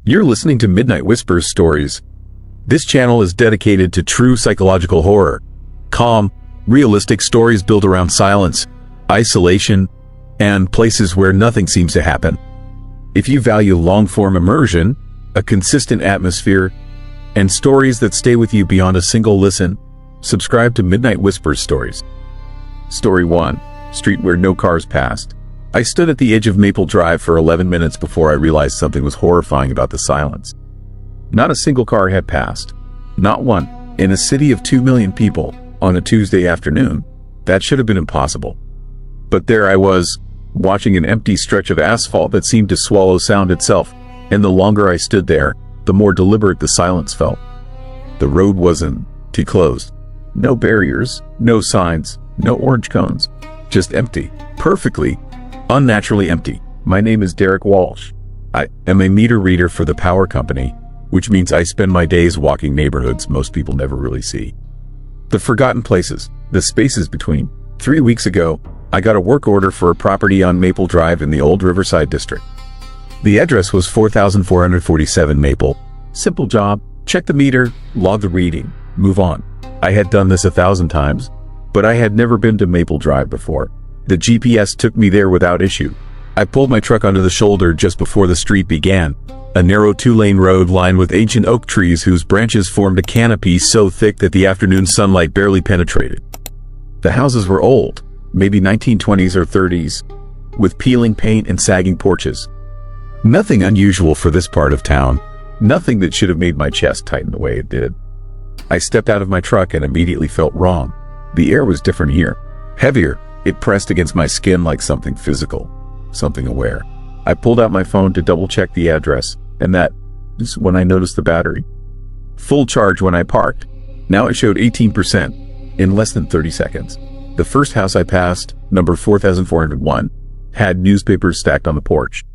You're listening to Midnight Whispers Stories. This channel is dedicated to true psychological horror. Calm, realistic stories built around silence, isolation, and places where nothing seems to happen. If you value long-form immersion, a consistent atmosphere, and stories that stay with you beyond a single listen, subscribe to Midnight Whispers Stories. Story 1. Street where no cars passed. I stood at the edge of Maple Drive for 11 minutes before I realized something was horrifying about the silence. Not a single car had passed. Not one. In a city of 2 million people, on a Tuesday afternoon, that should have been impossible. But there I was, watching an empty stretch of asphalt that seemed to swallow sound itself, and the longer I stood there, the more deliberate the silence felt. The road wasn't closed. No barriers, no signs, no orange cones. Just empty. Perfectly, unnaturally empty. My name is Derek Walsh. I am a meter reader for the power company, which means I spend my days walking neighborhoods most people never really see. The forgotten places, the spaces between. 3 weeks ago, I got a work order for a property on Maple Drive in the old Riverside district. The address was 4447 Maple. Simple job, check the meter, log the reading, move on. I had done this 1,000 times, but I had never been to Maple Drive before. The GPS took me there without issue. I pulled my truck onto the shoulder just before the street began, a narrow 2-lane road lined with ancient oak trees whose branches formed a canopy so thick that the afternoon sunlight barely penetrated. The houses were old, maybe 1920s or 30s, with peeling paint and sagging porches. Nothing unusual for this part of town, nothing that should have made my chest tighten the way it did. I stepped out of my truck and immediately felt wrong. The air was different here, heavier. It pressed against my skin like something physical, something aware. I pulled out my phone to double-check the address, and that is when I noticed the battery. Full charge when I parked. Now it showed 18% in less than 30 seconds. The first house I passed, number 4401, had newspapers stacked on the porch.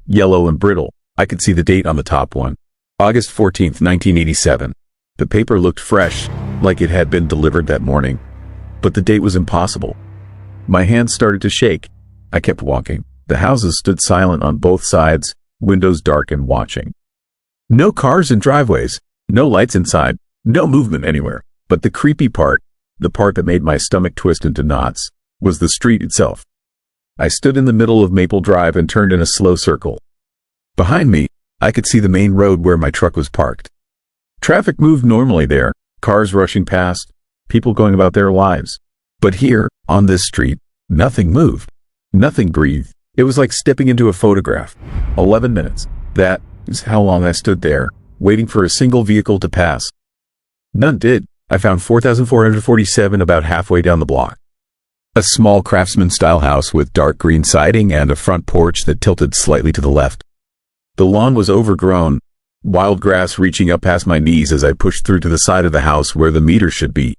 Yellow and brittle. I could see the date on the top one. August 14th, 1987. The paper looked fresh, like it had been delivered that morning. But the date was impossible. My hands started to shake. I kept walking. The houses stood silent on both sides, windows dark and watching. No cars in driveways, no lights inside, no movement anywhere. But the creepy part, the part that made my stomach twist into knots, was the street itself. I stood in the middle of Maple Drive and turned in a slow circle. Behind me, I could see the main road where my truck was parked. Traffic moved normally there, cars rushing past, people going about their lives. But here, on this street, nothing moved. Nothing breathed. It was like stepping into a photograph. 11 minutes. That is how long I stood there, waiting for a single vehicle to pass. None did. I found 4447 about halfway down the block. A small craftsman-style house with dark green siding and a front porch that tilted slightly to the left. The lawn was overgrown, wild grass reaching up past my knees as I pushed through to the side of the house where the meter should be.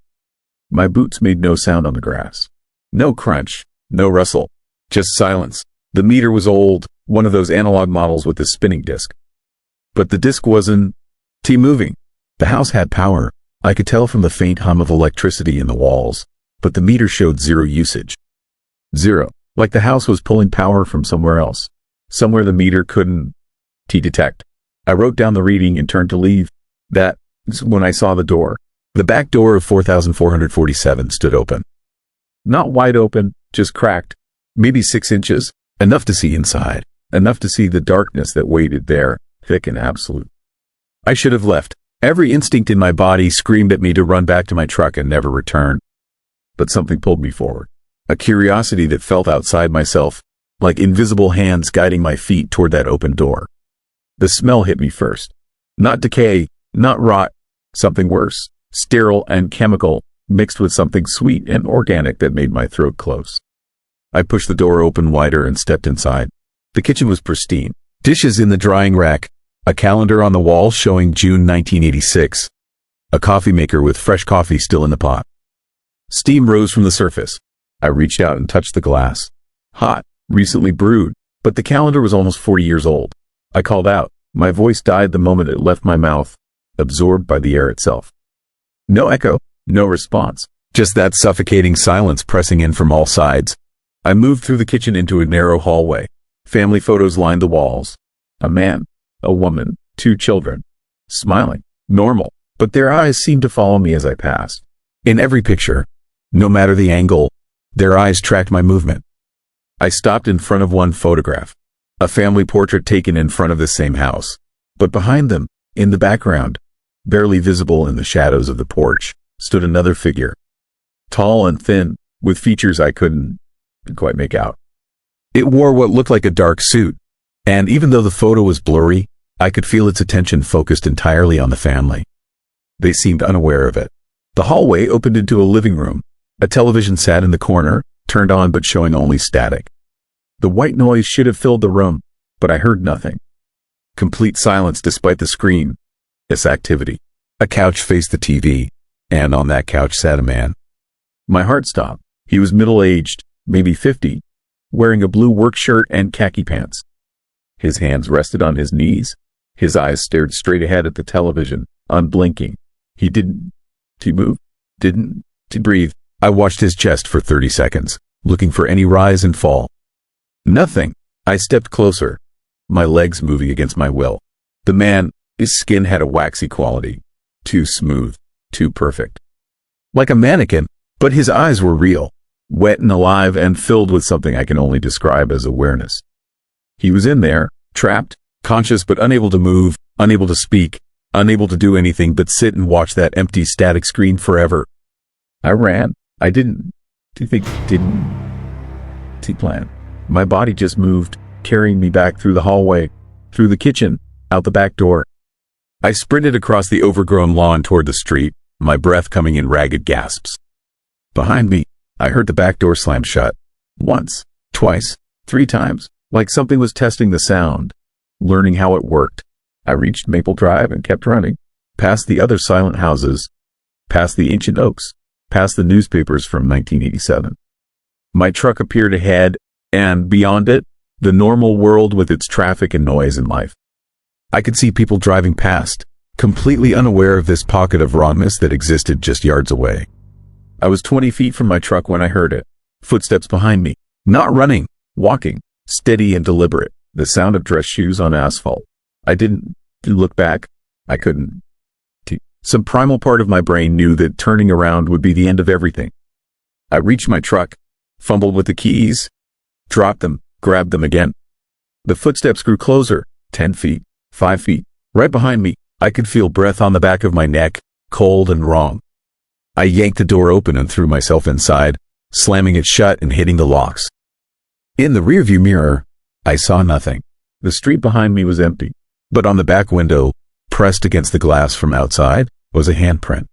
My boots made no sound on the grass. No crunch, no rustle, just silence. The meter was old, one of those analog models with the spinning disc. But the disc wasn't moving. The house had power. I could tell from the faint hum of electricity in the walls, but the meter showed zero usage. Zero, like the house was pulling power from somewhere else. Somewhere the meter couldn't detect. I wrote down the reading and turned to leave. That is when I saw the door. The back door of 4447 stood open. Not wide open, just cracked. Maybe 6 inches. Enough to see inside. Enough to see the darkness that waited there, thick and absolute. I should have left. Every instinct in my body screamed at me to run back to my truck and never return. But something pulled me forward. A curiosity that felt outside myself, like invisible hands guiding my feet toward that open door. The smell hit me first. Not decay, not rot, something worse. Sterile and chemical, mixed with something sweet and organic that made my throat close. I pushed the door open wider and stepped inside. The kitchen was pristine. Dishes in the drying rack, a calendar on the wall showing June 1986, a coffee maker with fresh coffee still in the pot. Steam rose from the surface. I reached out and touched the glass. Hot, recently brewed, but the calendar was almost 40 years old. I called out. My voice died the moment it left my mouth, absorbed by the air itself. No echo, no response, just that suffocating silence pressing in from all sides. I moved through the kitchen into a narrow hallway. Family photos lined the walls. A man, a woman, Two children. Smiling. Normal. But their eyes seemed to follow me as I passed. In every picture, no matter the angle, their eyes tracked my movement. I stopped in front of one photograph. A family portrait taken in front of the same house. But behind them, in the background, barely visible in the shadows of the porch, stood another figure. Tall and thin, with features I couldn't quite make out. It wore what looked like a dark suit, and even though the photo was blurry, I could feel its attention focused entirely on the family. They seemed unaware of it. The hallway opened into a living room. A television sat in the corner, turned on but showing only static. The white noise should have filled the room, but I heard nothing. Complete silence despite the screen. This activity. A couch faced the TV, and on that couch sat a man. My heart stopped. He was middle-aged, maybe 50, wearing a blue work shirt and khaki pants. His hands rested on his knees. His eyes stared straight ahead at the television, unblinking. He didn't move, didn't breathe. I watched his chest for 30 seconds, looking for any rise and fall. Nothing. I stepped closer, my legs moving against my will. The man, his skin had a waxy quality. Too smooth, too perfect. Like a mannequin, but his eyes were real, wet and alive and filled with something I can only describe as awareness. He was in there, trapped, conscious but unable to move, unable to speak, unable to do anything but sit and watch that empty static screen forever. I ran. I didn't plan. My body just moved, carrying me back through the hallway, through the kitchen, out the back door. I sprinted across the overgrown lawn toward the street, my breath coming in ragged gasps. Behind me, I heard the back door slam shut. Once, twice, 3 times, like something was testing the sound, learning how it worked. I reached Maple Drive and kept running, past the other silent houses, past the ancient oaks, past the newspapers from 1987. My truck appeared ahead, and beyond it, the normal world with its traffic and noise and life. I could see people driving past, completely unaware of this pocket of rawness that existed just yards away. I was 20 feet from my truck when I heard it. Footsteps behind me. Not running, walking, steady and deliberate. The sound of dress shoes on asphalt. I didn't look back. I couldn't. Some primal part of my brain knew that turning around would be the end of everything. I reached my truck, fumbled with the keys, dropped them, grabbed them again. The footsteps grew closer, 10 feet, 5 feet, right behind me. I could feel breath on the back of my neck, cold and wrong. I yanked the door open and threw myself inside, slamming it shut and hitting the locks. In the rearview mirror, I saw nothing. The street behind me was empty, but on the back window, pressed against the glass from outside, was a handprint.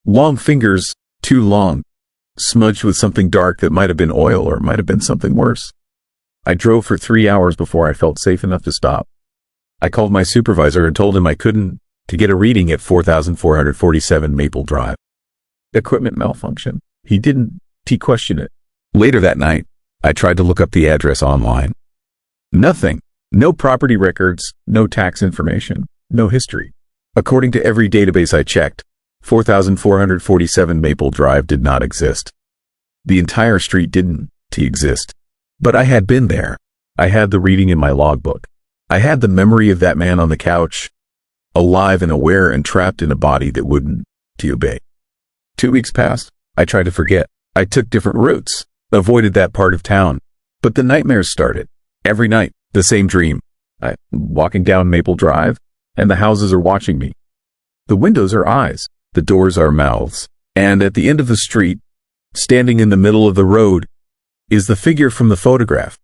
Long fingers, too long, smudged with something dark that might have been oil or might have been something worse. I drove for 3 hours before I felt safe enough to stop. I called my supervisor and told him I couldn't to get a reading at 4447 Maple Drive. Equipment malfunction. He questioned it. Later that night, I tried to look up the address online. Nothing. No property records, no tax information, no history. According to every database I checked, 4447 Maple Drive did not exist. The entire street didn't exist. But I had been there. I had the reading in my logbook. I had the memory of that man on the couch, alive and aware and trapped in a body that wouldn't obey. 2 weeks passed. I tried to forget. I took different routes, avoided that part of town. But the nightmares started. Every night, the same dream. I'm walking down Maple Drive, and the houses are watching me. The windows are eyes, the doors are mouths, and at the end of the street, standing in the middle of the road, is the figure from the photograph.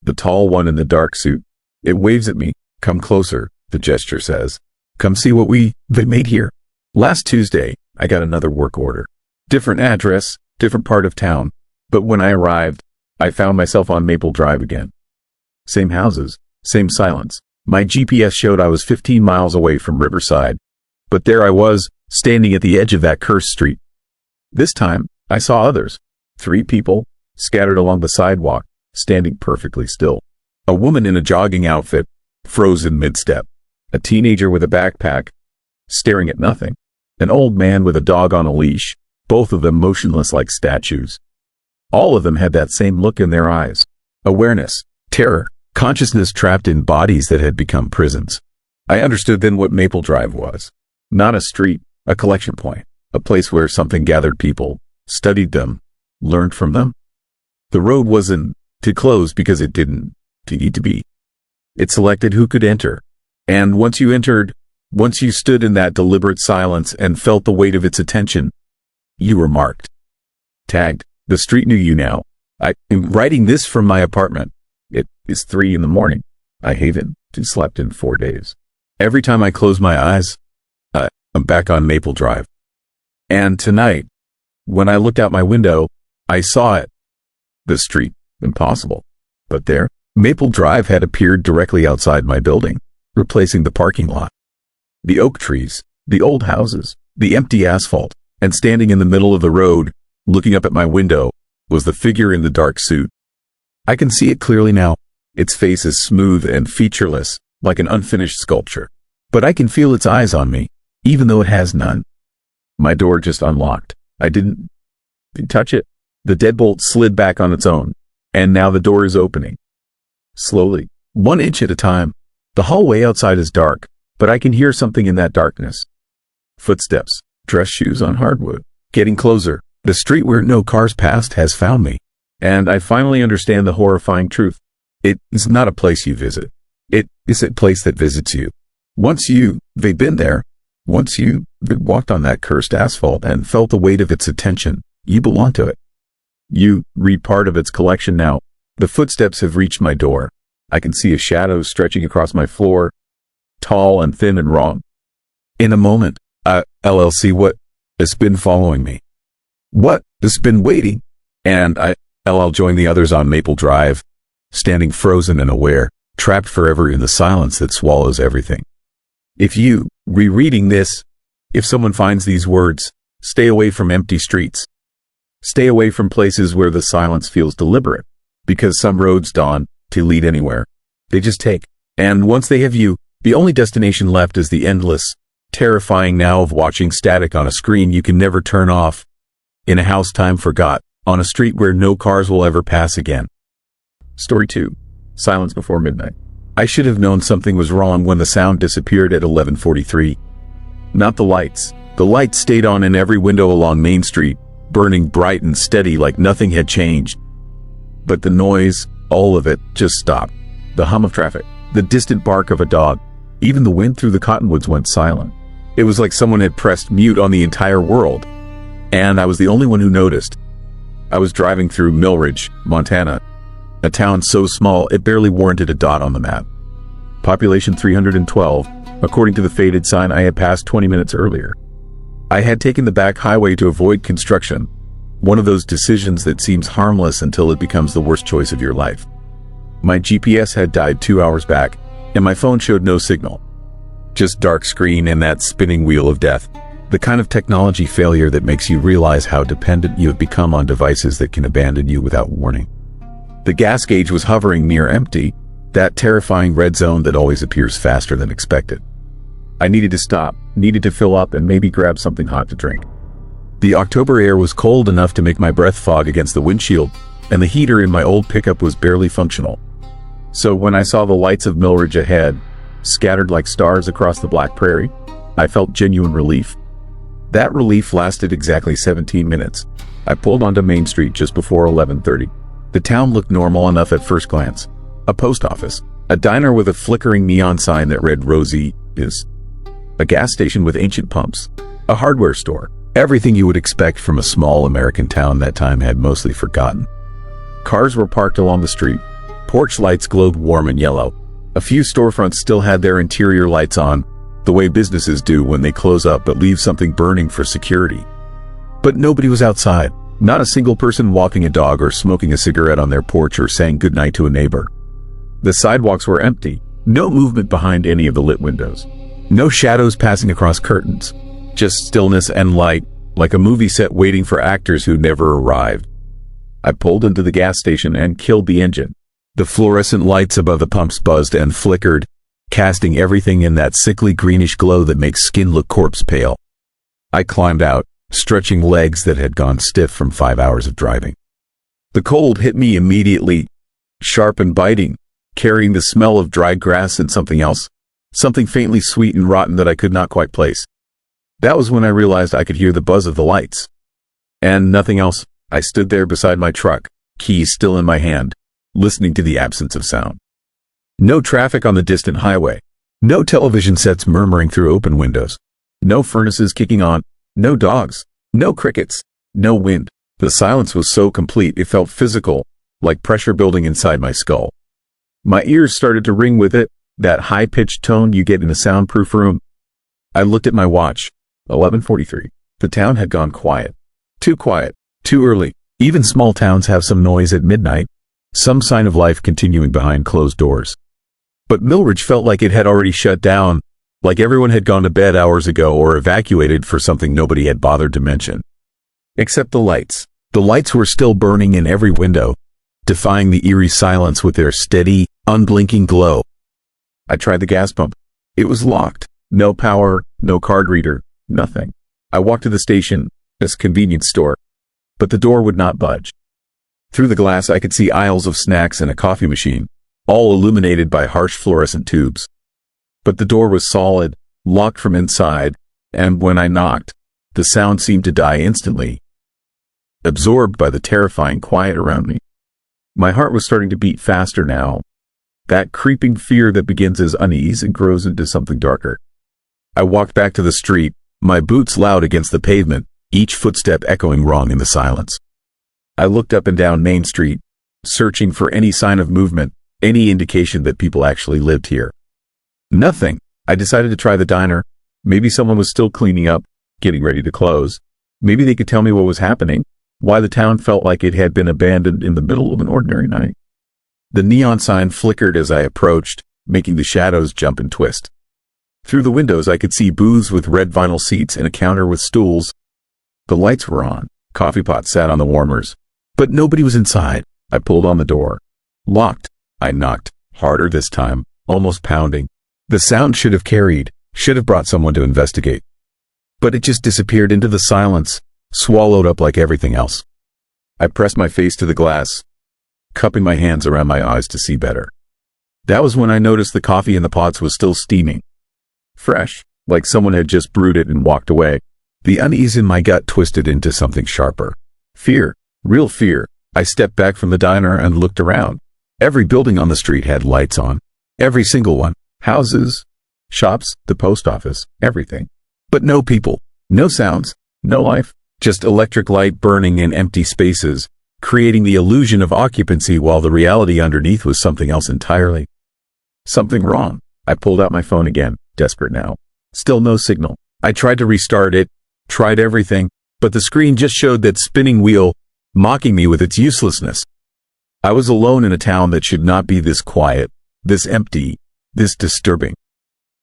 The tall one in the dark suit. It waves at me. Come closer, the gesture says. Come see what they made here. Last Tuesday, I got another work order. Different address, different part of town. But when I arrived, I found myself on Maple Drive again. Same houses, same silence. My GPS showed I was 15 miles away from Riverside. But there I was, standing at the edge of that cursed street. This time, I saw others. 3 people, scattered along the sidewalk, standing perfectly still. A woman in a jogging outfit, frozen mid-step. A teenager with a backpack, staring at nothing. An old man with a dog on a leash, both of them motionless like statues. All of them had that same look in their eyes. Awareness, terror, consciousness trapped in bodies that had become prisons. I understood then what Maple Drive was. Not a street, a collection point, a place where something gathered people, studied them, learned from them. The road wasn't to close because it didn't to need to be. It selected who could enter. And once you entered, once you stood in that deliberate silence and felt the weight of its attention, you were marked. Tagged. The street knew you now. I am writing this from my apartment. It is 3 a.m. I haven't slept in 4 days. Every time I close my eyes, I'm back on Maple Drive. And tonight, when I looked out my window, I saw it. The street, impossible. But there, Maple Drive had appeared directly outside my building, replacing the parking lot. The oak trees, the old houses, the empty asphalt, and standing in the middle of the road, looking up at my window, was the figure in the dark suit. I can see it clearly now. Its face is smooth and featureless, like an unfinished sculpture. But I can feel its eyes on me, even though it has none. My door just unlocked. I didn't touch it. The deadbolt slid back on its own, and now the door is opening. Slowly, 1 inch at a time. The hallway outside is dark, but I can hear something in that darkness. Footsteps, dress shoes on hardwood, getting closer. The street where no cars passed has found me, and I finally understand the horrifying truth. It is not a place you visit. It is a place that visits you. Once they've been there, once you walked on that cursed asphalt and felt the weight of its attention, you belong to it. You read part of its collection now. The footsteps have reached my door. I can see a shadow stretching across my floor, tall and thin and wrong. In a moment, LLC, what has been following me? What has been waiting? And I'll join the others on Maple Drive, standing frozen and aware, trapped forever in the silence that swallows everything. If you, rereading this, if someone finds these words, stay away from empty streets. Stay away from places where the silence feels deliberate, because some roads don't lead anywhere. They just take. And once they have you, the only destination left is the endless, terrifying now of watching static on a screen you can never turn off. In a house time forgot, on a street where no cars will ever pass again. Story 2. Silence before midnight. I should have known something was wrong when the sound disappeared at 11:43. Not the lights. The lights stayed on in every window along Main Street, burning bright and steady like nothing had changed. But the noise, all of it, just stopped. The hum of traffic, the distant bark of a dog, even the wind through the cottonwoods went silent. It was like someone had pressed mute on the entire world. And I was the only one who noticed. I was driving through Millridge, Montana, a town so small it barely warranted a dot on the map. Population 312, according to the faded sign I had passed 20 minutes earlier. I had taken the back highway to avoid construction, one of those decisions that seems harmless until it becomes the worst choice of your life. My GPS had died 2 hours back, and my phone showed no signal. Just dark screen and that spinning wheel of death. The kind of technology failure that makes you realize how dependent you have become on devices that can abandon you without warning. The gas gauge was hovering near empty, that terrifying red zone that always appears faster than expected. I needed to stop, needed to fill up and maybe grab something hot to drink. The October air was cold enough to make my breath fog against the windshield, and the heater in my old pickup was barely functional. So when I saw the lights of Millridge ahead, scattered like stars across the black prairie, I felt genuine relief. That relief lasted exactly 17 minutes. I pulled onto Main Street just before 11:30. The town looked normal enough at first glance. A post office, a diner with a flickering neon sign that read Rosie is, a gas station with ancient pumps, a hardware store. Everything you would expect from a small American town that time had mostly forgotten. Cars were parked along the street. Porch lights glowed warm and yellow. A few storefronts still had their interior lights on, the way businesses do when they close up but leave something burning for security. But nobody was outside. Not a single person walking a dog or smoking a cigarette on their porch or saying goodnight to a neighbor. The sidewalks were empty. No movement behind any of the lit windows. No shadows passing across curtains. Just stillness and light, like a movie set waiting for actors who never arrived. I pulled into the gas station and killed the engine. The fluorescent lights above the pumps buzzed and flickered, casting everything in that sickly greenish glow that makes skin look corpse pale. I climbed out, stretching legs that had gone stiff from 5 hours of driving. The cold hit me immediately, sharp and biting, carrying the smell of dried grass and something else, something faintly sweet and rotten that I could not quite place. That was when I realized I could hear the buzz of the lights. And nothing else. I stood there beside my truck, keys still in my hand, listening to the absence of sound. No traffic on the distant highway. No television sets murmuring through open windows. No furnaces kicking on. No dogs. No crickets. No wind. The silence was so complete it felt physical, like pressure building inside my skull. My ears started to ring with it, that high-pitched tone you get in a soundproof room. I looked at my watch. 11:43. The town had gone quiet. Too quiet. Too early. Even small towns have some noise at midnight, some sign of life continuing behind closed doors. But Millridge felt like it had already shut down, like everyone had gone to bed hours ago or evacuated for something nobody had bothered to mention. Except the lights. The lights were still burning in every window, defying the eerie silence with their steady, unblinking glow. I tried the gas pump. It was locked. No power, no card reader, nothing. I walked to the station, this convenience store, but the door would not budge. Through the glass I could see aisles of snacks and a coffee machine, all illuminated by harsh fluorescent tubes. But the door was solid, locked from inside, and when I knocked, the sound seemed to die instantly, absorbed by the terrifying quiet around me. My heart was starting to beat faster now, that creeping fear that begins as unease and grows into something darker. I walked back to the street, my boots loud against the pavement, each footstep echoing wrong in the silence. I looked up and down Main Street, searching for any sign of movement, any indication that people actually lived here. Nothing. I decided to try the diner. Maybe someone was still cleaning up, getting ready to close. Maybe they could tell me what was happening, why the town felt like it had been abandoned in the middle of an ordinary night. The neon sign flickered as I approached, making the shadows jump and twist. Through the windows I could see booths with red vinyl seats and a counter with stools. The lights were on. Coffee pots sat on the warmers. But nobody was inside. I pulled on the door. Locked. I knocked, harder this time, almost pounding. The sound should have carried, should have brought someone to investigate. But it just disappeared into the silence, swallowed up like everything else. I pressed my face to the glass, cupping my hands around my eyes to see better. That was when I noticed the coffee in the pots was still steaming. Fresh, like someone had just brewed it and walked away. The unease in my gut twisted into something sharper. Fear, real fear. I stepped back from the diner and looked around. Every building on the street had lights on. Every single one. Houses, shops, the post office, everything. But no people, no sounds, no life. Just electric light burning in empty spaces, creating the illusion of occupancy while the reality underneath was something else entirely. Something wrong. I pulled out my phone again, desperate now. Still no signal. I tried to restart it, tried everything, but the screen just showed that spinning wheel, mocking me with its uselessness. I was alone in a town that should not be this quiet, this empty, this disturbing.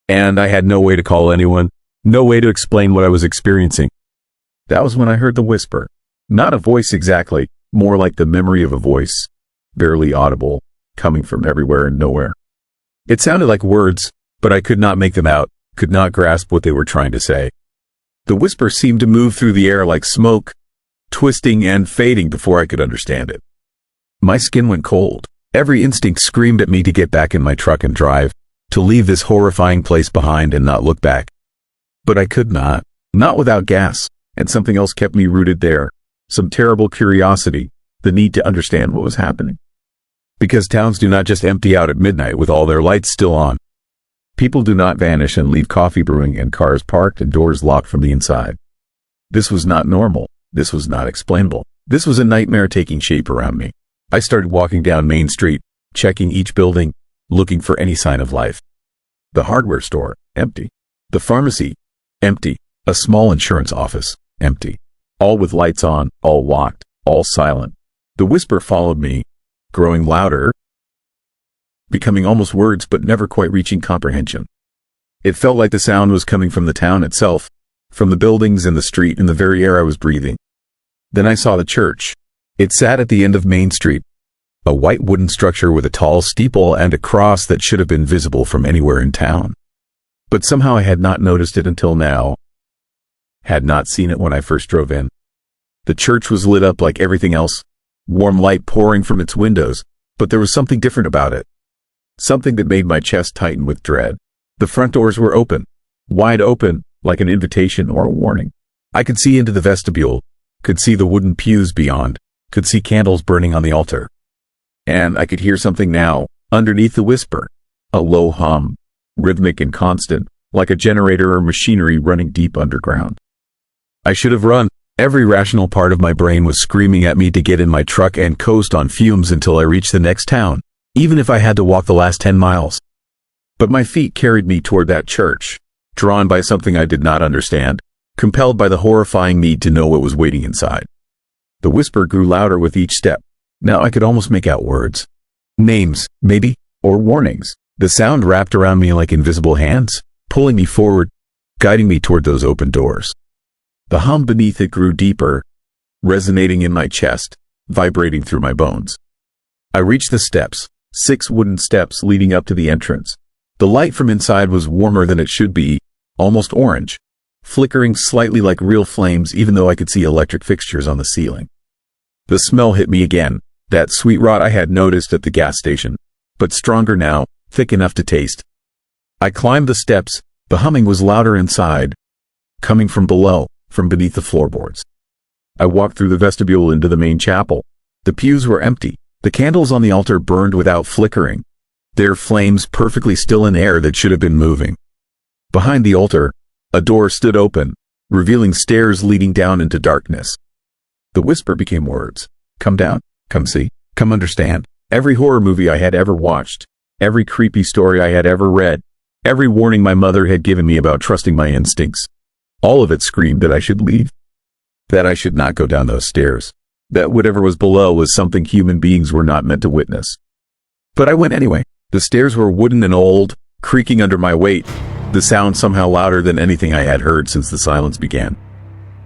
And I had no way to call anyone, no way to explain what I was experiencing. That was when I heard the whisper. Not a voice exactly, more like the memory of a voice, barely audible, coming from everywhere and nowhere. It sounded like words, but I could not make them out, could not grasp what they were trying to say. The whisper seemed to move through the air like smoke, twisting and fading before I could understand it. My skin went cold. Every instinct screamed at me to get back in my truck and drive, to leave this horrifying place behind and not look back. But I could not without gas, and something else kept me rooted there, some terrible curiosity, the need to understand what was happening. Because towns do not just empty out at midnight with all their lights still on. People do not vanish and leave coffee brewing and cars parked and doors locked from the inside. This was not normal. This was not explainable. This was a nightmare taking shape around me. I started walking down Main Street, checking each building, looking for any sign of life. The hardware store, empty. The pharmacy, empty. A small insurance office, empty. All with lights on, all locked, all silent. The whisper followed me, growing louder, becoming almost words but never quite reaching comprehension. It felt like the sound was coming from the town itself, from the buildings and the street and the very air I was breathing. Then I saw the church. It sat at the end of Main Street, a white wooden structure with a tall steeple and a cross that should have been visible from anywhere in town. But somehow I had not noticed it until now, had not seen it when I first drove in. The church was lit up like everything else, warm light pouring from its windows, but there was something different about it. Something that made my chest tighten with dread. The front doors were open, wide open, like an invitation or a warning. I could see into the vestibule, could see the wooden pews beyond, could see candles burning on the altar. And I could hear something now, underneath the whisper. A low hum, rhythmic and constant, like a generator or machinery running deep underground. I should have run. Every rational part of my brain was screaming at me to get in my truck and coast on fumes until I reached the next town, even if I had to walk the last 10 miles. But my feet carried me toward that church, drawn by something I did not understand, compelled by the horrifying need to know what was waiting inside. The whisper grew louder with each step. Now I could almost make out words. Names, maybe, or warnings. The sound wrapped around me like invisible hands, pulling me forward, guiding me toward those open doors. The hum beneath it grew deeper, resonating in my chest, vibrating through my bones. I reached the steps, 6 wooden steps leading up to the entrance. The light from inside was warmer than it should be, almost orange, flickering slightly like real flames even though I could see electric fixtures on the ceiling. The smell hit me again, that sweet rot I had noticed at the gas station, but stronger now, thick enough to taste. I climbed the steps. The humming was louder inside, coming from below, from beneath the floorboards. I walked through the vestibule into the main chapel. The pews were empty. The candles on the altar burned without flickering, their flames perfectly still in air that should have been moving. Behind the altar, a door stood open, revealing stairs leading down into darkness. The whisper became words. Come down, come see, come understand. Every horror movie I had ever watched, every creepy story I had ever read, every warning my mother had given me about trusting my instincts, all of it screamed that I should leave, that I should not go down those stairs, that whatever was below was something human beings were not meant to witness. But I went anyway. The stairs were wooden and old, creaking under my weight, the sound somehow louder than anything I had heard since the silence began.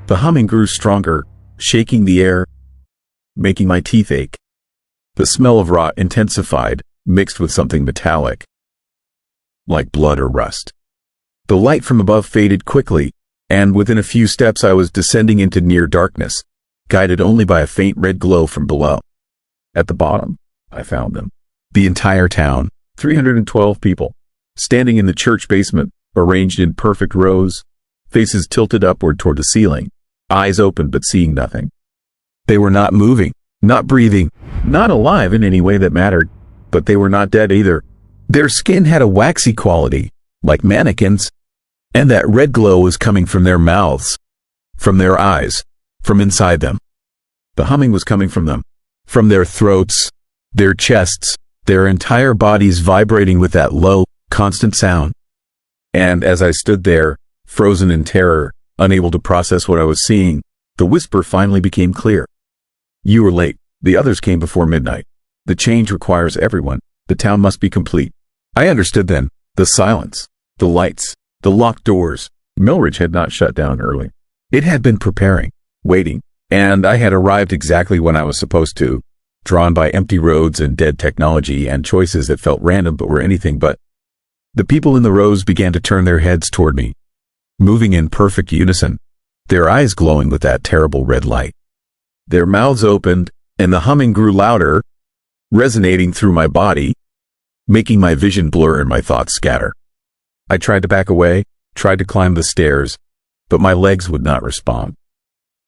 The humming grew stronger, shaking the air, making my teeth ache. The smell of rot intensified, mixed with something metallic, like blood or rust. The light from above faded quickly, and within a few steps I was descending into near darkness, guided only by a faint red glow from below. At the bottom, I found them. The entire town, 312 people, standing in the church basement, arranged in perfect rows, faces tilted upward toward the ceiling, eyes open but seeing nothing. They were not moving, not breathing, not alive in any way that mattered, but they were not dead either. Their skin had a waxy quality, like mannequins, and that red glow was coming from their mouths, from their eyes, from inside them. The humming was coming from them, from their throats, their chests, their entire bodies vibrating with that low, constant sound. And as I stood there, frozen in terror, unable to process what I was seeing, the whisper finally became clear. You were late. The others came before midnight. The change requires everyone. The town must be complete. I understood then. The silence, the lights, the locked doors. Millridge had not shut down early. It had been preparing, waiting, and I had arrived exactly when I was supposed to, drawn by empty roads and dead technology and choices that felt random but were anything but. The people in the rows began to turn their heads toward me, moving in perfect unison, their eyes glowing with that terrible red light. Their mouths opened, and the humming grew louder, resonating through my body, making my vision blur and my thoughts scatter. I tried to back away, tried to climb the stairs, but my legs would not respond.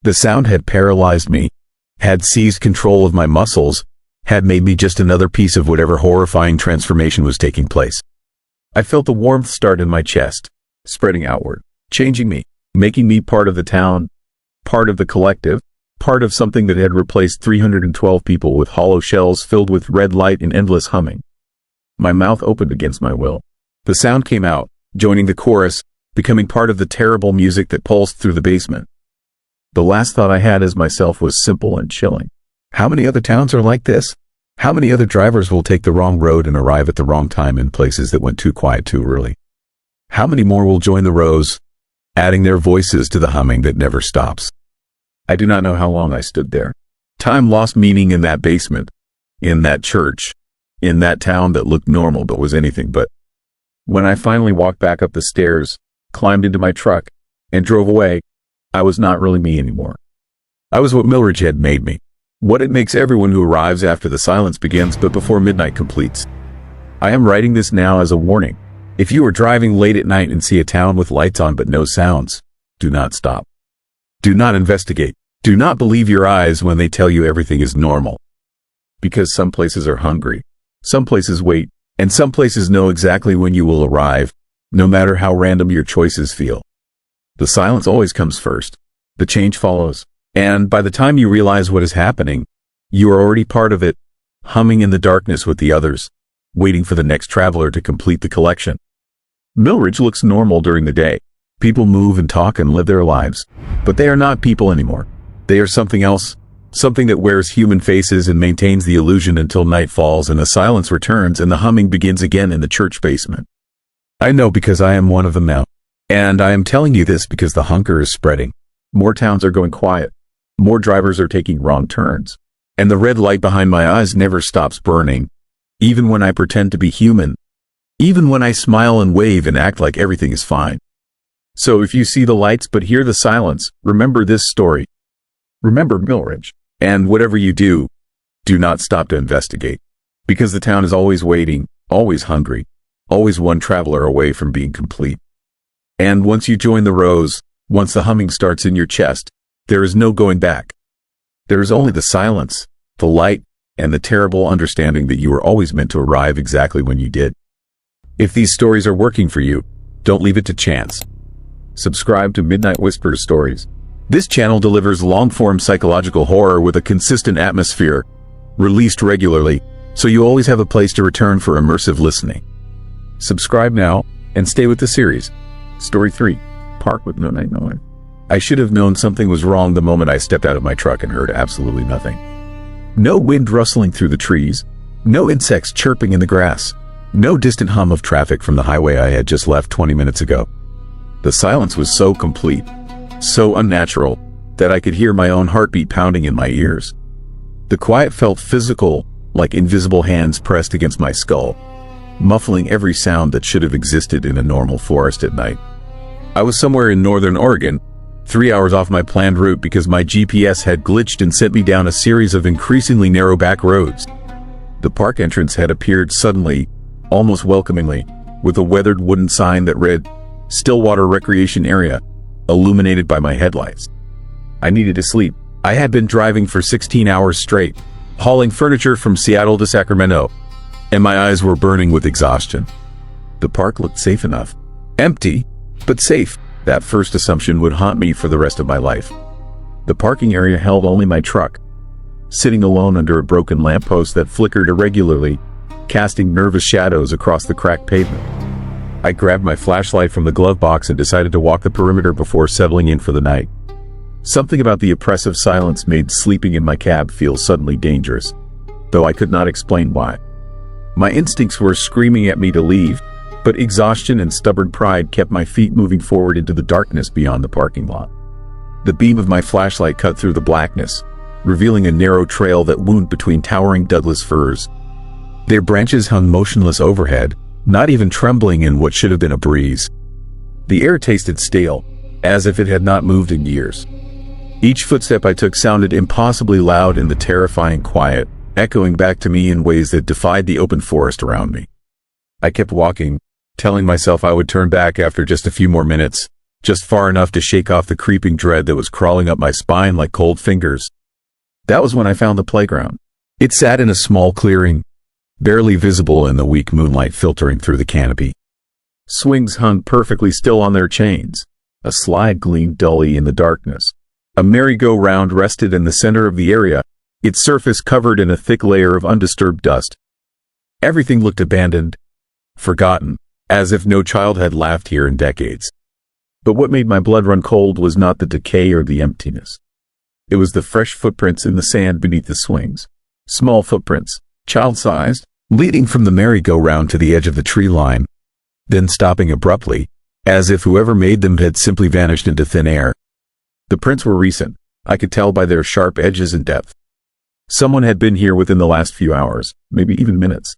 The sound had paralyzed me, had seized control of my muscles, had made me just another piece of whatever horrifying transformation was taking place. I felt the warmth start in my chest, spreading outward, changing me, making me part of the town, part of the collective, part of something that had replaced 312 people with hollow shells filled with red light and endless humming. My mouth opened against my will. The sound came out, joining the chorus, becoming part of the terrible music that pulsed through the basement. The last thought I had as myself was simple and chilling. How many other towns are like this? How many other drivers will take the wrong road and arrive at the wrong time in places that went too quiet too early? How many more will join the rows, adding their voices to the humming that never stops? I do not know how long I stood there. Time lost meaning in that basement, in that church, in that town that looked normal but was anything but. When I finally walked back up the stairs, climbed into my truck, and drove away, I was not really me anymore. I was what Millridge had made me, what it makes everyone who arrives after the silence begins but before midnight completes. I am writing this now as a warning, If you are driving late at night and see a town with lights on but no sounds, do not stop. Do not investigate. Do not believe your eyes when they tell you everything is normal. Because some places are hungry, some places wait, and some places know exactly when you will arrive, no matter how random your choices feel. The silence always comes first. The change follows. And by the time you realize what is happening, you are already part of it, humming in the darkness with the others, waiting for the next traveler to complete the collection. Millridge looks normal during the day. People move and talk and live their lives. But they are not people anymore. They are something else, something that wears human faces and maintains the illusion until night falls and the silence returns and the humming begins again in the church basement. I know because I am one of them now. And I am telling you this because the hunger is spreading. More towns are going quiet. More drivers are taking wrong turns. And the red light behind my eyes never stops burning. Even when I pretend to be human. Even when I smile and wave and act like everything is fine. So if you see the lights but hear the silence, remember this story. Remember Millridge. And whatever you do, do not stop to investigate. Because the town is always waiting, always hungry, always one traveler away from being complete. And once you join the rows, once the humming starts in your chest, there is no going back. There is only the silence, the light, and the terrible understanding that you were always meant to arrive exactly when you did. If these stories are working for you, don't leave it to chance. Subscribe to Midnight Whispers Stories. This channel delivers long-form psychological horror with a consistent atmosphere, released regularly, so you always have a place to return for immersive listening. Subscribe now, and stay with the series. Story 3. Park with no night noise. I should have known something was wrong the moment I stepped out of my truck and heard absolutely nothing. No wind rustling through the trees, no insects chirping in the grass, no distant hum of traffic from the highway I had just left 20 minutes ago. The silence was so complete, so unnatural, that I could hear my own heartbeat pounding in my ears. The quiet felt physical, like invisible hands pressed against my skull, muffling every sound that should have existed in a normal forest at night. I was somewhere in northern Oregon, 3 hours off my planned route because my GPS had glitched and sent me down a series of increasingly narrow back roads. The park entrance had appeared suddenly, almost welcomingly, with a weathered wooden sign that read, Stillwater Recreation Area, illuminated by my headlights. I needed to sleep. I had been driving for 16 hours straight, hauling furniture from Seattle to Sacramento, and my eyes were burning with exhaustion. The park looked safe enough. Empty, but safe. That first assumption would haunt me for the rest of my life. The parking area held only my truck, sitting alone under a broken lamppost that flickered irregularly, casting nervous shadows across the cracked pavement. I grabbed my flashlight from the glove box and decided to walk the perimeter before settling in for the night. Something about the oppressive silence made sleeping in my cab feel suddenly dangerous, though I could not explain why. My instincts were screaming at me to leave, but exhaustion and stubborn pride kept my feet moving forward into the darkness beyond the parking lot. The beam of my flashlight cut through the blackness, revealing a narrow trail that wound between towering Douglas firs. Their branches hung motionless overhead, not even trembling in what should have been a breeze. The air tasted stale, as if it had not moved in years. Each footstep I took sounded impossibly loud in the terrifying quiet, echoing back to me in ways that defied the open forest around me. I kept walking, telling myself I would turn back after just a few more minutes, just far enough to shake off the creeping dread that was crawling up my spine like cold fingers. That was when I found the playground. It sat in a small clearing, barely visible in the weak moonlight filtering through the canopy. Swings hung perfectly still on their chains. A slide gleamed dully in the darkness. A merry-go-round rested in the center of the area, its surface covered in a thick layer of undisturbed dust. Everything looked abandoned, forgotten, as if no child had laughed here in decades. But what made my blood run cold was not the decay or the emptiness. It was the fresh footprints in the sand beneath the swings. Small footprints, child-sized, leading from the merry-go-round to the edge of the tree line, then stopping abruptly, as if whoever made them had simply vanished into thin air. The prints were recent. I could tell by their sharp edges and depth. Someone had been here within the last few hours, maybe even minutes.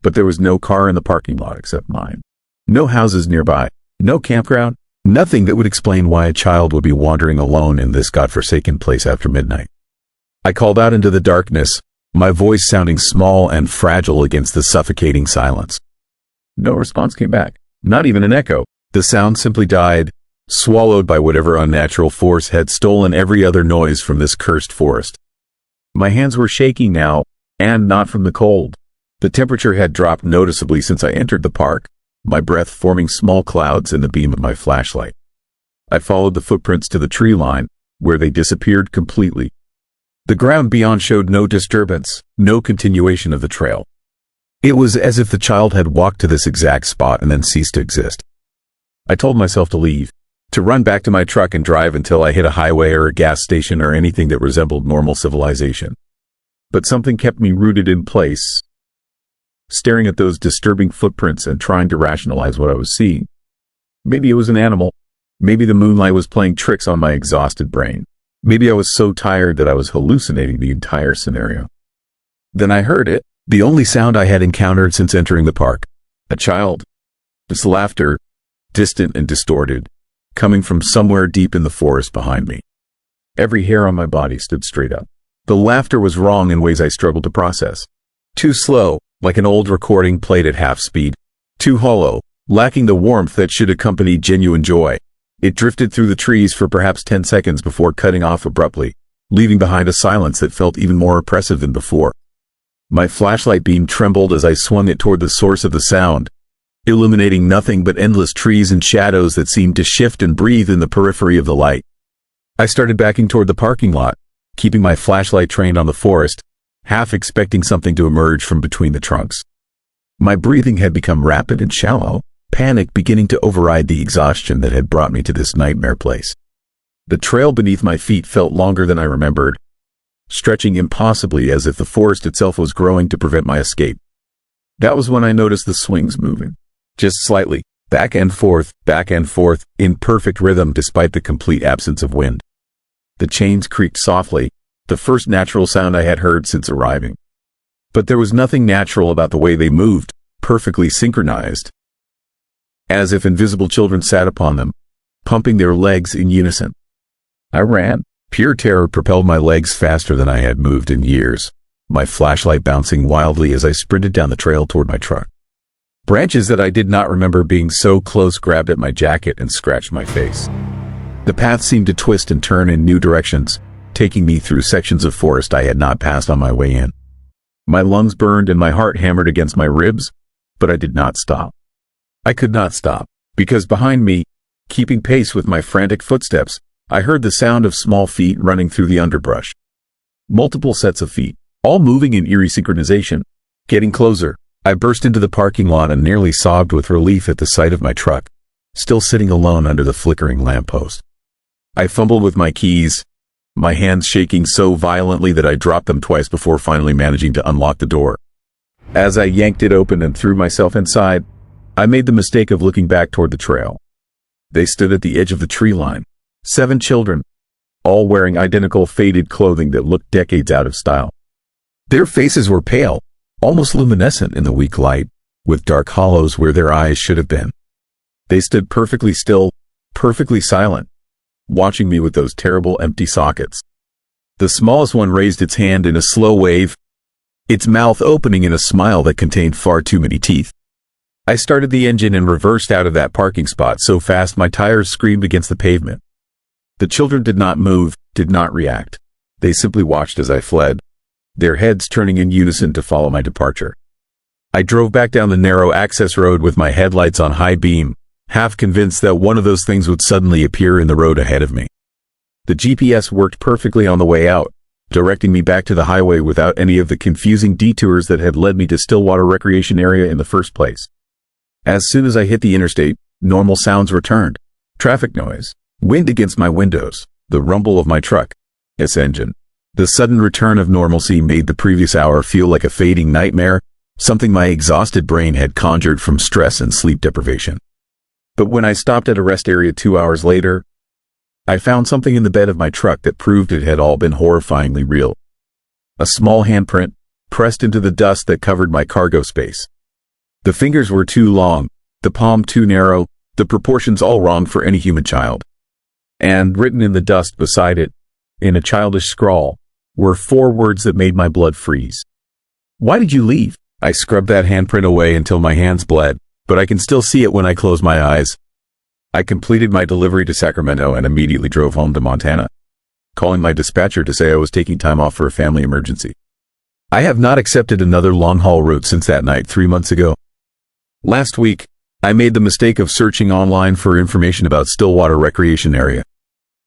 But there was no car in the parking lot except mine. No houses nearby, no campground, nothing that would explain why a child would be wandering alone in this godforsaken place after midnight. I called out into the darkness, my voice sounding small and fragile against the suffocating silence. No response came back. Not even an echo. The sound simply died, swallowed by whatever unnatural force had stolen every other noise from this cursed forest. My hands were shaking now, and not from the cold. The temperature had dropped noticeably since I entered the park, my breath forming small clouds in the beam of my flashlight. I followed the footprints to the tree line, where they disappeared completely. The ground beyond showed no disturbance, no continuation of the trail. It was as if the child had walked to this exact spot and then ceased to exist. I told myself to leave, to run back to my truck and drive until I hit a highway or a gas station or anything that resembled normal civilization. But something kept me rooted in place, staring at those disturbing footprints and trying to rationalize what I was seeing. Maybe it was an animal. Maybe the moonlight was playing tricks on my exhausted brain. Maybe I was so tired that I was hallucinating the entire scenario. Then I heard it, the only sound I had encountered since entering the park. A child. Its laughter, distant and distorted, coming from somewhere deep in the forest behind me. Every hair on my body stood straight up. The laughter was wrong in ways I struggled to process. Too slow, like an old recording played at half speed. Too hollow, lacking the warmth that should accompany genuine joy. It drifted through the trees for perhaps 10 seconds before cutting off abruptly, leaving behind a silence that felt even more oppressive than before. My flashlight beam trembled as I swung it toward the source of the sound, illuminating nothing but endless trees and shadows that seemed to shift and breathe in the periphery of the light. I started backing toward the parking lot, keeping my flashlight trained on the forest, half expecting something to emerge from between the trunks. My breathing had become rapid and shallow, panic beginning to override the exhaustion that had brought me to this nightmare place. The trail beneath my feet felt longer than I remembered, stretching impossibly as if the forest itself was growing to prevent my escape. That was when I noticed the swings moving, just slightly, back and forth, in perfect rhythm despite the complete absence of wind. The chains creaked softly, the first natural sound I had heard since arriving. But there was nothing natural about the way they moved, perfectly synchronized, as if invisible children sat upon them, pumping their legs in unison. I ran. Pure terror propelled my legs faster than I had moved in years, my flashlight bouncing wildly as I sprinted down the trail toward my truck. Branches that I did not remember being so close grabbed at my jacket and scratched my face. The path seemed to twist and turn in new directions, taking me through sections of forest I had not passed on my way in. My lungs burned and my heart hammered against my ribs, but I did not stop. I could not stop, because behind me, keeping pace with my frantic footsteps, I heard the sound of small feet running through the underbrush. Multiple sets of feet, all moving in eerie synchronization. Getting closer, I burst into the parking lot and nearly sobbed with relief at the sight of my truck, still sitting alone under the flickering lamppost. I fumbled with my keys, my hands shaking so violently that I dropped them twice before finally managing to unlock the door. As I yanked it open and threw myself inside, I made the mistake of looking back toward the trail. They stood at the edge of the tree line, 7 children, all wearing identical faded clothing that looked decades out of style. Their faces were pale, almost luminescent in the weak light, with dark hollows where their eyes should have been. They stood perfectly still, perfectly silent, watching me with those terrible empty sockets. The smallest one raised its hand in a slow wave, its mouth opening in a smile that contained far too many teeth. I started the engine and reversed out of that parking spot so fast my tires screamed against the pavement. The children did not move, did not react. They simply watched as I fled, their heads turning in unison to follow my departure. I drove back down the narrow access road with my headlights on high beam, half convinced that one of those things would suddenly appear in the road ahead of me. The GPS worked perfectly on the way out, directing me back to the highway without any of the confusing detours that had led me to Stillwater Recreation Area in the first place. As soon as I hit the interstate, normal sounds returned. Traffic noise, wind against my windows, the rumble of my truck, its engine. The sudden return of normalcy made the previous hour feel like a fading nightmare, something my exhausted brain had conjured from stress and sleep deprivation. But when I stopped at a rest area 2 hours later, I found something in the bed of my truck that proved it had all been horrifyingly real. A small handprint, pressed into the dust that covered my cargo space. The fingers were too long, the palm too narrow, the proportions all wrong for any human child. And written in the dust beside it, in a childish scrawl, were 4 words that made my blood freeze. "Why did you leave?" I scrubbed that handprint away until my hands bled, but I can still see it when I close my eyes. I completed my delivery to Sacramento and immediately drove home to Montana, calling my dispatcher to say I was taking time off for a family emergency. I have not accepted another long-haul route since that night 3 months ago. Last week, I made the mistake of searching online for information about Stillwater Recreation Area.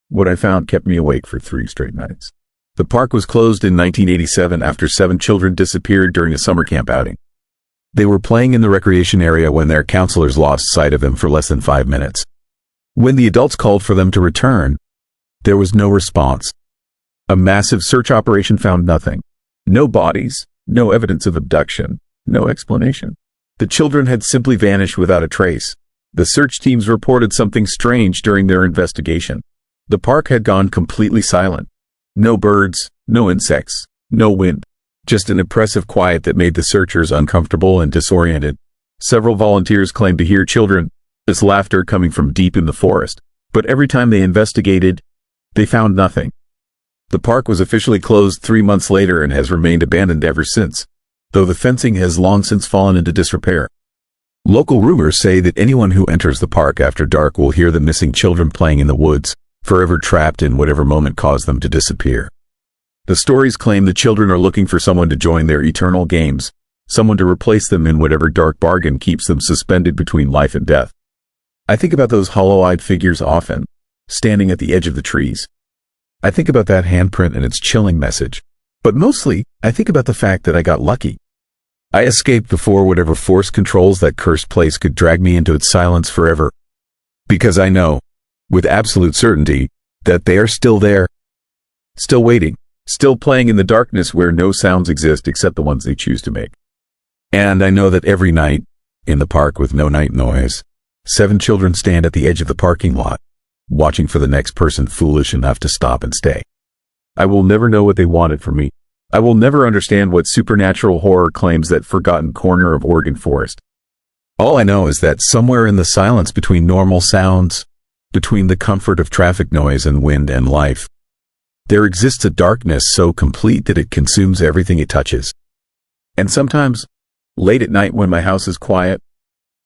What I found kept me awake for 3 straight nights. The park was closed in 1987 after 7 children disappeared during a summer camp outing. They were playing in the recreation area when their counselors lost sight of them for less than 5 minutes. When the adults called for them to return, there was no response. A massive search operation found nothing. No bodies, no evidence of abduction, no explanation. The children had simply vanished without a trace. The search teams reported something strange during their investigation. The park had gone completely silent. No birds, no insects, no wind. Just an oppressive quiet that made the searchers uncomfortable and disoriented. Several volunteers claimed to hear children's laughter coming from deep in the forest, but every time they investigated, they found nothing. The park was officially closed 3 months later and has remained abandoned ever since, though the fencing has long since fallen into disrepair. Local rumors say that anyone who enters the park after dark will hear the missing children playing in the woods, forever trapped in whatever moment caused them to disappear. The stories claim the children are looking for someone to join their eternal games, someone to replace them in whatever dark bargain keeps them suspended between life and death. I think about those hollow-eyed figures often, standing at the edge of the trees. I think about that handprint and its chilling message. But mostly, I think about the fact that I got lucky. I escaped before whatever force controls that cursed place could drag me into its silence forever. Because I know, with absolute certainty, that they are still there. Still waiting. Still playing in the darkness where no sounds exist except the ones they choose to make. And I know that every night, in the park with no night noise, 7 children stand at the edge of the parking lot, watching for the next person foolish enough to stop and stay. I will never know what they wanted from me. I will never understand what supernatural horror claims that forgotten corner of Oregon forest. All I know is that somewhere in the silence between normal sounds, between the comfort of traffic noise and wind and life, there exists a darkness so complete that it consumes everything it touches. And sometimes, late at night when my house is quiet,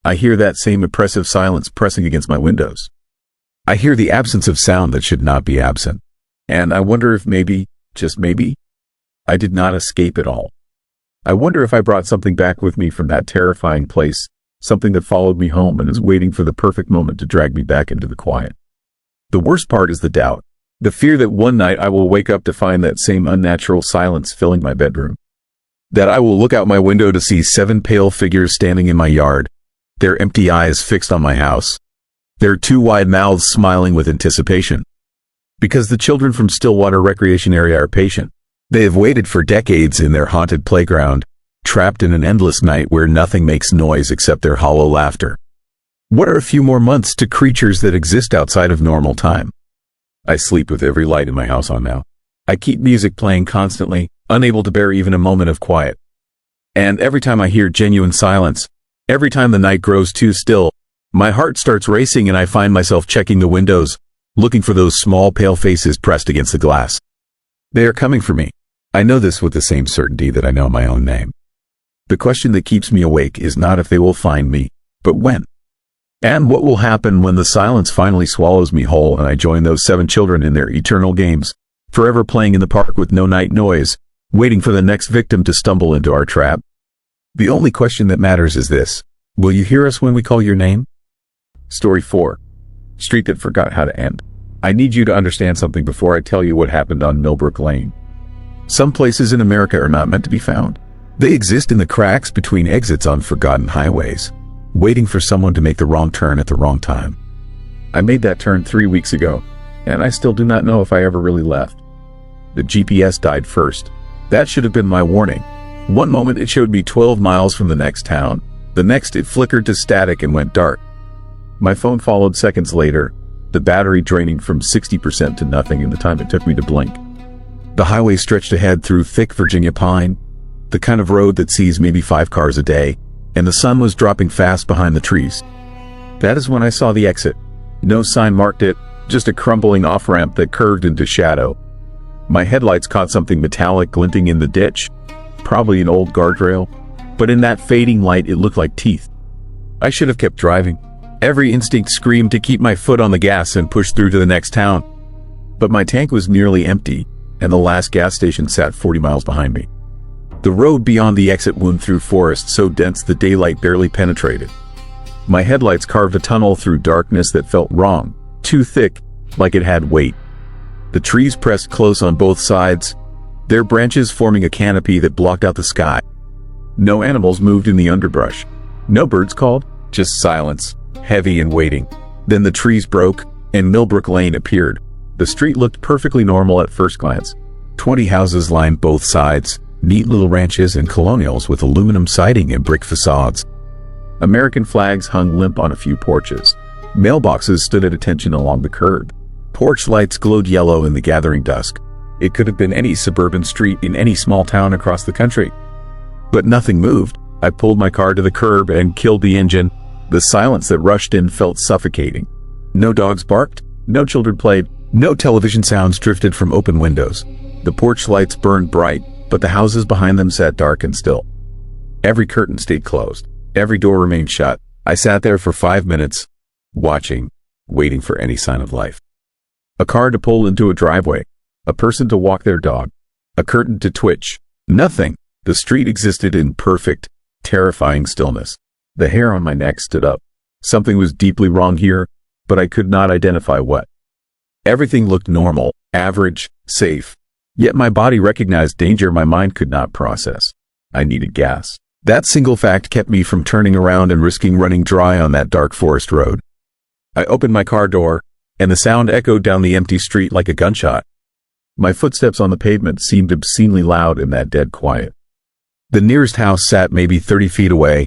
I hear that same oppressive silence pressing against my windows. I hear the absence of sound that should not be absent. And I wonder if maybe, just maybe, I did not escape at all. I wonder if I brought something back with me from that terrifying place, something that followed me home and is waiting for the perfect moment to drag me back into the quiet. The worst part is the doubt, the fear that one night I will wake up to find that same unnatural silence filling my bedroom. That I will look out my window to see 7 pale figures standing in my yard, their empty eyes fixed on my house, their 2 wide mouths smiling with anticipation. Because the children from Stillwater Recreation Area are patient. They have waited for decades in their haunted playground, trapped in an endless night where nothing makes noise except their hollow laughter. What are a few more months to creatures that exist outside of normal time? I sleep with every light in my house on now. I keep music playing constantly, unable to bear even a moment of quiet. And every time I hear genuine silence, every time the night grows too still, my heart starts racing and I find myself checking the windows, looking for those small pale faces pressed against the glass. They are coming for me. I know this with the same certainty that I know my own name. The question that keeps me awake is not if they will find me, but when. And what will happen when the silence finally swallows me whole and I join those 7 children in their eternal games, forever playing in the park with no night noise, waiting for the next victim to stumble into our trap. The only question that matters is this: will you hear us when we call your name? Story 4. Street that forgot how to end. I need you to understand something before I tell you what happened on Millbrook Lane. Some places in America are not meant to be found. They exist in the cracks between exits on forgotten highways, waiting for someone to make the wrong turn at the wrong time. I made that turn 3 weeks ago, and I still do not know if I ever really left. The GPS died first. That should have been my warning. One moment it showed me 12 miles from the next town. The next it flickered to static and went dark. My phone followed seconds later, the battery draining from 60% to nothing in the time it took me to blink. The highway stretched ahead through thick Virginia pine, the kind of road that sees maybe 5 cars a day, and the sun was dropping fast behind the trees. That is when I saw the exit. No sign marked it, just a crumbling off-ramp that curved into shadow. My headlights caught something metallic glinting in the ditch, probably an old guardrail, but in that fading light it looked like teeth. I should have kept driving. Every instinct screamed to keep my foot on the gas and push through to the next town. But my tank was nearly empty, and the last gas station sat 40 miles behind me. The road beyond the exit wound through forest so dense the daylight barely penetrated. My headlights carved a tunnel through darkness that felt wrong, too thick, like it had weight. The trees pressed close on both sides, their branches forming a canopy that blocked out the sky. No animals moved in the underbrush. No birds called, just silence, heavy and waiting. Then the trees broke, and Millbrook Lane appeared. The street looked perfectly normal at first glance. 20 houses lined both sides, neat little ranches and colonials with aluminum siding and brick facades. American flags hung limp on a few porches. Mailboxes stood at attention along the curb. Porch lights glowed yellow in the gathering dusk. It could have been any suburban street in any small town across the country. But nothing moved. I pulled my car to the curb and killed the engine. The silence that rushed in felt suffocating. No dogs barked, no children played, no television sounds drifted from open windows. The porch lights burned bright, but the houses behind them sat dark and still. Every curtain stayed closed. Every door remained shut. I sat there for 5 minutes, watching, waiting for any sign of life. A car to pull into a driveway. A person to walk their dog. A curtain to twitch. Nothing. The street existed in perfect, terrifying stillness. The hair on my neck stood up. Something was deeply wrong here, but I could not identify what. Everything looked normal, average, safe. Yet my body recognized danger my mind could not process. I needed gas. That single fact kept me from turning around and risking running dry on that dark forest road. I opened my car door, and the sound echoed down the empty street like a gunshot. My footsteps on the pavement seemed obscenely loud in that dead quiet. The nearest house sat maybe 30 feet away,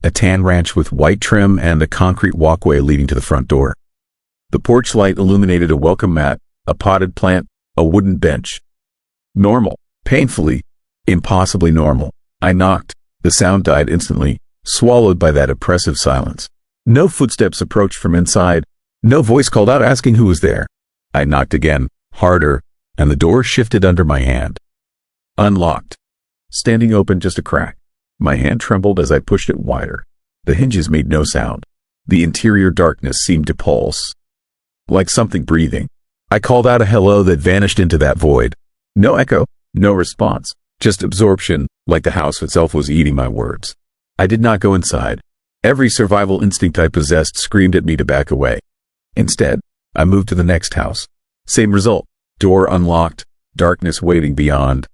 a tan ranch with white trim and a concrete walkway leading to the front door. The porch light illuminated a welcome mat, a potted plant, a wooden bench. Normal, painfully, impossibly normal. I knocked. The sound died instantly, swallowed by that oppressive silence. No footsteps approached from inside. No voice called out asking who was there. I knocked again, harder, and the door shifted under my hand. Unlocked. Standing open just a crack. My hand trembled as I pushed it wider. The hinges made no sound. The interior darkness seemed to pulse, like something breathing. I called out a hello that vanished into that void. No echo, no response, just absorption, like the house itself was eating my words. I did not go inside. Every survival instinct I possessed screamed at me to back away. Instead, I moved to the next house. Same result. Door unlocked, darkness waiting beyond.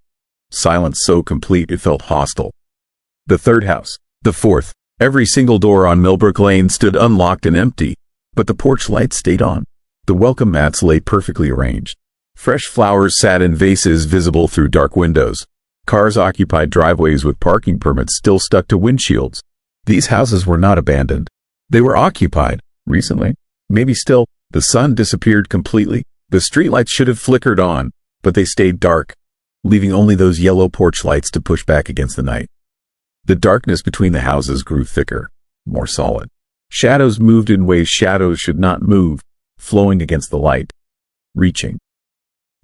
Silence so complete it felt hostile. The third house. The fourth. Every single door on Millbrook Lane stood unlocked and empty, but the porch lights stayed on. The welcome mats lay perfectly arranged. Fresh flowers sat in vases visible through dark windows. Cars occupied driveways with parking permits still stuck to windshields. These houses were not abandoned. They were occupied, recently. Maybe still. The sun disappeared completely. The streetlights should have flickered on, but they stayed dark, leaving only those yellow porch lights to push back against the night. The darkness between the houses grew thicker, more solid. Shadows moved in ways shadows should not move, flowing against the light, reaching.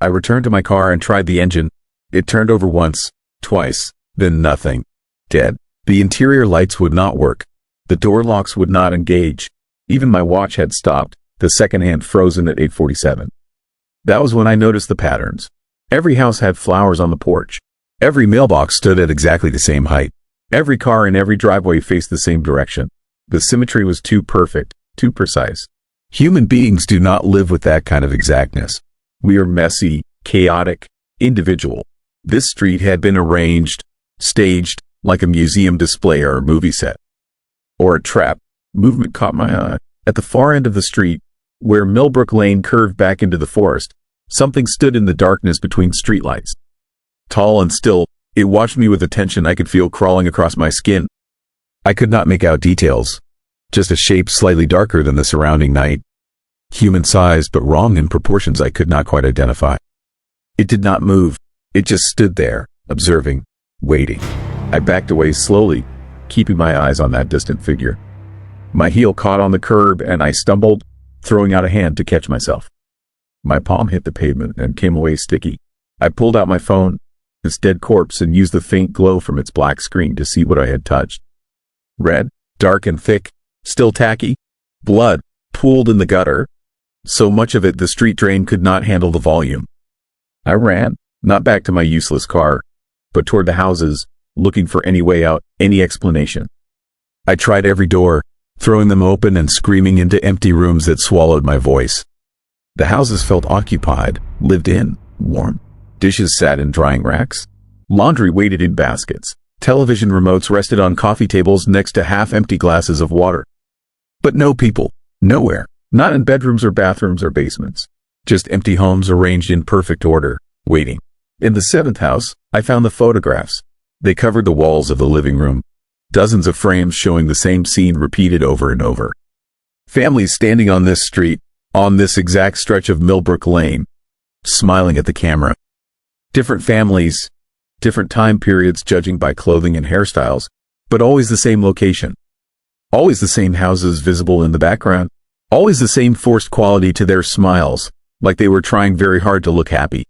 I returned to my car and tried the engine. It turned over once, twice, then nothing. Dead. The interior lights would not work. The door locks would not engage. Even my watch had stopped, the second hand frozen at 8:47. That was when I noticed the patterns. Every house had flowers on the porch. Every mailbox stood at exactly the same height. Every car in every driveway faced the same direction. The symmetry was too perfect, too precise. Human beings do not live with that kind of exactness. We are messy, chaotic, individual. This street had been arranged, staged, like a museum display or a movie set. Or a trap. Movement caught my eye. At the far end of the street, where Millbrook Lane curved back into the forest, something stood in the darkness between streetlights. Tall and still, it watched me with attention I could feel crawling across my skin. I could not make out details. Just a shape slightly darker than the surrounding night. Human-sized but wrong in proportions I could not quite identify. It did not move. It just stood there, observing, waiting. I backed away slowly, keeping my eyes on that distant figure. My heel caught on the curb and I stumbled, throwing out a hand to catch myself. My palm hit the pavement and came away sticky. I pulled out my phone, its dead corpse, and used the faint glow from its black screen to see what I had touched. Red, dark and thick, Still tacky. Blood pooled in the gutter. So much of it the street drain could not handle the volume. I ran, not back to my useless car, but toward the houses, looking for any way out, any explanation. I tried every door, throwing them open and screaming into empty rooms that swallowed my voice. The houses felt occupied, lived in, warm. Dishes sat in drying racks. Laundry waited in baskets. Television remotes rested on coffee tables next to half-empty glasses of water. But no people, nowhere, not in bedrooms or bathrooms or basements. Just empty homes arranged in perfect order, waiting. In the seventh house, I found the photographs. They covered the walls of the living room. Dozens of frames showing the same scene repeated over and over. Families standing on this street, on this exact stretch of Millbrook Lane, smiling at the camera. Different families, different time periods judging by clothing and hairstyles, but always the same location. Always the same houses visible in the background. Always the same forced quality to their smiles, like they were trying very hard to look happy.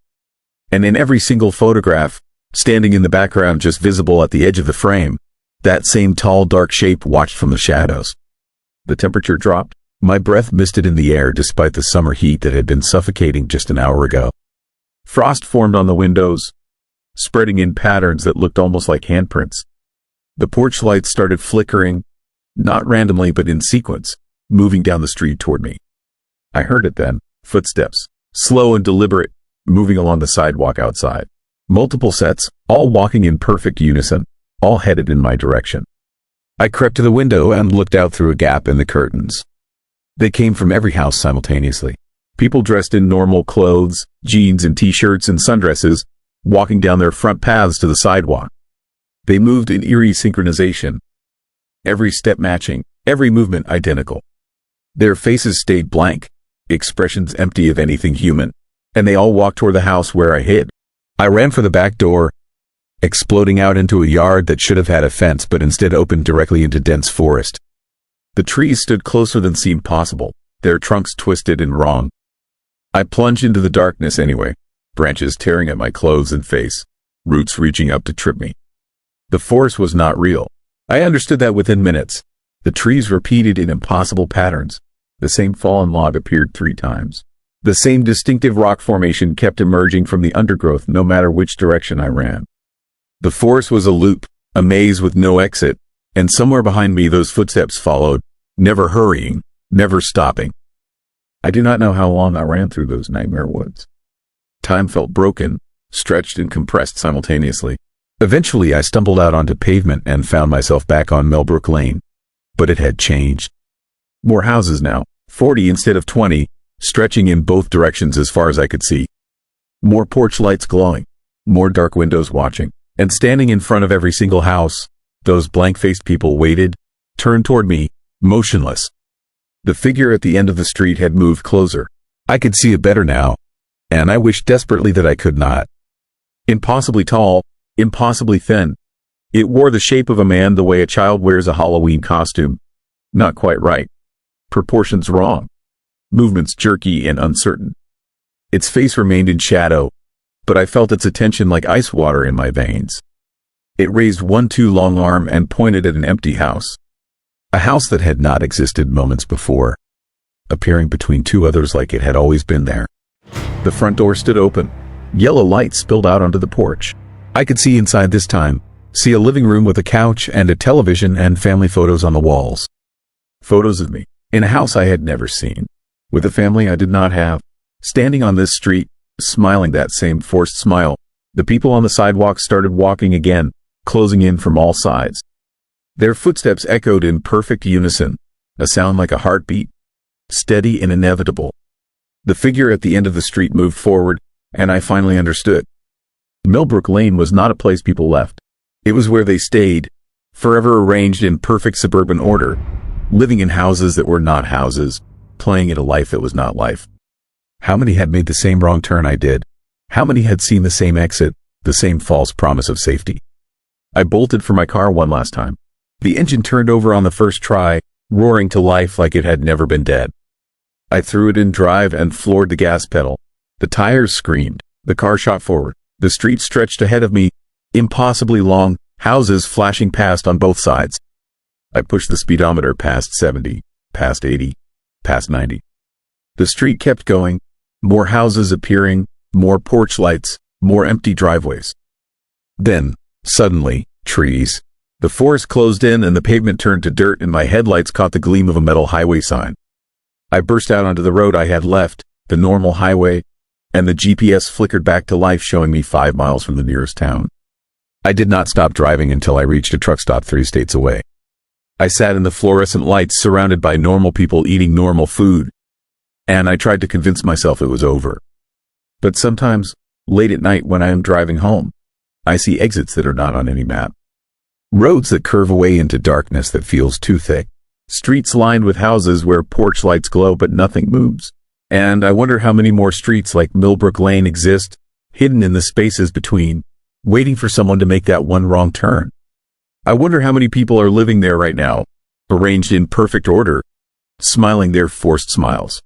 And in every single photograph, standing in the background just visible at the edge of the frame, that same tall dark shape watched from the shadows. The temperature dropped. My breath misted in the air despite the summer heat that had been suffocating just an hour ago. Frost formed on the windows, spreading in patterns that looked almost like handprints. The porch lights started flickering, not randomly but in sequence, moving down the street toward me. I heard it then, footsteps, slow and deliberate, moving along the sidewalk outside. Multiple sets, all walking in perfect unison, all headed in my direction. I crept to the window and looked out through a gap in the curtains. They came from every house simultaneously. People dressed in normal clothes, jeans and t-shirts and sundresses, walking down their front paths to the sidewalk. They moved in eerie synchronization, every step matching, every movement identical. Their faces stayed blank, expressions empty of anything human, and they all walked toward the house where I hid. I ran for the back door, exploding out into a yard that should have had a fence but instead opened directly into dense forest. The trees stood closer than seemed possible, their trunks twisted and wrong. I plunged into the darkness anyway, branches tearing at my clothes and face, roots reaching up to trip me. The forest was not real. I understood that within minutes. The trees repeated in impossible patterns. The same fallen log appeared 3 times. The same distinctive rock formation kept emerging from the undergrowth no matter which direction I ran. The forest was a loop, a maze with no exit, and somewhere behind me those footsteps followed, never hurrying, never stopping. I do not know how long I ran through those nightmare woods. Time felt broken, stretched and compressed simultaneously. Eventually I stumbled out onto pavement and found myself back on Millbrook Lane. But it had changed. More houses now, 40 instead of 20, stretching in both directions as far as I could see. More porch lights glowing, more dark windows watching, and standing in front of every single house, those blank-faced people waited, turned toward me, motionless. The figure at the end of the street had moved closer. I could see it better now, and I wished desperately that I could not. Impossibly tall, impossibly thin. It wore the shape of a man the way a child wears a Halloween costume. Not quite right. Proportions wrong. Movements jerky and uncertain. Its face remained in shadow, but I felt its attention like ice water in my veins. It raised one too long arm and pointed at an empty house. A house that had not existed moments before, appearing between 2 others like it had always been there. The front door stood open. Yellow light spilled out onto the porch. I could see inside this time, see a living room with a couch and a television and family photos on the walls. Photos of me, in a house I had never seen, with a family I did not have, standing on this street, smiling that same forced smile. The people on the sidewalk started walking again, closing in from all sides. Their footsteps echoed in perfect unison, a sound like a heartbeat, steady and inevitable. The figure at the end of the street moved forward, and I finally understood. Millbrook Lane was not a place people left. It was where they stayed, forever arranged in perfect suburban order, living in houses that were not houses, playing in a life that was not life. How many had made the same wrong turn I did? How many had seen the same exit, the same false promise of safety? I bolted for my car one last time. The engine turned over on the first try, roaring to life like it had never been dead. I threw it in drive and floored the gas pedal. The tires screamed. The car shot forward. The street stretched ahead of me, impossibly long, houses flashing past on both sides. I pushed the speedometer past 70, past 80, past 90. The street kept going, more houses appearing, more porch lights, more empty driveways. Then, suddenly, trees. The forest closed in and the pavement turned to dirt and my headlights caught the gleam of a metal highway sign. I burst out onto the road I had left, the normal highway, and the GPS flickered back to life showing me 5 miles from the nearest town. I did not stop driving until I reached a truck stop 3 states away. I sat in the fluorescent lights surrounded by normal people eating normal food, and I tried to convince myself it was over. But sometimes, late at night when I am driving home, I see exits that are not on any map. Roads that curve away into darkness that feels too thick. Streets lined with houses where porch lights glow but nothing moves. And I wonder how many more streets like Millbrook Lane exist, hidden in the spaces between, waiting for someone to make that one wrong turn. I wonder how many people are living there right now, arranged in perfect order, smiling their forced smiles.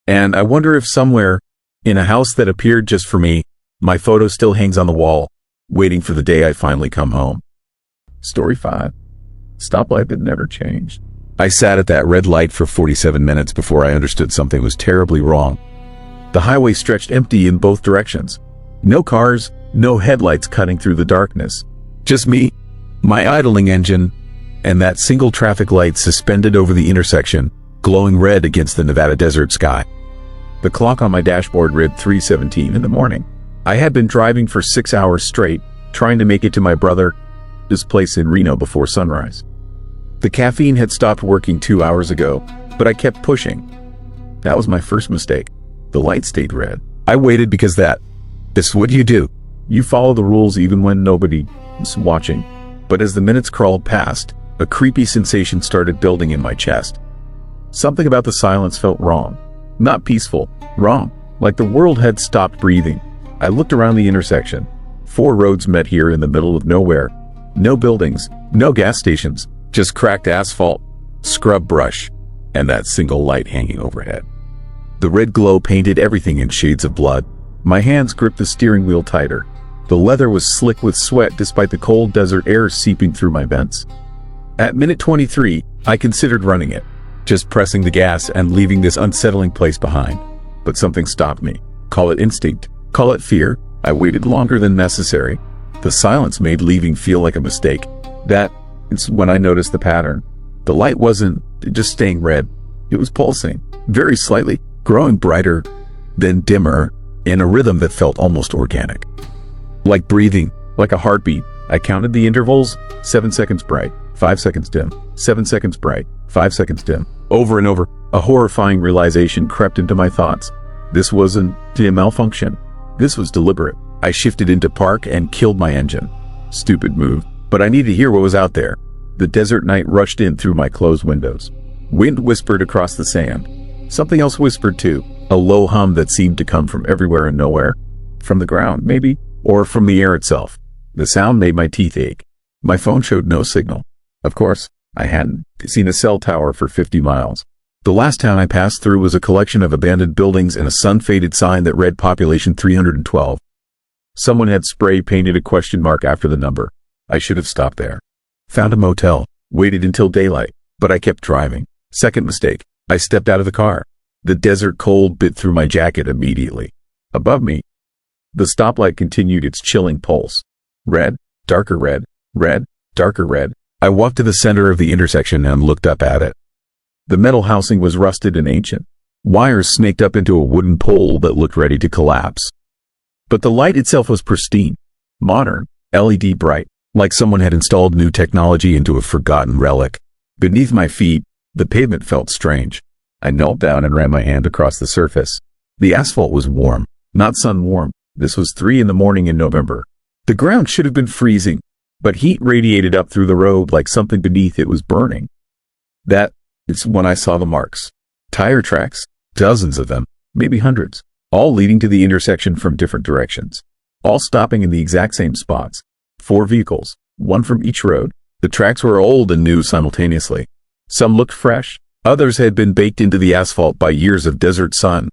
And I wonder if somewhere, in a house that appeared just for me, my photo still hangs on the wall, waiting for the day I finally come home. Story 5. Stoplight that never changed. I sat at that red light for 47 minutes before I understood something was terribly wrong. The highway stretched empty in both directions. No cars, no headlights cutting through the darkness. Just me, my idling engine, and that single traffic light suspended over the intersection, glowing red against the Nevada desert sky. The clock on my dashboard read 3:17 in the morning. I had been driving for 6 hours straight, trying to make it to my brother's place in Reno before sunrise. The caffeine had stopped working 2 hours ago, but I kept pushing. That was my first mistake. The light stayed red. I waited because this is what you do. You follow the rules even when nobody is watching. But as the minutes crawled past, a creepy sensation started building in my chest. Something about the silence felt wrong. Not peaceful, wrong, like the world had stopped breathing. I looked around the intersection. 4 roads met here in the middle of nowhere. No buildings, no gas stations, just cracked asphalt, scrub brush, and that single light hanging overhead. The red glow painted everything in shades of blood. My hands gripped the steering wheel tighter. The leather was slick with sweat despite the cold desert air seeping through my vents. At minute 23, I considered running it, just pressing the gas and leaving this unsettling place behind. But something stopped me. Call it instinct, call it fear. I waited longer than necessary. The silence made leaving feel like a mistake. It's when I noticed the pattern. The light wasn't just staying red. It was pulsing, very slightly, growing brighter, then dimmer, in a rhythm that felt almost organic. Like breathing, like a heartbeat. I counted the intervals, 7 seconds bright, 5 seconds dim, 7 seconds bright, 5 seconds dim. Over and over, a horrifying realization crept into my thoughts. This wasn't a malfunction. This was deliberate. I shifted into park and killed my engine. Stupid move, but I needed to hear what was out there. The desert night rushed in through my closed windows. Wind whispered across the sand. Something else whispered too, a low hum that seemed to come from everywhere and nowhere. From the ground, maybe, or from the air itself. The sound made my teeth ache. My phone showed no signal. Of course, I hadn't seen a cell tower for 50 miles. The last town I passed through was a collection of abandoned buildings and a sun-faded sign that read population 312. Someone had spray painted a question mark after the number. I should have stopped there. Found a motel, waited until daylight, but I kept driving. Second mistake. I stepped out of the car. The desert cold bit through my jacket immediately. Above me, the stoplight continued its chilling pulse. Red, darker red, red, darker red. I walked to the center of the intersection and looked up at it. The metal housing was rusted and ancient. Wires snaked up into a wooden pole that looked ready to collapse. But the light itself was pristine, modern, LED bright, like someone had installed new technology into a forgotten relic. Beneath my feet, the pavement felt strange. I knelt down and ran my hand across the surface. The asphalt was warm, not sun warm. This was 3 in the morning in November. The ground should have been freezing, but heat radiated up through the road like something beneath it was burning. It's when I saw the marks. Tire tracks, dozens of them, maybe hundreds, all leading to the intersection from different directions, all stopping in the exact same spots. 4 vehicles, one from each road. The tracks were old and new simultaneously. Some looked fresh, others had been baked into the asphalt by years of desert sun.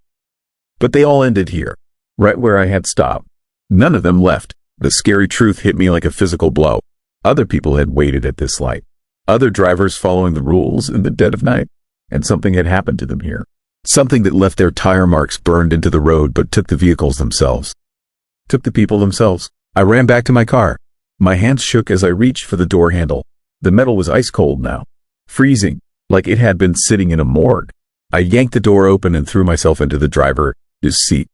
But they all ended here, right where I had stopped. None of them left. The scary truth hit me like a physical blow. Other people had waited at this light. Other drivers following the rules in the dead of night. And something had happened to them here. Something that left their tire marks burned into the road but took the vehicles themselves. Took the people themselves. I ran back to my car. My hands shook as I reached for the door handle. The metal was ice cold now. Freezing, like it had been sitting in a morgue. I yanked the door open and threw myself into the driver's seat.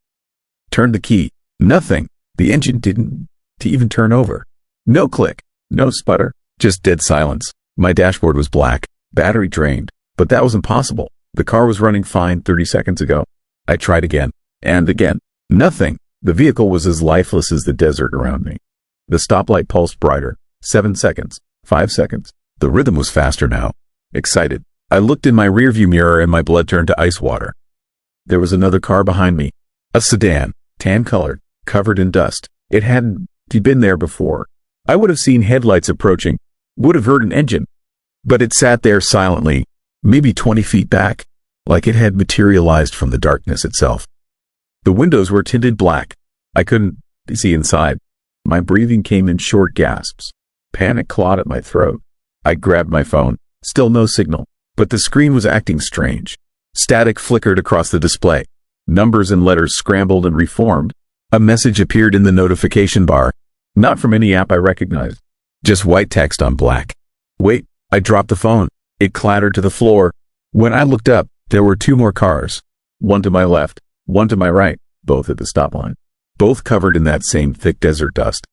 Turned the key. Nothing. The engine didn't even turn over. No click. No sputter. Just dead silence. My dashboard was black. Battery drained. But that was impossible. The car was running fine 30 seconds ago. I tried again. And again. Nothing. The vehicle was as lifeless as the desert around me. The stoplight pulsed brighter. 7 seconds. 5 seconds. The rhythm was faster now. Excited. I looked in my rearview mirror and my blood turned to ice water. There was another car behind me. A sedan. Tan-colored. Covered in dust. It hadn't been there before. I would have seen headlights approaching. Would have heard an engine. But it sat there silently. Maybe 20 feet back. Like it had materialized from the darkness itself. The windows were tinted black. I couldn't see inside. My breathing came in short gasps. Panic clawed at my throat. I grabbed my phone. Still no signal. But the screen was acting strange. Static flickered across the display. Numbers and letters scrambled and reformed. A message appeared in the notification bar. Not from any app I recognized. Just white text on black. Wait, I dropped the phone. It clattered to the floor. When I looked up, there were 2 more cars. One to my left, one to my right, both at the stop line. Both covered in that same thick desert dust.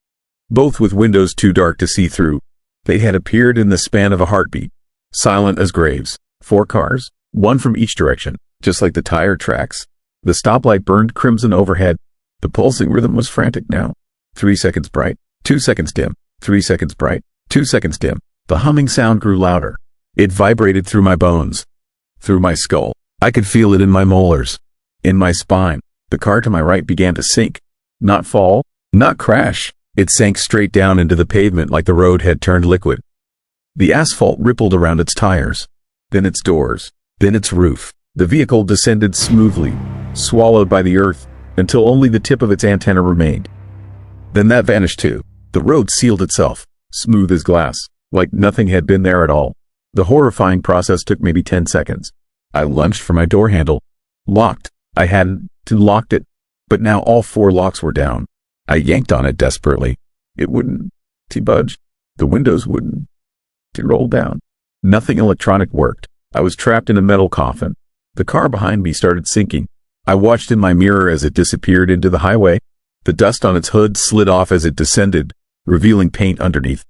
Both with windows too dark to see through. They had appeared in the span of a heartbeat. Silent as graves. 4 cars, one from each direction, just like the tire tracks. The stoplight burned crimson overhead. The pulsing rhythm was frantic now. 3 seconds bright, 2 seconds dim, 3 seconds bright, 2 seconds dim. The humming sound grew louder. It vibrated through my bones, through my skull. I could feel it in my molars, in my spine. The car to my right began to sink. Not fall, not crash. It sank straight down into the pavement like the road had turned liquid. The asphalt rippled around its tires, then its doors, then its roof. The vehicle descended smoothly, swallowed by the earth, until only the tip of its antenna remained. Then that vanished too. The road sealed itself, smooth as glass, like nothing had been there at all. The horrifying process took maybe 10 seconds. I lunged for my door handle. Locked. I hadn't locked it, but now all 4 locks were down. I yanked on it desperately. It wouldn't budge. The windows wouldn't roll down. Nothing electronic worked. I was trapped in a metal coffin. The car behind me started sinking. I watched in my mirror as it disappeared into the highway. The dust on its hood slid off as it descended, revealing paint underneath.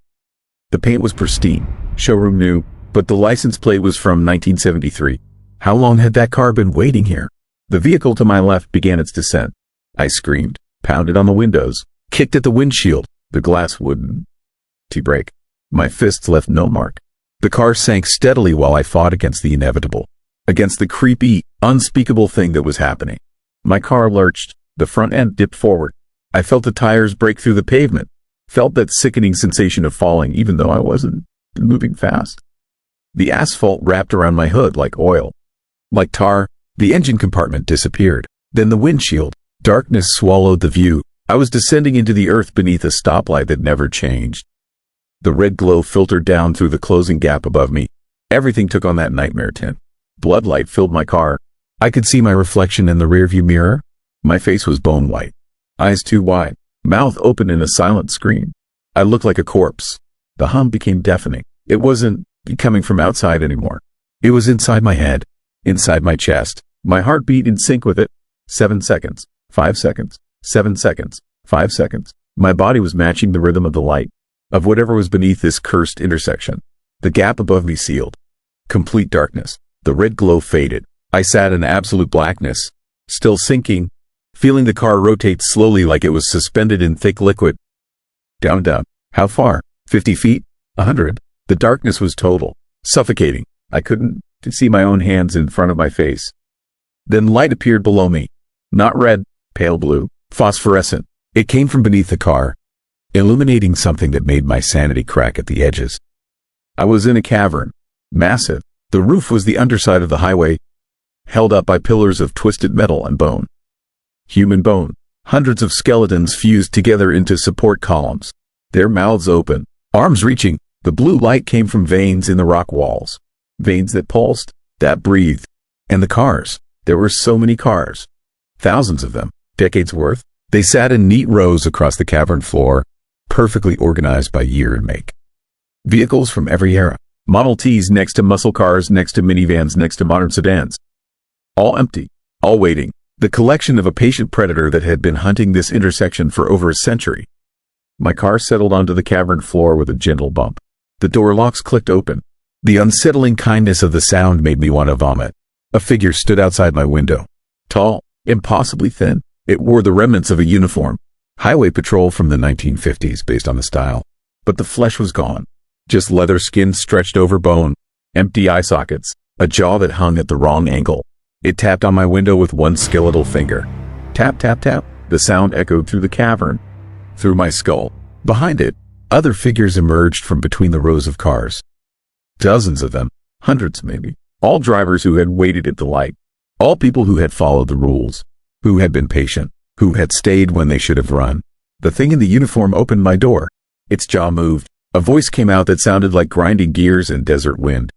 The paint was pristine, showroom new, but the license plate was from 1973. How long had that car been waiting here? The vehicle to my left began its descent. I screamed, pounded on the windows, kicked at the windshield. The glass wouldn't break. My fists left no mark. The car sank steadily while I fought against the inevitable, against the creepy, unspeakable thing that was happening. My car lurched. The front end dipped forward. I felt the tires break through the pavement, felt that sickening sensation of falling even though I wasn't moving fast. The asphalt wrapped around my hood like oil. Like tar, the engine compartment disappeared. Then the windshield. Darkness swallowed the view. I was descending into the earth beneath a stoplight that never changed. The red glow filtered down through the closing gap above me. Everything took on that nightmare tint. Bloodlight filled my car. I could see my reflection in the rearview mirror. My face was bone white. Eyes too wide. Mouth open in a silent scream. I looked like a corpse. The hum became deafening. It wasn't coming from outside anymore. It was inside my head, inside my chest. My heart beat in sync with it. 7 seconds, 5 seconds, 7 seconds, 5 seconds. My body was matching the rhythm of the light, of whatever was beneath this cursed intersection. The gap above me sealed. Complete darkness. The red glow faded. I sat in absolute blackness, still sinking, feeling the car rotate slowly like it was suspended in thick liquid. Down, down. How far? 50 feet? 100? The darkness was total, suffocating. I couldn't see my own hands in front of my face. Then light appeared below me. Not red, pale blue, phosphorescent. It came from beneath the car, illuminating something that made my sanity crack at the edges. I was in a cavern, massive. The roof was the underside of the highway, held up by pillars of twisted metal and bone. Human bone. Hundreds of skeletons fused together into support columns, their mouths open, arms reaching. The blue light came from veins in the rock walls. Veins that pulsed, that breathed. And the cars. There were so many cars. Thousands of them. Decades worth. They sat in neat rows across the cavern floor, perfectly organized by year and make. Vehicles from every era. Model Ts next to muscle cars, next to minivans, next to modern sedans. All empty. All waiting. The collection of a patient predator that had been hunting this intersection for over a century. My car settled onto the cavern floor with a gentle bump. The door locks clicked open. The unsettling kindness of the sound made me want to vomit. A figure stood outside my window. Tall, impossibly thin. It wore the remnants of a uniform. Highway patrol from the 1950s based on the style. But the flesh was gone. Just leather skin stretched over bone. Empty eye sockets. A jaw that hung at the wrong angle. It tapped on my window with one skeletal finger. Tap, tap, tap. The sound echoed through the cavern. Through my skull. Behind it, other figures emerged from between the rows of cars. Dozens of them. Hundreds maybe. All drivers who had waited at the light. All people who had followed the rules. Who had been patient. Who had stayed when they should have run. The thing in the uniform opened my door. Its jaw moved. A voice came out that sounded like grinding gears in desert wind.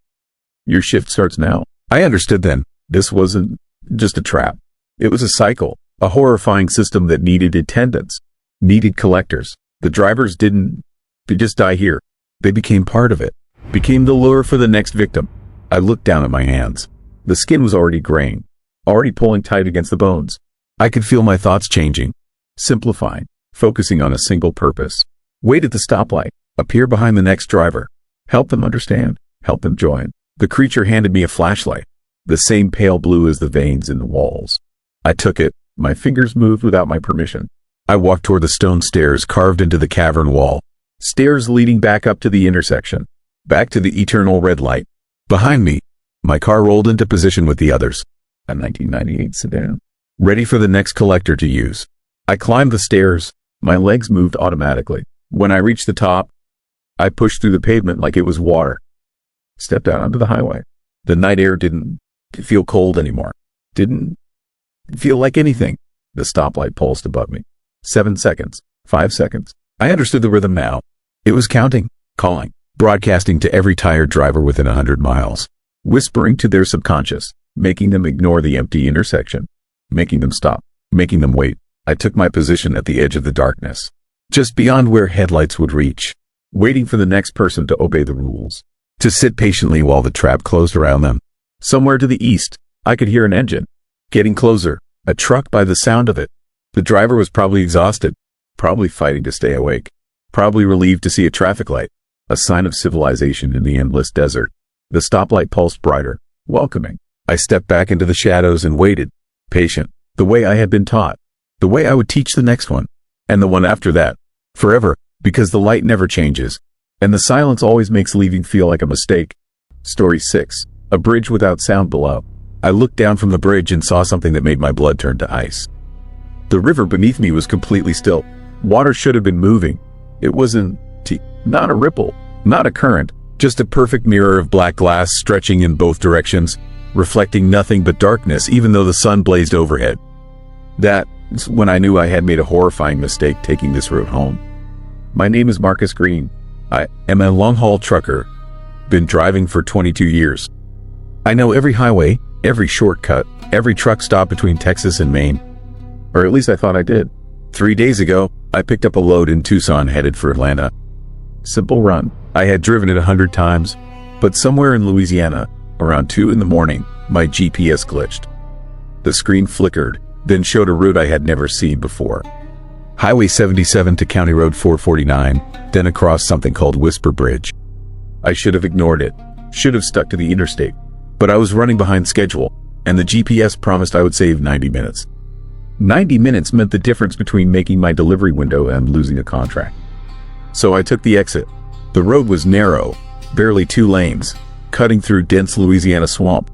Your shift starts now. I understood then. This wasn't just a trap. It was a cycle. A horrifying system that needed attendants. Needed collectors. The drivers didn't just die here. They became part of it. Became the lure for the next victim. I looked down at my hands. The skin was already graying. Already pulling tight against the bones. I could feel my thoughts changing. Simplifying. Focusing on a single purpose. Wait at the stoplight. Appear behind the next driver. Help them understand. Help them join. The creature handed me a flashlight. The same pale blue as the veins in the walls. I took it. My fingers moved without my permission. I walked toward the stone stairs carved into the cavern wall. Stairs leading back up to the intersection. Back to the eternal red light. Behind me, my car rolled into position with the others. A 1998 sedan. Ready for the next collector to use. I climbed the stairs. My legs moved automatically. When I reached the top, I pushed through the pavement like it was water. Stepped out onto the highway. The night air didn't feel cold anymore. Didn't feel like anything. The stoplight pulsed above me. 7 seconds. 5 seconds. I understood the rhythm now. It was counting, calling, broadcasting to every tired driver within 100 miles. Whispering to their subconscious, making them ignore the empty intersection. Making them stop. Making them wait. I took my position at the edge of the darkness. Just beyond where headlights would reach. Waiting for the next person to obey the rules. To sit patiently while the trap closed around them. Somewhere to the east, I could hear an engine. Getting closer. A truck by the sound of it. The driver was probably exhausted. Probably fighting to stay awake. Probably relieved to see a traffic light. A sign of civilization in the endless desert. The stoplight pulsed brighter. Welcoming. I stepped back into the shadows and waited. Patient. The way I had been taught. The way I would teach the next one. And the one after that. Forever. Because the light never changes. And the silence always makes leaving feel like a mistake. Story 6. A bridge without sound below. I looked down from the bridge and saw something that made my blood turn to ice. The river beneath me was completely still. Water should have been moving. It wasn't not a ripple, not a current, just a perfect mirror of black glass stretching in both directions, reflecting nothing but darkness even though the sun blazed overhead. That's when I knew I had made a horrifying mistake taking this road home. My name is Marcus Green. I am a long-haul trucker. Been driving for 22 years. I know every highway, every shortcut, every truck stop between Texas and Maine. Or at least I thought I did. 3 days ago, I picked up a load in Tucson headed for Atlanta. Simple run. I had driven it 100 times, but somewhere in Louisiana, around 2 in the morning, my GPS glitched. The screen flickered, then showed a route I had never seen before. Highway 77 to County Road 449, then across something called Whisper Bridge. I should have ignored it, should have stuck to the interstate, but I was running behind schedule, and the GPS promised I would save 90 minutes. 90 minutes meant the difference between making my delivery window and losing a contract. So I took the exit. The road was narrow, barely 2 lanes, cutting through dense Louisiana swamp.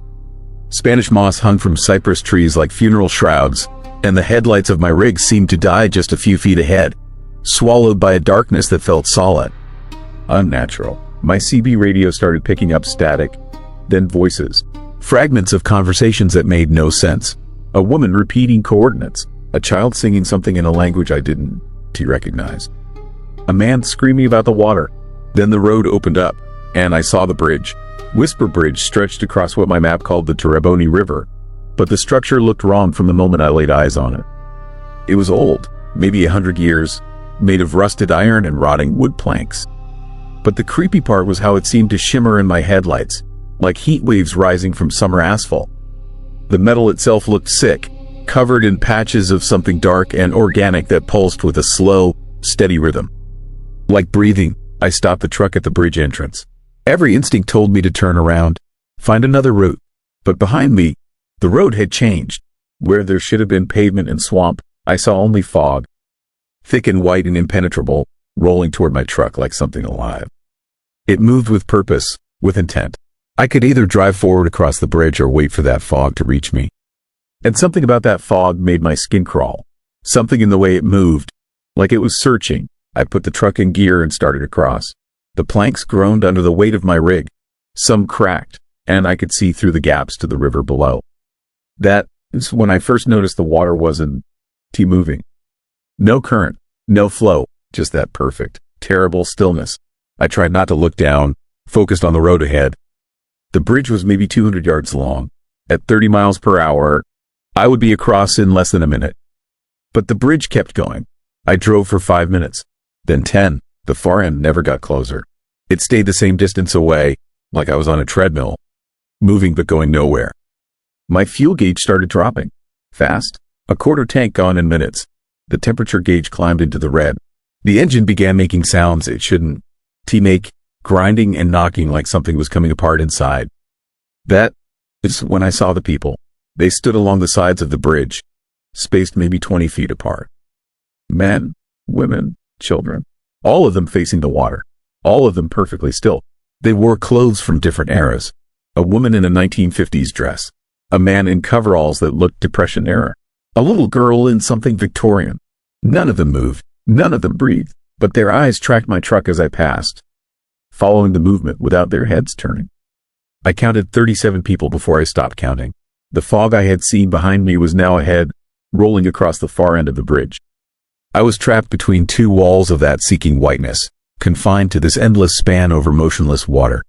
Spanish moss hung from cypress trees like funeral shrouds, and the headlights of my rig seemed to die just a few feet ahead, swallowed by a darkness that felt solid. Unnatural. My CB radio started picking up static, then voices, fragments of conversations that made no sense. A woman repeating coordinates, a child singing something in a language I didn't recognize. A man screaming about the water, Then the road opened up, and I saw the bridge. Whisper Bridge stretched across what my map called the Terrebonne River, but the structure looked wrong from the moment I laid eyes on it. It was old, maybe 100 years, made of rusted iron and rotting wood planks. But the creepy part was how it seemed to shimmer in my headlights, like heat waves rising from summer asphalt. The metal itself looked sick, covered in patches of something dark and organic that pulsed with a slow, steady rhythm. Like breathing, I stopped the truck at the bridge entrance. Every instinct told me to turn around, find another route. But behind me, the road had changed. Where there should have been pavement and swamp, I saw only fog, thick and white and impenetrable, rolling toward my truck like something alive. It moved with purpose, with intent. I could either drive forward across the bridge or wait for that fog to reach me. And something about that fog made my skin crawl. Something in the way it moved, like it was searching. I put the truck in gear and started across. The planks groaned under the weight of my rig. Some cracked, and I could see through the gaps to the river below. That is when I first noticed the water wasn't moving. No current, no flow, just that perfect, terrible stillness. I tried not to look down, focused on the road ahead. The bridge was maybe 200 yards long. At 30 miles per hour, I would be across in less than a minute. But the bridge kept going. I drove for 5 minutes, then 10. The far end never got closer. It stayed the same distance away, like I was on a treadmill, moving but going nowhere. My fuel gauge started dropping. Fast. A quarter tank gone in minutes. The temperature gauge climbed into the red. The engine began making sounds it shouldn't make, grinding and knocking like something was coming apart inside. That is when I saw the people. They stood along the sides of the bridge, spaced maybe 20 feet apart. Men, women, children. All of them facing the water, all of them perfectly still. They wore clothes from different eras. A woman in a 1950s dress, a man in coveralls that looked Depression era, a little girl in something Victorian. None of them moved, none of them breathed, but their eyes tracked my truck as I passed, following the movement without their heads turning. I counted 37 people before I stopped counting. The fog I had seen behind me was now ahead, rolling across the far end of the bridge. I was trapped between two walls of that seeking whiteness, confined to this endless span over motionless water.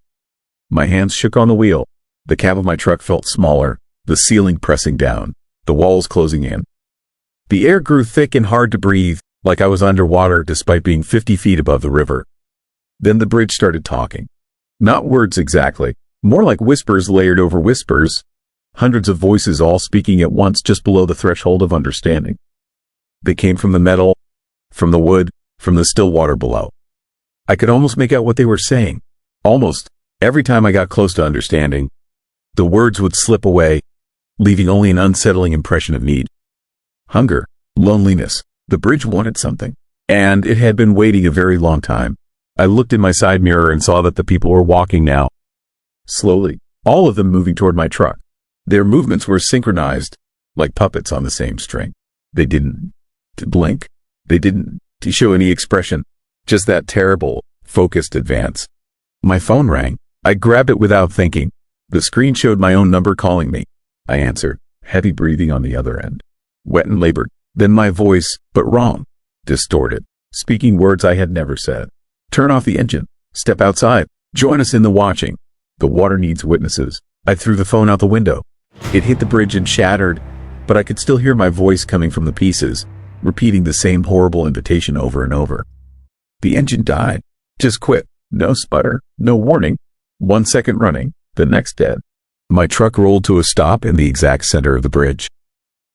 My hands shook on the wheel. The cab of my truck felt smaller, the ceiling pressing down, the walls closing in. The air grew thick and hard to breathe, like I was underwater despite being 50 feet above the river. Then the bridge started talking. Not words exactly, more like whispers layered over whispers, hundreds of voices all speaking at once just below the threshold of understanding. They came from the metal, from the wood, from the still water below. I could almost make out what they were saying. Almost. Every time I got close to understanding, the words would slip away, leaving only an unsettling impression of need. Hunger, loneliness. The bridge wanted something, and it had been waiting a very long time. I looked in my side mirror and saw that the people were walking now. Slowly, all of them moving toward my truck. Their movements were synchronized, like puppets on the same string. They didn't blink. They didn't show any expression. Just that terrible, focused advance. My phone rang. I grabbed it without thinking. The screen showed my own number calling me. I answered, heavy breathing on the other end. Wet and labored. Then my voice, but wrong. Distorted. Speaking words I had never said. Turn off the engine. Step outside. Join us in the watching. The water needs witnesses. I threw the phone out the window. It hit the bridge and shattered, but I could still hear my voice coming from the pieces, repeating the same horrible invitation over and over. The engine died. Just quit. No sputter. No warning. 1 second running. The next dead. My truck rolled to a stop in the exact center of the bridge.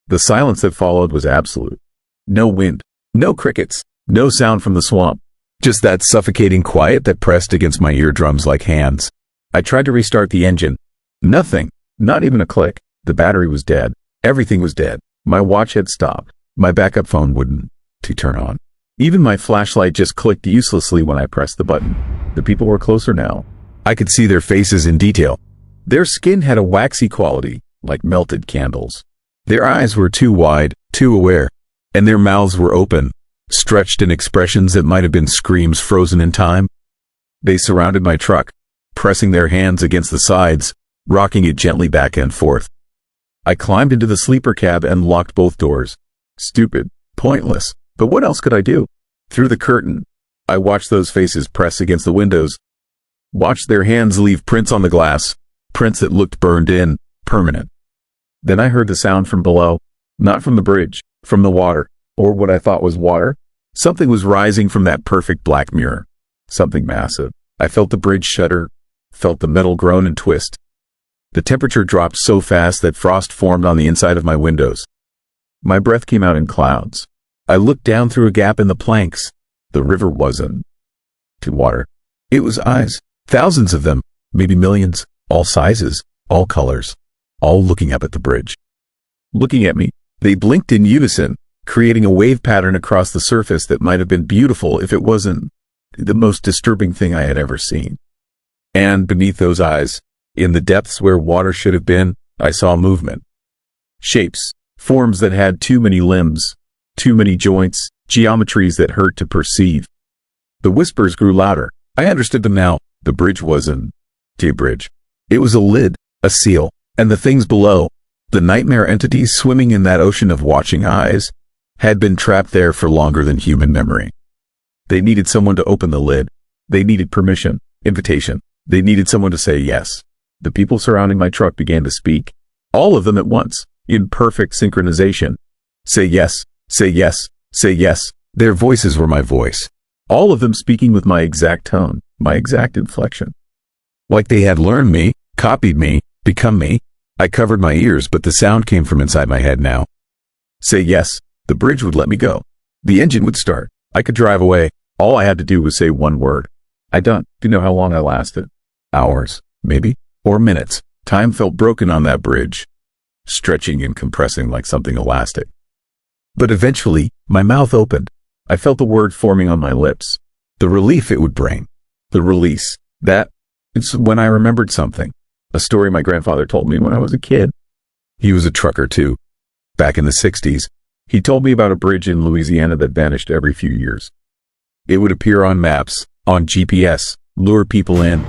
The silence that followed was absolute. No wind. No crickets. No sound from the swamp. Just that suffocating quiet that pressed against my eardrums like hands. I tried to restart the engine. Nothing. Not even a click. The battery was dead. Everything was dead. My watch had stopped. My backup phone wouldn't turn on. Even my flashlight just clicked uselessly when I pressed the button. The people were closer now. I could see their faces in detail. Their skin had a waxy quality, like melted candles. Their eyes were too wide, too aware, and their mouths were open, stretched in expressions that might have been screams frozen in time. They surrounded my truck, pressing their hands against the sides, rocking it gently back and forth. I climbed into the sleeper cab and locked both doors. Stupid, pointless, but what else could I do? Through the curtain, I watched those faces press against the windows, watched their hands leave prints on the glass, prints that looked burned in, permanent. Then I heard the sound from below, not from the bridge, from the water, or what I thought was water. Something was rising from that perfect black mirror. Something massive. I felt the bridge shudder, felt the metal groan and twist. The temperature dropped so fast that frost formed on the inside of my windows. My breath came out in clouds. I looked down through a gap in the planks. The river wasn't to water. It was eyes, thousands of them, maybe millions, all sizes, all colors, all looking up at the bridge. Looking at me, they blinked in unison, creating a wave pattern across the surface that might have been beautiful if it wasn't the most disturbing thing I had ever seen. And beneath those eyes, in the depths where water should have been, I saw movement. Shapes, forms that had too many limbs, too many joints, geometries that hurt to perceive. The whispers grew louder. I understood them now. The bridge wasn't a bridge. It was a lid, a seal, and the things below, the nightmare entities swimming in that ocean of watching eyes, had been trapped there for longer than human memory. They needed someone to open the lid. They needed permission, invitation. They needed someone to say yes. The people surrounding my truck began to speak, all of them at once, in perfect synchronization. Say yes, say yes, say yes. Their voices were my voice. All of them speaking with my exact tone, my exact inflection. Like they had learned me, copied me, become me. I covered my ears, but the sound came from inside my head now. Say yes. The bridge would let me go. The engine would start. I could drive away. All I had to do was say one word. I don't. Do you know how long I lasted? Hours, maybe, or minutes. Time felt broken on that bridge, stretching and compressing like something elastic. But eventually, my mouth opened. I felt the word forming on my lips. The relief it would bring. The release. It's when I remembered something. A story my grandfather told me when I was a kid. He was a trucker too. Back in the 60s, he told me about a bridge in Louisiana that vanished every few years. It would appear on maps, on GPS, lure people in,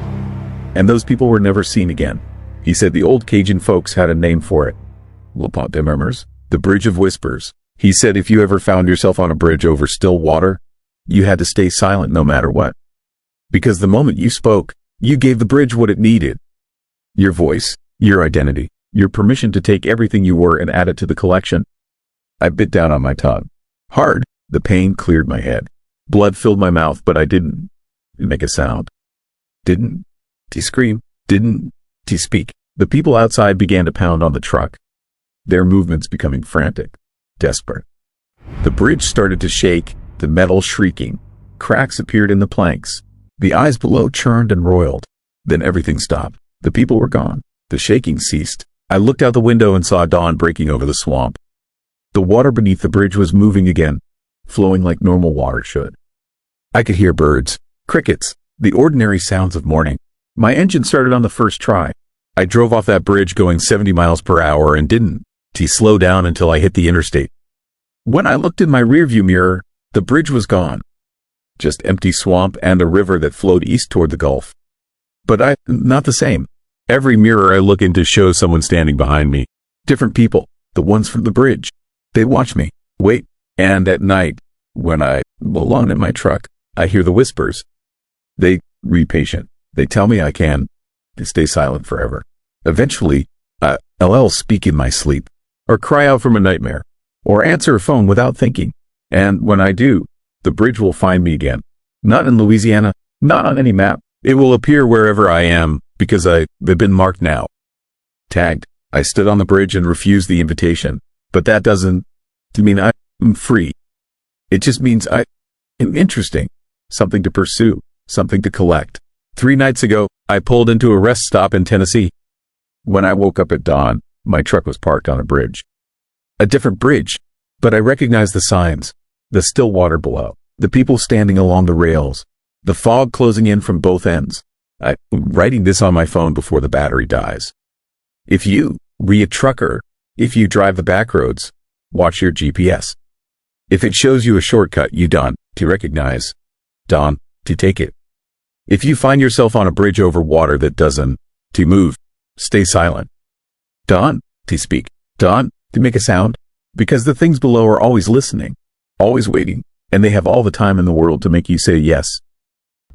and those people were never seen again. He said the old Cajun folks had a name for it. Le Pont des Murmures, the Bridge of Whispers. He said if you ever found yourself on a bridge over still water, you had to stay silent no matter what. Because the moment you spoke, you gave the bridge what it needed. Your voice, your identity, your permission to take everything you were and add it to the collection. I bit down on my tongue. Hard. The pain cleared my head. Blood filled my mouth, but I didn't make a sound. Didn't scream. Didn't speak. The people outside began to pound on the truck, their movements becoming frantic, desperate. The bridge started to shake, the metal shrieking. Cracks appeared in the planks. The eyes below churned and roiled. Then everything stopped. The people were gone. The shaking ceased. I looked out the window and saw dawn breaking over the swamp. The water beneath the bridge was moving again, flowing like normal water should. I could hear birds, crickets, the ordinary sounds of morning. My engine started on the first try. I drove off that bridge going 70 miles per hour and didn't slow down until I hit the interstate. When I looked in my rearview mirror, the bridge was gone. Just empty swamp and a river that flowed east toward the Gulf. But not the same. Every mirror I look into shows someone standing behind me. Different people, the ones from the bridge. They watch me, wait, and at night, when I'm alone in my truck, I hear the whispers. They read patient. They tell me I can stay silent forever. Eventually, I'll speak in my sleep, or cry out from a nightmare, or answer a phone without thinking. And when I do, the bridge will find me again. Not in Louisiana, not on any map. It will appear wherever I am, because I've been marked now. Tagged. I stood on the bridge and refused the invitation. But that doesn't mean I'm free. It just means I'm interesting. Something to pursue. Something to collect. 3 nights ago, I pulled into a rest stop in Tennessee. When I woke up at dawn, my truck was parked on a bridge. A different bridge, but I recognized the signs. The still water below. The people standing along the rails. The fog closing in from both ends. I'm writing this on my phone before the battery dies. If you, a trucker, if you drive the back roads, watch your GPS. If it shows you a shortcut, you don't to recognize. Don't to take it. If you find yourself on a bridge over water that doesn't to move, stay silent. Don't to speak. Don't to make a sound. Because the things below are always listening, always waiting, and they have all the time in the world to make you say yes.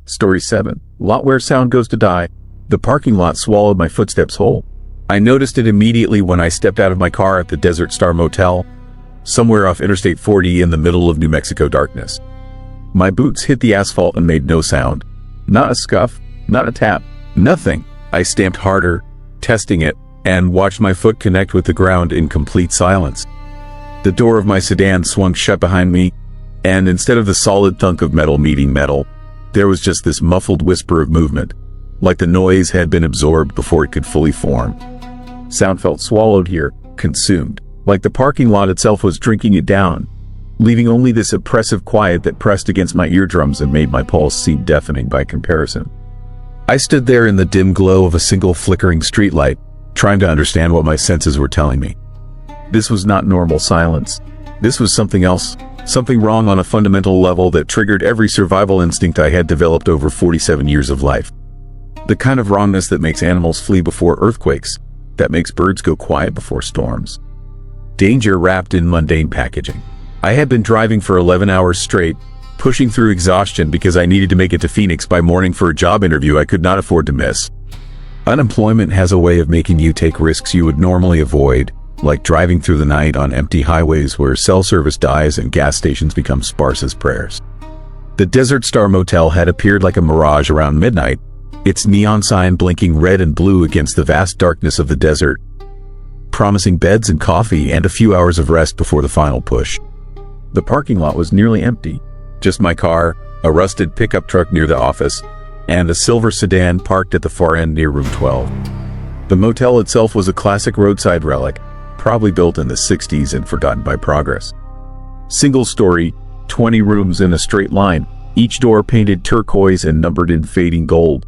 Story 7. Lot where sound goes to die. The parking lot swallowed my footsteps whole. I noticed it immediately when I stepped out of my car at the Desert Star Motel, somewhere off Interstate 40 in the middle of New Mexico darkness. My boots hit the asphalt and made no sound. Not a scuff, not a tap, nothing. I stamped harder, testing it, and watched my foot connect with the ground in complete silence. The door of my sedan swung shut behind me, and instead of the solid thunk of metal meeting metal, there was just this muffled whisper of movement, like the noise had been absorbed before it could fully form. Sound felt swallowed here, consumed, like the parking lot itself was drinking it down, leaving only this oppressive quiet that pressed against my eardrums and made my pulse seem deafening by comparison. I stood there in the dim glow of a single flickering streetlight, trying to understand what my senses were telling me. This was not normal silence. This was something else, something wrong on a fundamental level that triggered every survival instinct I had developed over 47 years of life. The kind of wrongness that makes animals flee before earthquakes, that makes birds go quiet before storms. Danger wrapped in mundane packaging. I had been driving for 11 hours straight, pushing through exhaustion because I needed to make it to Phoenix by morning for a job interview I could not afford to miss. Unemployment has a way of making you take risks you would normally avoid, like driving through the night on empty highways where cell service dies and gas stations become sparse as prayers. The Desert Star Motel had appeared like a mirage around midnight, its neon sign blinking red and blue against the vast darkness of the desert, promising beds and coffee and a few hours of rest before the final push. The parking lot was nearly empty. Just my car, a rusted pickup truck near the office, and a silver sedan parked at the far end near room 12. The motel itself was a classic roadside relic, probably built in the 60s and forgotten by progress. Single story, 20 rooms in a straight line, each door painted turquoise and numbered in fading gold.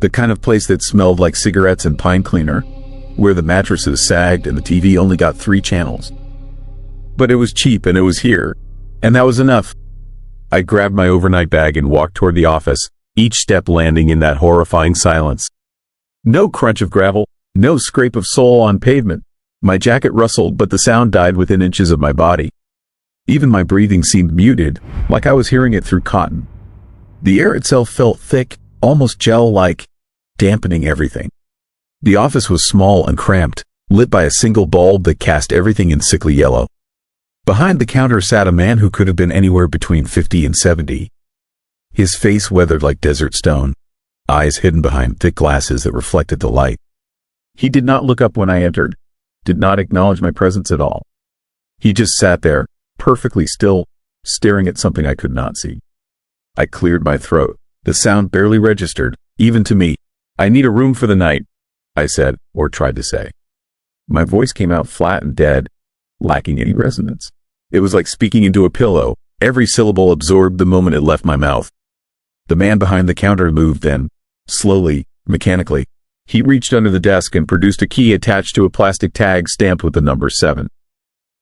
The kind of place that smelled like cigarettes and pine cleaner, where the mattresses sagged and the TV only got 3 channels. But it was cheap and it was here, and that was enough. I grabbed my overnight bag and walked toward the office, each step landing in that horrifying silence. No crunch of gravel, no scrape of sole on pavement. My jacket rustled, but the sound died within inches of my body. Even my breathing seemed muted, like I was hearing it through cotton. The air itself felt thick, almost gel-like, dampening everything. The office was small and cramped, lit by a single bulb that cast everything in sickly yellow. Behind the counter sat a man who could have been anywhere between 50 and 70. His face weathered like desert stone, eyes hidden behind thick glasses that reflected the light. He did not look up when I entered, did not acknowledge my presence at all. He just sat there, perfectly still, staring at something I could not see. I cleared my throat. The sound barely registered, even to me. "I need a room for the night," I said, or tried to say. My voice came out flat and dead, lacking any resonance. It was like speaking into a pillow, every syllable absorbed the moment it left my mouth. The man behind the counter moved then, slowly, mechanically. He reached under the desk and produced a key attached to a plastic tag stamped with the number 7.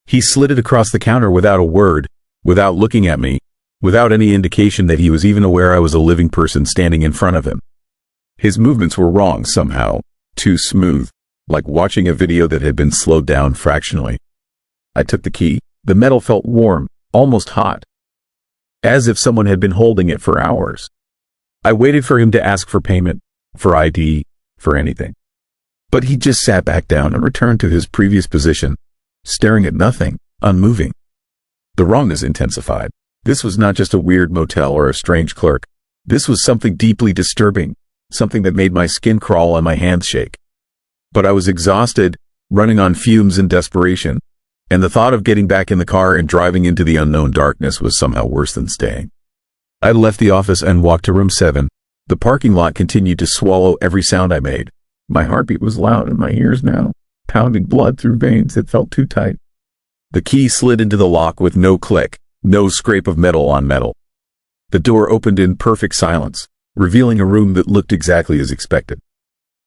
He slid it across the counter without a word, without looking at me, without any indication that he was even aware I was a living person standing in front of him. His movements were wrong somehow, too smooth, like watching a video that had been slowed down fractionally. I took the key. The metal felt warm, almost hot, as if someone had been holding it for hours. I waited for him to ask for payment, for ID, for anything. But he just sat back down and returned to his previous position, staring at nothing, unmoving. The wrongness intensified. This was not just a weird motel or a strange clerk. This was something deeply disturbing, something that made my skin crawl and my hands shake. But I was exhausted, running on fumes in desperation, and the thought of getting back in the car and driving into the unknown darkness was somehow worse than staying. I left the office and walked to room 7. The parking lot continued to swallow every sound I made. My heartbeat was loud in my ears now, pounding blood through veins that felt too tight. The key slid into the lock with no click, no scrape of metal on metal. The door opened in perfect silence, revealing a room that looked exactly as expected.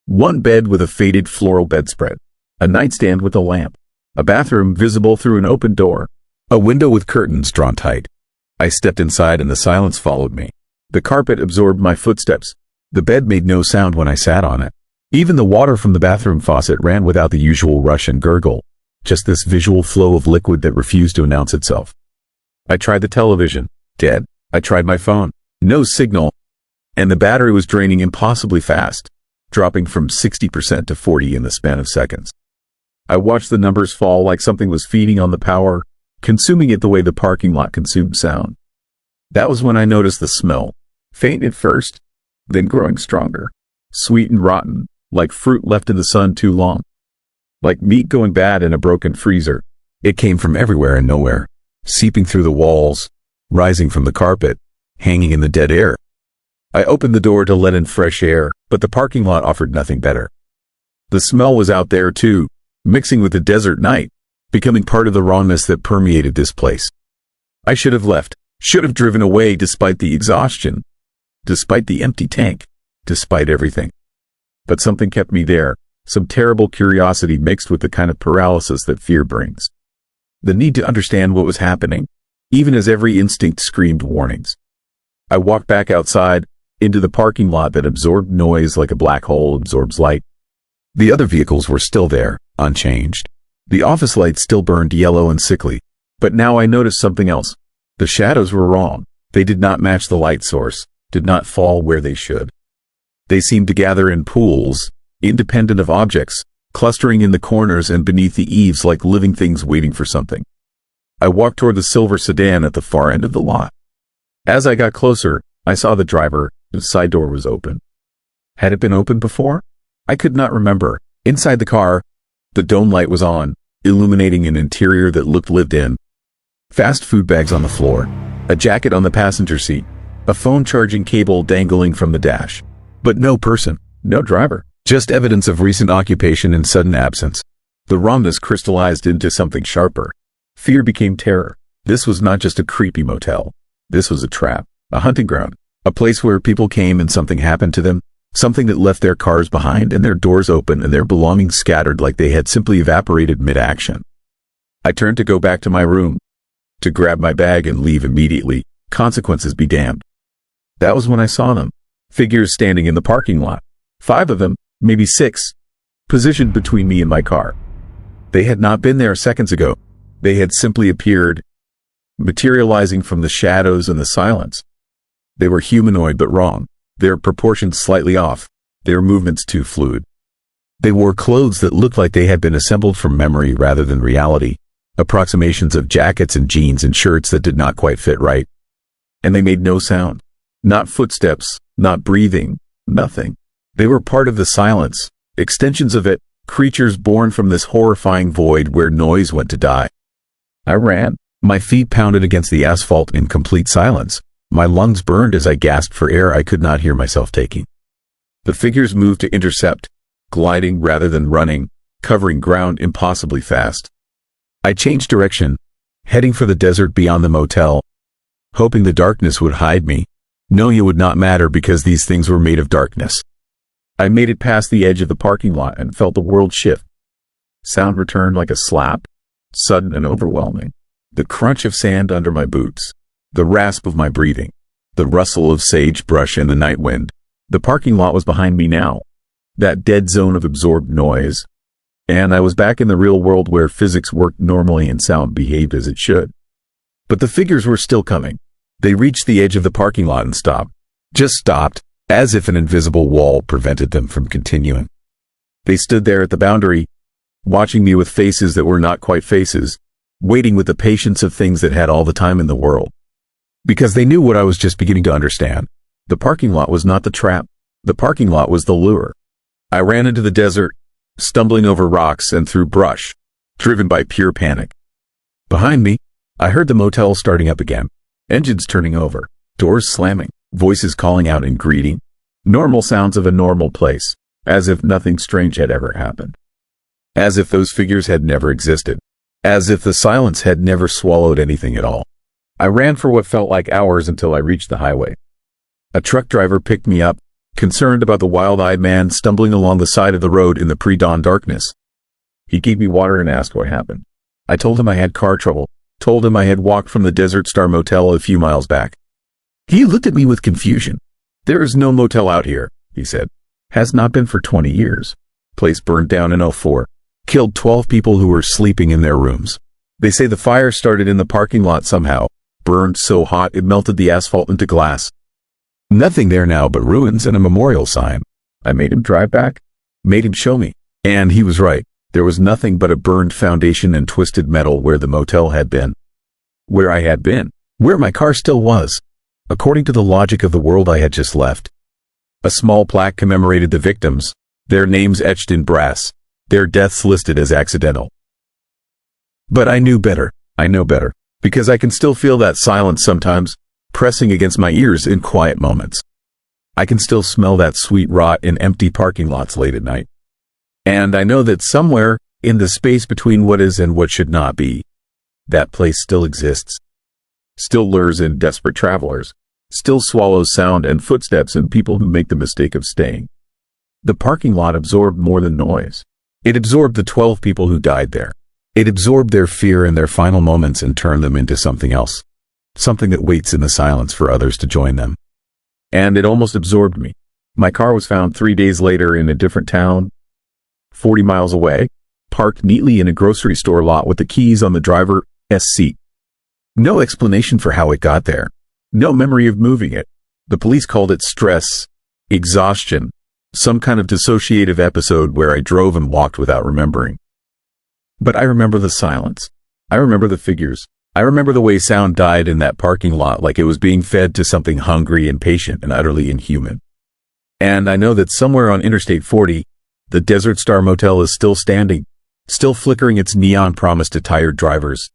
One bed with a faded floral bedspread, a nightstand with a lamp, a bathroom visible through an open door, a window with curtains drawn tight. I stepped inside and the silence followed me. The carpet absorbed my footsteps. The bed made no sound when I sat on it. Even the water from the bathroom faucet ran without the usual rush and gurgle, just this visual flow of liquid that refused to announce itself. I tried the television. Dead. I tried my phone. No signal. And the battery was draining impossibly fast, dropping from 60% to 40% in the span of seconds. I watched the numbers fall like something was feeding on the power, consuming it the way the parking lot consumed sound. That was when I noticed the smell. Faint at first, then growing stronger. Sweet and rotten, like fruit left in the sun too long. Like meat going bad in a broken freezer. It came from everywhere and nowhere, seeping through the walls, rising from the carpet, hanging in the dead air. I opened the door to let in fresh air, but the parking lot offered nothing better. The smell was out there too, mixing with the desert night, becoming part of the rawness that permeated this place. I should have left, should have driven away despite the exhaustion, despite the empty tank, despite everything. But something kept me there, some terrible curiosity mixed with the kind of paralysis that fear brings. The need to understand what was happening, even as every instinct screamed warnings. I walked back outside, into the parking lot that absorbed noise like a black hole absorbs light. The other vehicles were still there, unchanged. The office lights still burned yellow and sickly. But now I noticed something else. The shadows were wrong. They did not match the light source, did not fall where they should. They seemed to gather in pools, independent of objects, clustering in the corners and beneath the eaves like living things waiting for something. I walked toward the silver sedan at the far end of the lot. As I got closer, I saw the driver. The side door was open. Had it been open before? I could not remember. Inside the car, the dome light was on, illuminating an interior that looked lived in. Fast food bags on the floor, a jacket on the passenger seat, a phone charging cable dangling from the dash. But no person, no driver, just evidence of recent occupation and sudden absence. The rawness crystallized into something sharper. Fear became terror. This was not just a creepy motel. This was a trap, a hunting ground. A place where people came and something happened to them, something that left their cars behind and their doors open and their belongings scattered like they had simply evaporated mid-action. I turned to go back to my room, to grab my bag and leave immediately, consequences be damned. That was when I saw them, figures standing in the parking lot, 5 of them, maybe 6, positioned between me and my car. They had not been there seconds ago. They had simply appeared, materializing from the shadows and the silence. They were humanoid but wrong, their proportions slightly off, their movements too fluid. They wore clothes that looked like they had been assembled from memory rather than reality, approximations of jackets and jeans and shirts that did not quite fit right. And they made no sound. Not footsteps, not breathing, nothing. They were part of the silence, extensions of it, creatures born from this horrifying void where noise went to die. I ran. My feet pounded against the asphalt in complete silence. My lungs burned as I gasped for air I could not hear myself taking. The figures moved to intercept, gliding rather than running, covering ground impossibly fast. I changed direction, heading for the desert beyond the motel, hoping the darkness would hide me, knowing it would not matter because these things were made of darkness. I made it past the edge of the parking lot and felt the world shift. Sound returned like a slap, sudden and overwhelming. The crunch of sand under my boots. The rasp of my breathing, the rustle of sagebrush in the night wind. The parking lot was behind me now, that dead zone of absorbed noise, and I was back in the real world where physics worked normally and sound behaved as it should. But the figures were still coming. They reached the edge of the parking lot and stopped. Just stopped, as if an invisible wall prevented them from continuing. They stood there at the boundary, watching me with faces that were not quite faces, waiting with the patience of things that had all the time in the world. Because they knew what I was just beginning to understand. The parking lot was not the trap. The parking lot was the lure. I ran into the desert, stumbling over rocks and through brush, driven by pure panic. Behind me, I heard the motel starting up again, engines turning over, doors slamming, voices calling out in greeting, normal sounds of a normal place, as if nothing strange had ever happened. As if those figures had never existed. As if the silence had never swallowed anything at all. I ran for what felt like hours until I reached the highway. A truck driver picked me up, concerned about the wild-eyed man stumbling along the side of the road in the pre-dawn darkness. He gave me water and asked what happened. I told him I had car trouble, told him I had walked from the Desert Star Motel a few miles back. He looked at me with confusion. "There is no motel out here," he said. "Has not been for 20 years. Place burned down in '04. Killed 12 people who were sleeping in their rooms. They say the fire started in the parking lot somehow, burned so hot it melted the asphalt into glass. Nothing there now but ruins and a memorial sign. I made him drive back, made him show me. And he was right. There was nothing but a burned foundation and twisted metal where the motel had been. Where I had been. Where my car still was. According to the logic of the world I had just left. A small plaque commemorated the victims, their names etched in brass, their deaths listed as accidental. But I knew better. I know better. Because I can still feel that silence sometimes, pressing against my ears in quiet moments. I can still smell that sweet rot in empty parking lots late at night. And I know that somewhere, in the space between what is and what should not be, that place still exists. Still lures in desperate travelers. Still swallows sound and footsteps in people who make the mistake of staying. The parking lot absorbed more than noise. It absorbed the 12 people who died there. It absorbed their fear and their final moments and turned them into something else. Something that waits in the silence for others to join them. And it almost absorbed me. My car was found 3 days later in a different town, 40 miles away, parked neatly in a grocery store lot with the keys on the driver's seat. No explanation for how it got there. No memory of moving it. The police called it stress, exhaustion, some kind of dissociative episode where I drove and walked without remembering. But I remember the silence. I remember the figures. I remember the way sound died in that parking lot like it was being fed to something hungry, impatient, and utterly inhuman. And I know that somewhere on Interstate 40, the Desert Star Motel is still standing, still flickering its neon promise to tired drivers,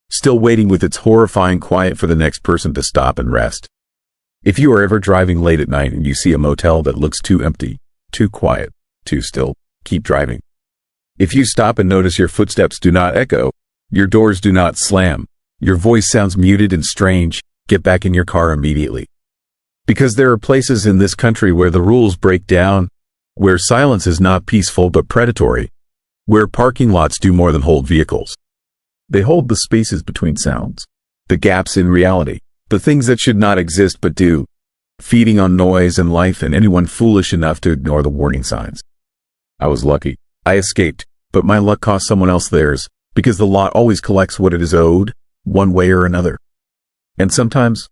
still waiting with its horrifying quiet for the next person to stop and rest. If you are ever driving late at night and you see a motel that looks too empty, too quiet, too still, keep driving. If you stop and notice your footsteps do not echo, your doors do not slam, your voice sounds muted and strange, get back in your car immediately. Because there are places in this country where the rules break down, where silence is not peaceful but predatory, where parking lots do more than hold vehicles. They hold the spaces between sounds, the gaps in reality, the things that should not exist but do, feeding on noise and life and anyone foolish enough to ignore the warning signs. I was lucky. I escaped, but my luck cost someone else theirs, because the lot always collects what it is owed, one way or another. And sometimes,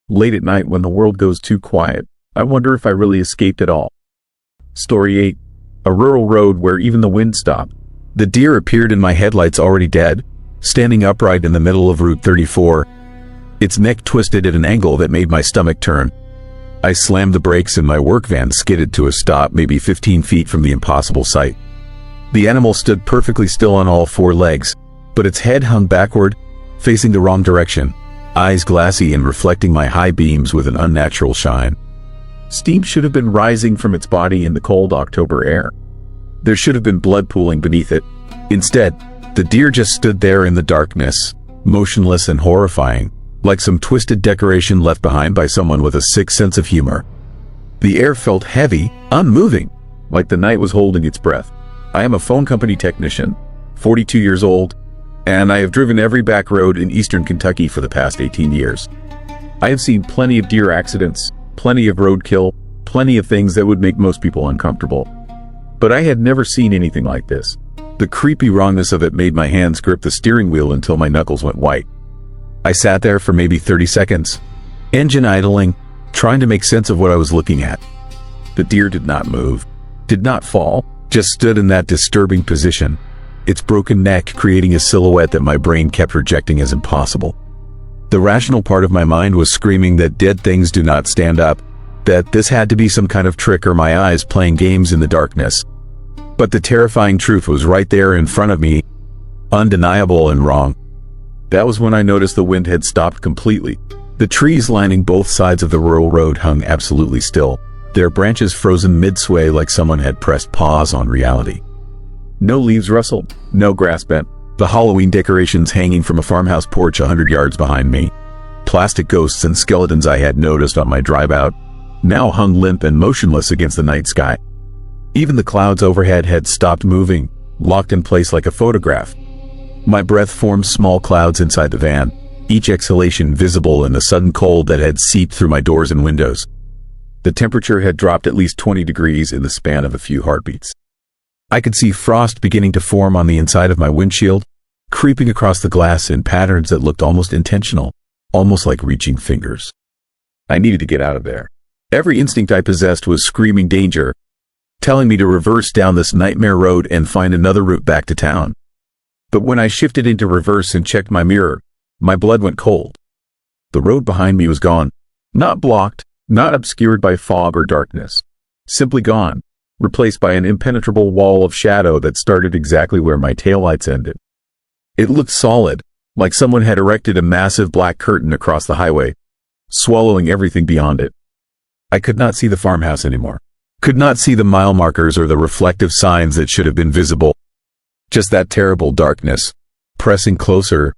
late at night when the world goes too quiet, I wonder if I really escaped at all. Story 8. A rural road where even the wind stopped. The deer appeared in my headlights already dead, standing upright in the middle of Route 34, its neck twisted at an angle that made my stomach turn. I slammed the brakes and my work van skidded to a stop maybe 15 feet from the impossible sight. The animal stood perfectly still on all four legs, but its head hung backward, facing the wrong direction, eyes glassy and reflecting my high beams with an unnatural shine. Steam should have been rising from its body in the cold October air. There should have been blood pooling beneath it. Instead, the deer just stood there in the darkness, motionless and horrifying, like some twisted decoration left behind by someone with a sick sense of humor. The air felt heavy, unmoving, like the night was holding its breath. I am a phone company technician, 42 years old, and I have driven every back road in eastern Kentucky for the past 18 years. I have seen plenty of deer accidents, plenty of roadkill, plenty of things that would make most people uncomfortable. But I had never seen anything like this. The creepy wrongness of it made my hands grip the steering wheel until my knuckles went white. I sat there for maybe 30 seconds, engine idling, trying to make sense of what I was looking at. The deer did not move, did not fall, just stood in that disturbing position, its broken neck creating a silhouette that my brain kept rejecting as impossible. The rational part of my mind was screaming that dead things do not stand up, that this had to be some kind of trick or my eyes playing games in the darkness. But the terrifying truth was right there in front of me, undeniable and wrong. That was when I noticed the wind had stopped completely. The trees lining both sides of the rural road hung absolutely still, their branches frozen mid-sway like someone had pressed pause on reality. No leaves rustled, no grass bent, the Halloween decorations hanging from a farmhouse porch 100 yards behind me, plastic ghosts and skeletons I had noticed on my drive out, now hung limp and motionless against the night sky. Even the clouds overhead had stopped moving, locked in place like a photograph. My breath formed small clouds inside the van, each exhalation visible in the sudden cold that had seeped through my doors and windows. The temperature had dropped at least 20 degrees in the span of a few heartbeats. I could see frost beginning to form on the inside of my windshield, creeping across the glass in patterns that looked almost intentional, almost like reaching fingers. I needed to get out of there. Every instinct I possessed was screaming danger, telling me to reverse down this nightmare road and find another route back to town. But when I shifted into reverse and checked my mirror, my blood went cold. The road behind me was gone. Not blocked, not obscured by fog or darkness. Simply gone, replaced by an impenetrable wall of shadow that started exactly where my taillights ended. It looked solid, like someone had erected a massive black curtain across the highway, swallowing everything beyond it. I could not see the farmhouse anymore. Could not see the mile markers or the reflective signs that should have been visible. Just that terrible darkness, pressing closer,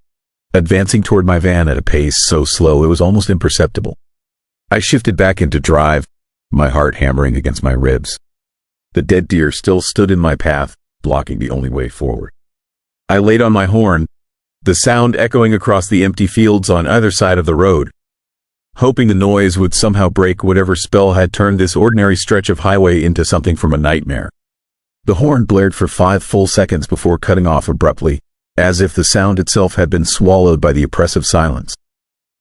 advancing toward my van at a pace so slow it was almost imperceptible. I shifted back into drive, my heart hammering against my ribs. The dead deer still stood in my path, blocking the only way forward. I laid on my horn, the sound echoing across the empty fields on either side of the road, hoping the noise would somehow break whatever spell had turned this ordinary stretch of highway into something from a nightmare. The horn blared for 5 full seconds before cutting off abruptly, as if the sound itself had been swallowed by the oppressive silence.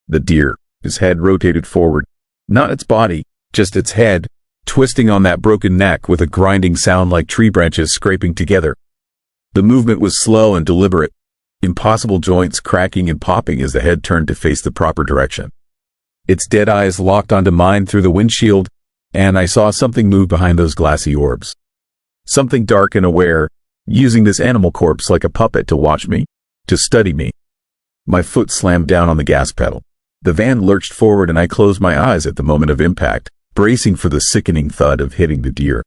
The deer, his head rotated forward, not its body, just its head, twisting on that broken neck with a grinding sound like tree branches scraping together. The movement was slow and deliberate, impossible joints cracking and popping as the head turned to face the proper direction. Its dead eyes locked onto mine through the windshield, and I saw something move behind those glassy orbs. Something dark and aware, using this animal corpse like a puppet to watch me, to study me. My foot slammed down on the gas pedal. The van lurched forward and I closed my eyes at the moment of impact, bracing for the sickening thud of hitting the deer.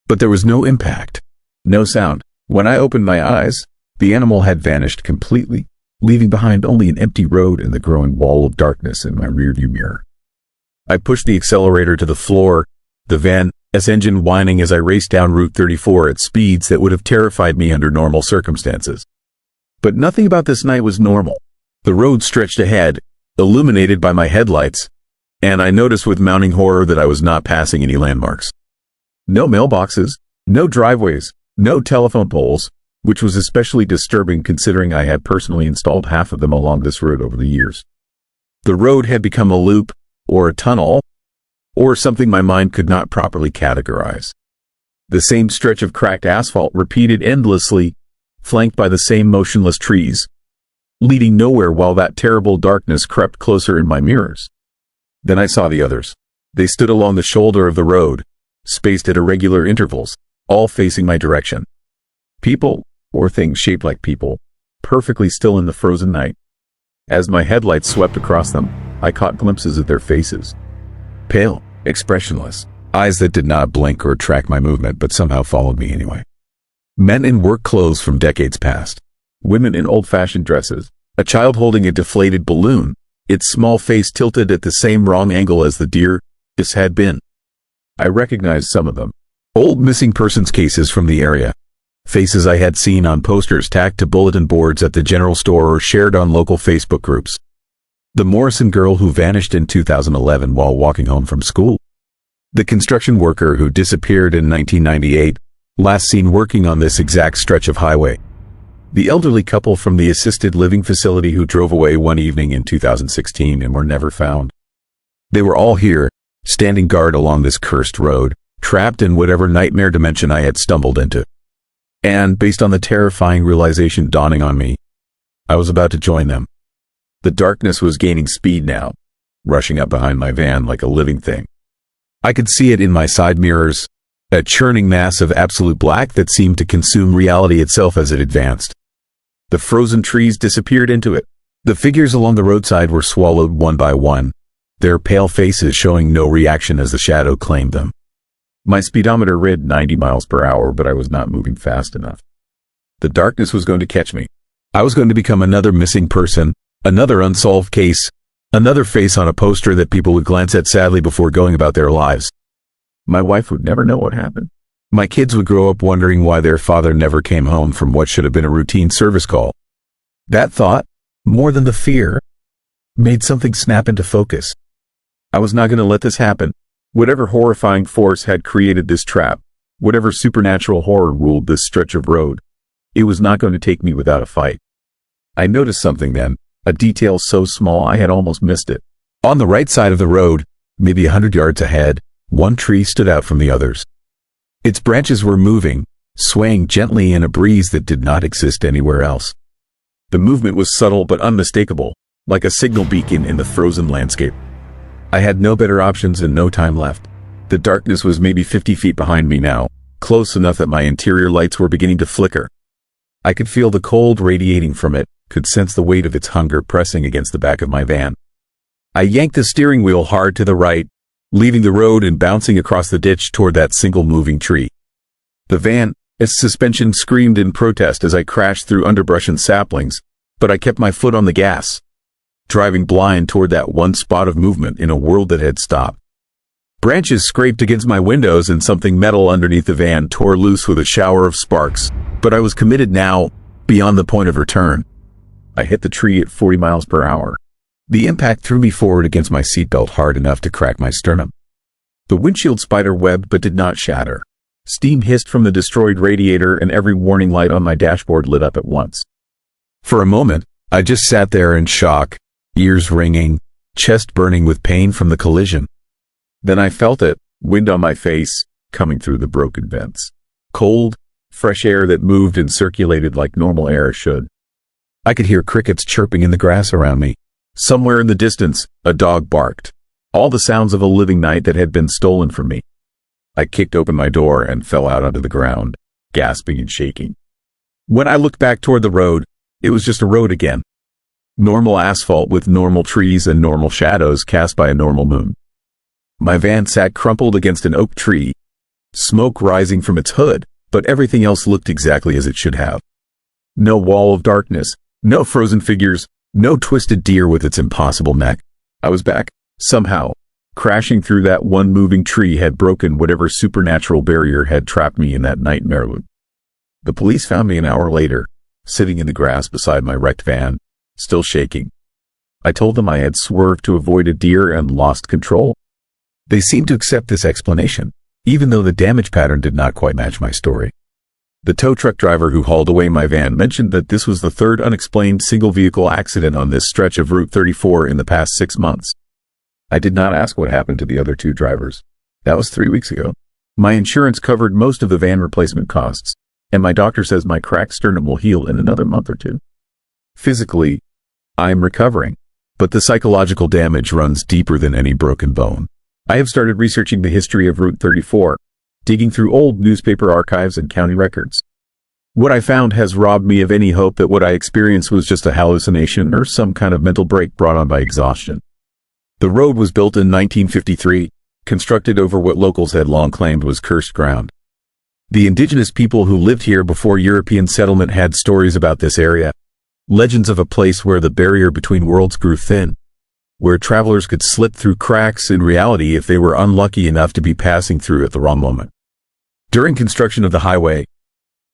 But there was no impact, no sound. When I opened my eyes, the animal had vanished completely, leaving behind only an empty road and the growing wall of darkness in my rearview mirror. I pushed the accelerator to the floor, the van's engine whining as I raced down Route 34 at speeds that would have terrified me under normal circumstances. But nothing about this night was normal. The road stretched ahead, illuminated by my headlights, and I noticed with mounting horror that I was not passing any landmarks. No mailboxes, no driveways, no telephone poles, which was especially disturbing considering I had personally installed half of them along this road over the years. The road had become a loop, or a tunnel, or something my mind could not properly categorize. The same stretch of cracked asphalt repeated endlessly, flanked by the same motionless trees, leading nowhere while that terrible darkness crept closer in my mirrors. Then I saw the others. They stood along the shoulder of the road, spaced at irregular intervals, all facing my direction. People, or things shaped like people, perfectly still in the frozen night. As my headlights swept across them, I caught glimpses of their faces. Pale, expressionless, eyes that did not blink or track my movement but somehow followed me anyway. Men in work clothes from decades past. Women in old-fashioned dresses. A child holding a deflated balloon, its small face tilted at the same wrong angle as the deer this had been. I recognized some of them. Old missing persons cases from the area. Faces I had seen on posters tacked to bulletin boards at the general store or shared on local Facebook groups. The Morrison girl who vanished in 2011 while walking home from school. The construction worker who disappeared in 1998, last seen working on this exact stretch of highway. The elderly couple from the assisted living facility who drove away one evening in 2016 and were never found. They were all here, standing guard along this cursed road, trapped in whatever nightmare dimension I had stumbled into. And, based on the terrifying realization dawning on me, I was about to join them. The darkness was gaining speed now, rushing up behind my van like a living thing. I could see it in my side mirrors, a churning mass of absolute black that seemed to consume reality itself as it advanced. The frozen trees disappeared into it. The figures along the roadside were swallowed one by one, their pale faces showing no reaction as the shadow claimed them. My speedometer read 90 miles per hour, but I was not moving fast enough. The darkness was going to catch me. I was going to become another missing person, another unsolved case, another face on a poster that people would glance at sadly before going about their lives. My wife would never know what happened. My kids would grow up wondering why their father never came home from what should have been a routine service call. That thought, more than the fear, made something snap into focus. I was not going to let this happen. Whatever horrifying force had created this trap, whatever supernatural horror ruled this stretch of road, it was not going to take me without a fight. I noticed something then, a detail so small I had almost missed it. On the right side of the road, maybe 100 yards ahead, one tree stood out from the others. Its branches were moving, swaying gently in a breeze that did not exist anywhere else. The movement was subtle but unmistakable, like a signal beacon in the frozen landscape. I had no better options and no time left. The darkness was maybe 50 feet behind me now, close enough that my interior lights were beginning to flicker. I could feel the cold radiating from it, could sense the weight of its hunger pressing against the back of my van. I yanked the steering wheel hard to the right, leaving the road and bouncing across the ditch toward that single moving tree. The van, its suspension screamed in protest as I crashed through underbrush and saplings, but I kept my foot on the gas, driving blind toward that one spot of movement in a world that had stopped. Branches scraped against my windows and something metal underneath the van tore loose with a shower of sparks, but I was committed now, beyond the point of return. I hit the tree at 40 miles per hour. The impact threw me forward against my seatbelt hard enough to crack my sternum. The windshield spider webbed but did not shatter. Steam hissed from the destroyed radiator and every warning light on my dashboard lit up at once. For a moment, I just sat there in shock, ears ringing, chest burning with pain from the collision. Then I felt it, wind on my face, coming through the broken vents. Cold, fresh air that moved and circulated like normal air should. I could hear crickets chirping in the grass around me. Somewhere in the distance, a dog barked. All the sounds of a living night that had been stolen from me. I kicked open my door and fell out onto the ground, gasping and shaking. When I looked back toward the road, it was just a road again. Normal asphalt with normal trees and normal shadows cast by a normal moon. My van sat crumpled against an oak tree, smoke rising from its hood, but everything else looked exactly as it should have. No wall of darkness, no frozen figures, no twisted deer with its impossible neck. I was back, somehow. Crashing through that one moving tree had broken whatever supernatural barrier had trapped me in that nightmare loop. The police found me an hour later, sitting in the grass beside my wrecked van, still shaking. I told them I had swerved to avoid a deer and lost control. They seemed to accept this explanation, even though the damage pattern did not quite match my story. The tow truck driver who hauled away my van mentioned that this was the third unexplained single-vehicle accident on this stretch of Route 34 in the past 6 months. I did not ask what happened to the other 2 drivers. That was 3 weeks ago. My insurance covered most of the van replacement costs, and my doctor says my cracked sternum will heal in another month or 2. Physically, I'm recovering, but the psychological damage runs deeper than any broken bone. I have started researching the history of Route 34, digging through old newspaper archives and county records. What I found has robbed me of any hope that what I experienced was just a hallucination or some kind of mental break brought on by exhaustion. The road was built in 1953, constructed over what locals had long claimed was cursed ground. The indigenous people who lived here before European settlement had stories about this area, legends of a place where the barrier between worlds grew thin, where travelers could slip through cracks in reality if they were unlucky enough to be passing through at the wrong moment. During construction of the highway,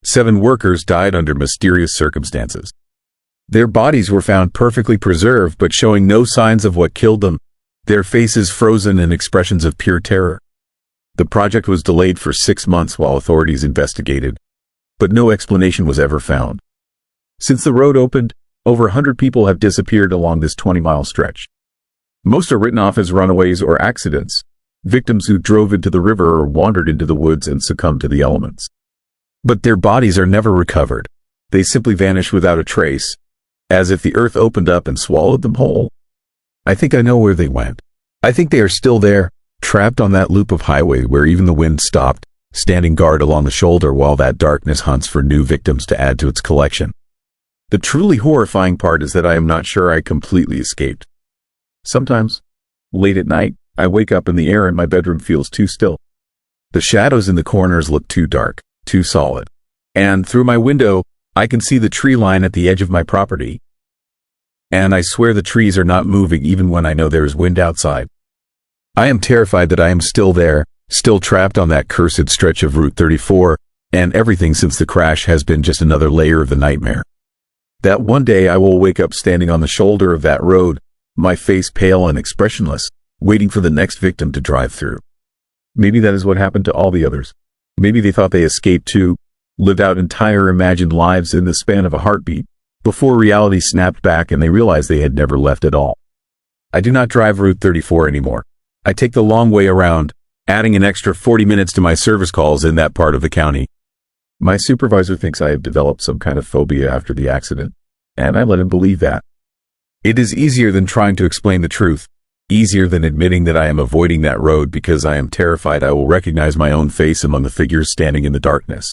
7 workers died under mysterious circumstances. Their bodies were found perfectly preserved but showing no signs of what killed them, their faces frozen in expressions of pure terror. The project was delayed for 6 months while authorities investigated, but no explanation was ever found. Since the road opened, over 100 people have disappeared along this 20-mile stretch. Most are written off as runaways or accidents, victims who drove into the river or wandered into the woods and succumbed to the elements. But their bodies are never recovered. They simply vanish without a trace, as if the earth opened up and swallowed them whole. I think I know where they went. I think they are still there, trapped on that loop of highway where even the wind stopped, standing guard along the shoulder while that darkness hunts for new victims to add to its collection. The truly horrifying part is that I am not sure I completely escaped. Sometimes, late at night, I wake up and the air in my bedroom feels too still. The shadows in the corners look too dark, too solid. And through my window, I can see the tree line at the edge of my property. And I swear the trees are not moving even when I know there is wind outside. I am terrified that I am still there, still trapped on that cursed stretch of Route 34, and everything since the crash has been just another layer of the nightmare. That one day I will wake up standing on the shoulder of that road, my face pale and expressionless, waiting for the next victim to drive through. Maybe that is what happened to all the others. Maybe they thought they escaped too, lived out entire imagined lives in the span of a heartbeat, before reality snapped back and they realized they had never left at all. I do not drive Route 34 anymore. I take the long way around, adding an extra 40 minutes to my service calls in that part of the county. My supervisor thinks I have developed some kind of phobia after the accident, and I let him believe that. It is easier than trying to explain the truth, easier than admitting that I am avoiding that road because I am terrified I will recognize my own face among the figures standing in the darkness.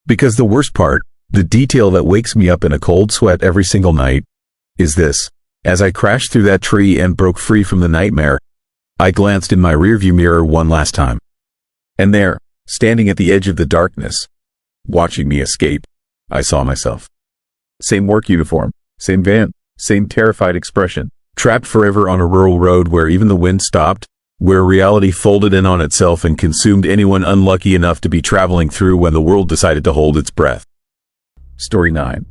Because the worst part, the detail that wakes me up in a cold sweat every single night, is this. As I crashed through that tree and broke free from the nightmare, I glanced in my rearview mirror one last time. And there, standing at the edge of the darkness, watching me escape, I saw myself. Same work uniform, same van, same terrified expression, trapped forever on a rural road where even the wind stopped, where reality folded in on itself and consumed anyone unlucky enough to be traveling through when the world decided to hold its breath. Story 9.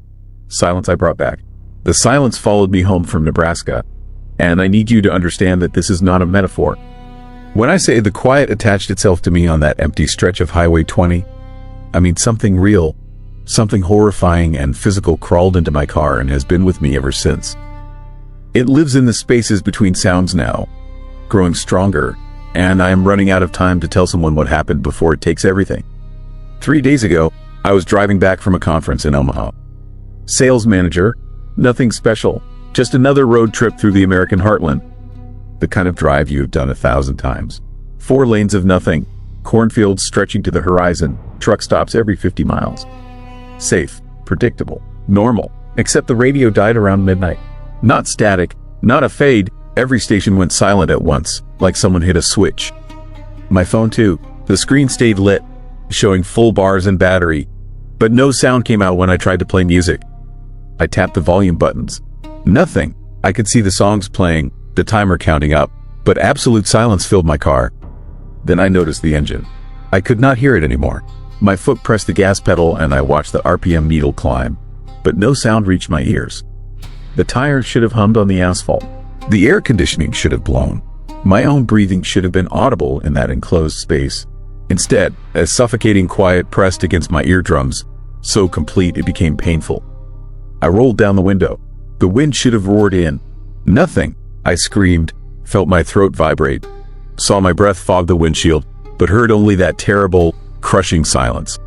Silence I brought back. The silence followed me home from Nebraska, and I need you to understand that this is not a metaphor. When I say the quiet attached itself to me on that empty stretch of Highway 20, I mean something real, something horrifying and physical crawled into my car and has been with me ever since. It lives in the spaces between sounds now, growing stronger, and I am running out of time to tell someone what happened before it takes everything. 3 days ago, I was driving back from a conference in Omaha. Sales manager, nothing special, just another road trip through the American heartland. The kind of drive you have done 1,000 times. 4 lanes of nothing, cornfields stretching to the horizon, truck stops every 50 miles. Safe, predictable, normal, except the radio died around midnight. Not static, not a fade, every station went silent at once, like someone hit a switch. My phone too, the screen stayed lit, showing full bars and battery, but no sound came out when I tried to play music. I tapped the volume buttons. Nothing. I could see the songs playing, the timer counting up, but absolute silence filled my car. Then I noticed the engine. I could not hear it anymore. My foot pressed the gas pedal and I watched the RPM needle climb, but no sound reached my ears. The tires should have hummed on the asphalt. The air conditioning should have blown. My own breathing should have been audible in that enclosed space. Instead, a suffocating quiet pressed against my eardrums, so complete it became painful. I rolled down the window. The wind should have roared in. Nothing. I screamed, felt my throat vibrate, saw my breath fog the windshield, but heard only that terrible, crushing silence.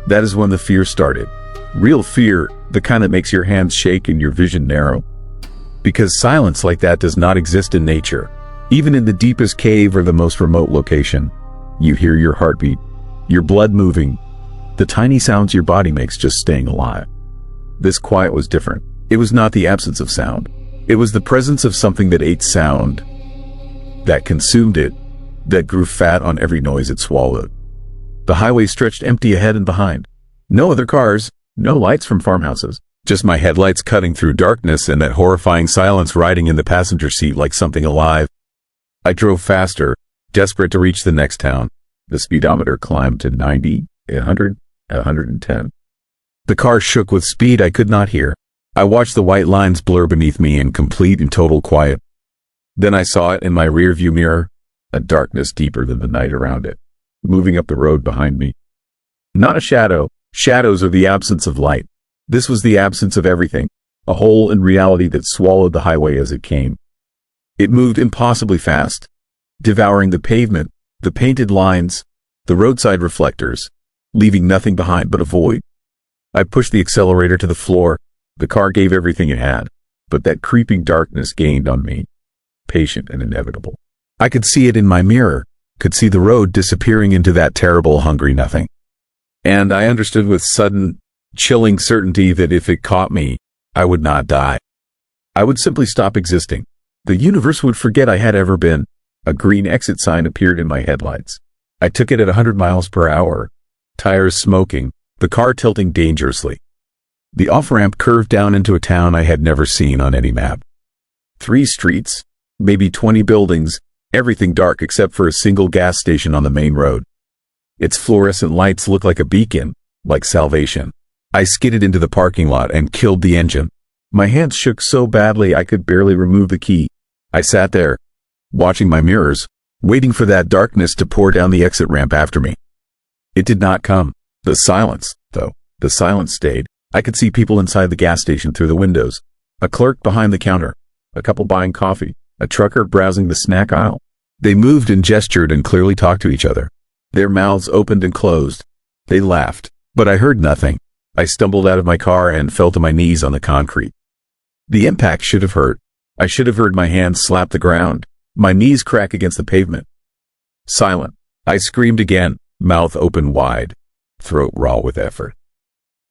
That is when the fear started. Real fear, the kind that makes your hands shake and your vision narrow. Because silence like that does not exist in nature. Even in the deepest cave or the most remote location, you hear your heartbeat, your blood moving, the tiny sounds your body makes just staying alive. This quiet was different. It was not the absence of sound. It was the presence of something that ate sound, that consumed it, that grew fat on every noise it swallowed. The highway stretched empty ahead and behind. No other cars, no lights from farmhouses, just my headlights cutting through darkness and that horrifying silence riding in the passenger seat like something alive. I drove faster, desperate to reach the next town. The speedometer climbed to 90, 100, 110. The car shook with speed I could not hear. I watched the white lines blur beneath me in complete and total quiet. Then I saw it in my rearview mirror, a darkness deeper than the night around it, moving up the road behind me. Not a shadow. Shadows are the absence of light. This was the absence of everything, a hole in reality that swallowed the highway as it came. It moved impossibly fast, devouring the pavement, the painted lines, the roadside reflectors, leaving nothing behind but a void. I pushed the accelerator to the floor. The car gave everything it had, but that creeping darkness gained on me, patient and inevitable. I could see it in my mirror, could see the road disappearing into that terrible, hungry nothing. And I understood with sudden, chilling certainty that if it caught me, I would not die. I would simply stop existing. The universe would forget I had ever been. A green exit sign appeared in my headlights. I took it at 100 miles per hour, tires smoking, the car tilting dangerously. The off-ramp curved down into a town I had never seen on any map. 3 streets, maybe 20 buildings, everything dark except for a single gas station on the main road. Its fluorescent lights looked like a beacon, like salvation. I skidded into the parking lot and killed the engine. My hands shook so badly I could barely remove the key. I sat there, watching my mirrors, waiting for that darkness to pour down the exit ramp after me. It did not come. The silence, though, the silence stayed. I could see people inside the gas station through the windows. A clerk behind the counter. A couple buying coffee. A trucker browsing the snack aisle. They moved and gestured and clearly talked to each other. Their mouths opened and closed. They laughed, but I heard nothing. I stumbled out of my car and fell to my knees on the concrete. The impact should have hurt. I should have heard my hands slap the ground, my knees crack against the pavement. Silent. I screamed again, mouth open wide, throat raw with effort.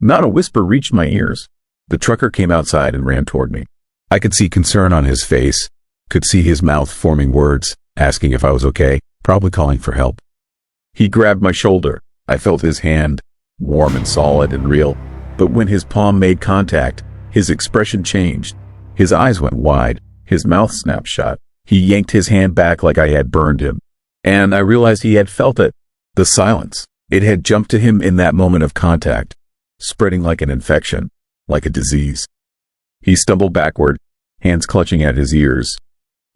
Not a whisper reached my ears. The trucker came outside and ran toward me. I could see concern on his face, could see his mouth forming words, asking if I was okay, probably calling for help. He grabbed my shoulder. I felt his hand, warm and solid and real, but when his palm made contact, his expression changed. His eyes went wide, his mouth snapped shut. He yanked his hand back like I had burned him, and I realized he had felt it. The silence. It had jumped to him in that moment of contact, spreading like an infection, like a disease. He stumbled backward, hands clutching at his ears,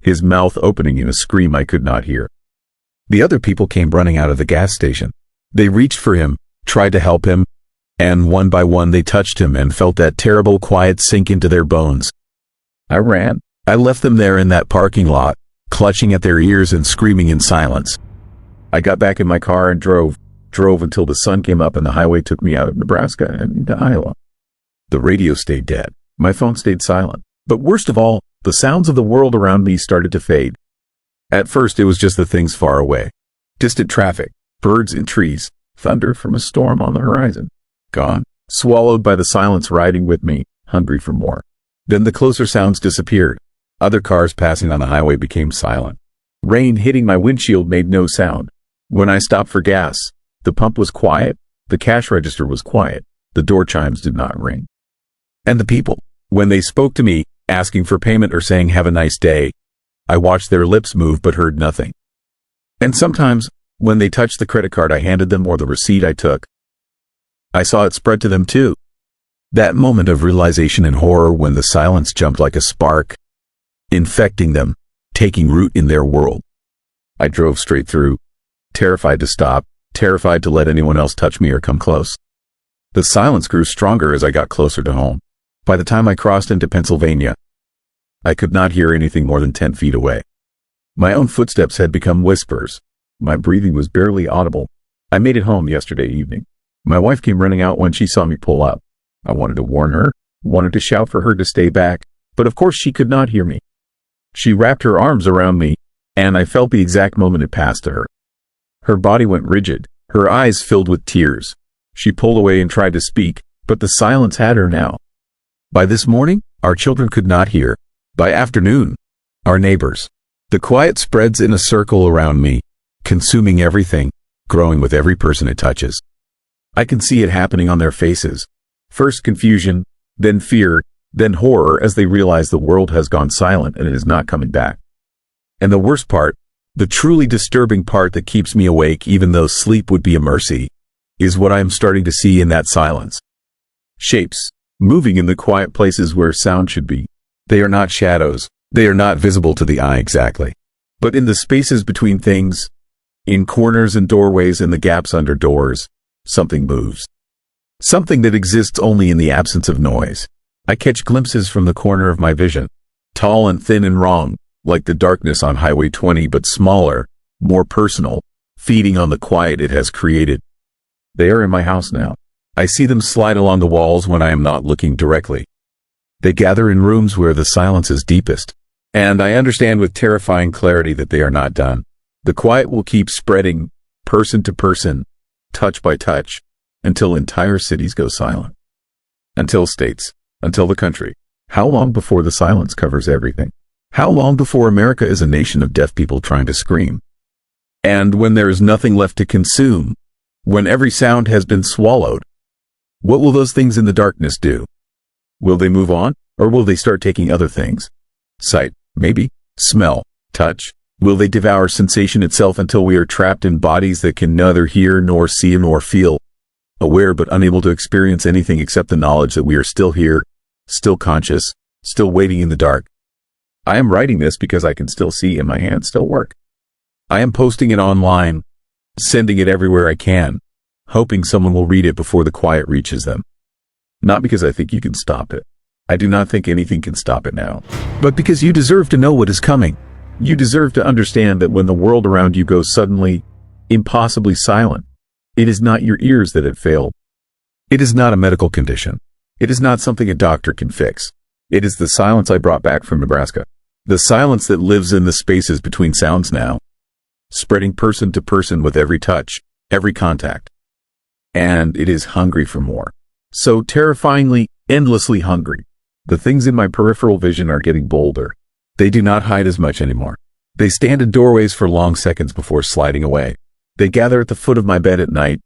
his mouth opening in a scream I could not hear. The other people came running out of the gas station. They reached for him, tried to help him, and one by one they touched him and felt that terrible quiet sink into their bones. I ran. I left them there in that parking lot, clutching at their ears and screaming in silence. I got back in my car and drove until the sun came up and the highway took me out of Nebraska and into Iowa. The radio stayed dead. My phone stayed silent. But worst of all, the sounds of the world around me started to fade. At first, it was just the things far away. Distant traffic, birds in trees, thunder from a storm on the horizon. Gone, swallowed by the silence riding with me, hungry for more. Then the closer sounds disappeared. Other cars passing on the highway became silent. Rain hitting my windshield made no sound. When I stopped for gas, the pump was quiet, the cash register was quiet, the door chimes did not ring. And the people, when they spoke to me, asking for payment or saying have a nice day, I watched their lips move but heard nothing. And sometimes, when they touched the credit card I handed them or the receipt I took, I saw it spread to them too. That moment of realization and horror when the silence jumped like a spark, infecting them, taking root in their world. I drove straight through, terrified to stop, terrified to let anyone else touch me or come close. The silence grew stronger as I got closer to home. By the time I crossed into Pennsylvania, I could not hear anything more than 10 feet away. My own footsteps had become whispers. My breathing was barely audible. I made it home yesterday evening. My wife came running out when she saw me pull up. I wanted to warn her, wanted to shout for her to stay back, but of course she could not hear me. She wrapped her arms around me, and I felt the exact moment it passed to her. Her body went rigid, her eyes filled with tears. She pulled away and tried to speak, but the silence had her now. By this morning, our children could not hear. By afternoon, our neighbors. The quiet spreads in a circle around me, consuming everything, growing with every person it touches. I can see it happening on their faces. First confusion, then fear, then horror as they realize the world has gone silent and it is not coming back. And the worst part, the truly disturbing part that keeps me awake even though sleep would be a mercy, is what I am starting to see in that silence. Shapes, moving in the quiet places where sound should be. They are not shadows. They are not visible to the eye exactly. But in the spaces between things, in corners and doorways and the gaps under doors, something moves. Something that exists only in the absence of noise. I catch glimpses from the corner of my vision. Tall and thin and wrong, like the darkness on Highway 20 but smaller, more personal, feeding on the quiet it has created. They are in my house now. I see them slide along the walls when I am not looking directly. They gather in rooms where the silence is deepest. And I understand with terrifying clarity that they are not done. The quiet will keep spreading, person to person, touch by touch, until entire cities go silent. Until states, until the country. How long before the silence covers everything? How long before America is a nation of deaf people trying to scream? And when there is nothing left to consume, when every sound has been swallowed, what will those things in the darkness do? Will they move on, or will they start taking other things? Sight, maybe. Smell, touch. Will they devour sensation itself until we are trapped in bodies that can neither hear nor see nor feel, aware but unable to experience anything except the knowledge that we are still here, still conscious, still waiting in the dark? I am writing this because I can still see and my hands still work. I am posting it online, sending it everywhere I can, hoping someone will read it before the quiet reaches them. Not because I think you can stop it. I do not think anything can stop it now. But because you deserve to know what is coming. You deserve to understand that when the world around you goes suddenly, impossibly silent, it is not your ears that have failed. It is not a medical condition. It is not something a doctor can fix. It is the silence I brought back from Nebraska. The silence that lives in the spaces between sounds now, spreading person to person with every touch, every contact. And it is hungry for more. So terrifyingly, endlessly hungry. The things in my peripheral vision are getting bolder. They do not hide as much anymore. They stand in doorways for long seconds before sliding away. They gather at the foot of my bed at night,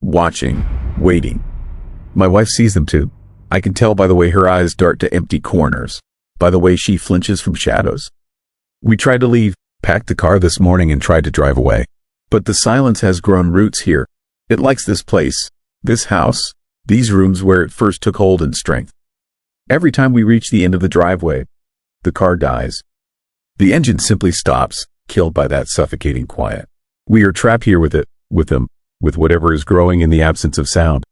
watching, waiting. My wife sees them too. I can tell by the way her eyes dart to empty corners, by the way she flinches from shadows. We tried to leave, packed the car this morning and tried to drive away. But the silence has grown roots here. It likes this place, this house, these rooms where it first took hold and strength. Every time we reach the end of the driveway, the car dies. The engine simply stops, killed by that suffocating quiet. We are trapped here with it, with them, with whatever is growing in the absence of sound.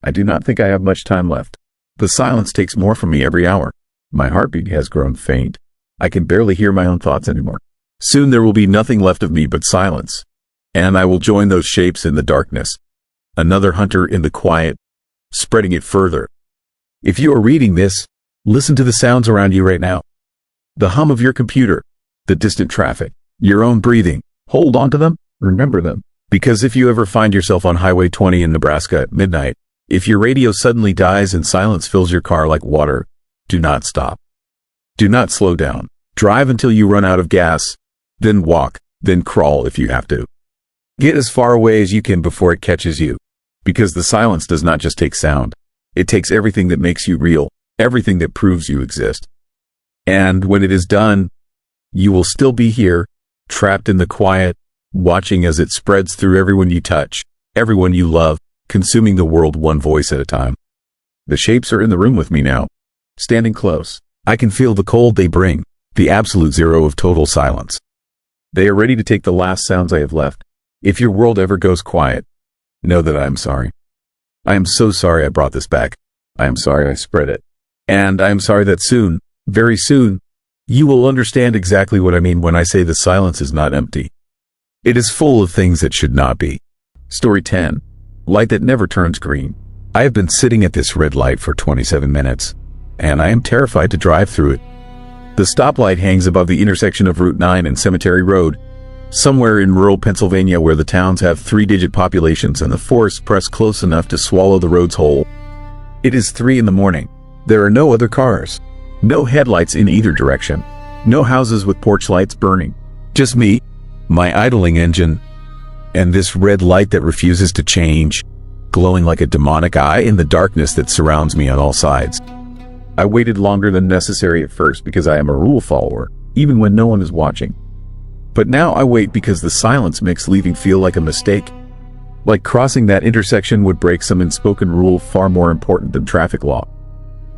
I do not think I have much time left. The silence takes more from me every hour. My heartbeat has grown faint. I can barely hear my own thoughts anymore. Soon there will be nothing left of me but silence. And I will join those shapes in the darkness. Another hunter in the quiet, spreading it further. If you are reading this, listen to the sounds around you right now. The hum of your computer, the distant traffic, your own breathing. Hold on to them, remember them. Because if you ever find yourself on Highway 20 in Nebraska at midnight, if your radio suddenly dies and silence fills your car like water, do not stop. Do not slow down. Drive until you run out of gas, then walk, then crawl if you have to. Get as far away as you can before it catches you. Because the silence does not just take sound. It takes everything that makes you real, everything that proves you exist. And when it is done, you will still be here, trapped in the quiet, watching as it spreads through everyone you touch, everyone you love, consuming the world one voice at a time. The shapes are in the room with me now, standing close. I can feel the cold they bring, the absolute zero of total silence. They are ready to take the last sounds I have left. If your world ever goes quiet, know that I am sorry. I am so sorry I brought this back. I am sorry I spread it. And I am sorry that soon, very soon, you will understand exactly what I mean when I say the silence is not empty. It is full of things that should not be. Story 10. Light that never turns green. I have been sitting at this red light for 27 minutes, and I am terrified to drive through it. The stoplight hangs above the intersection of Route 9 and Cemetery Road, somewhere in rural Pennsylvania where the towns have 3-digit populations and the forests press close enough to swallow the roads whole. It is 3 in the morning. There are no other cars. No headlights in either direction. No houses with porch lights burning. Just me, my idling engine, and this red light that refuses to change, glowing like a demonic eye in the darkness that surrounds me on all sides. I waited longer than necessary at first because I am a rule follower, even when no one is watching. But now I wait because the silence makes leaving feel like a mistake. Like crossing that intersection would break some unspoken rule far more important than traffic law.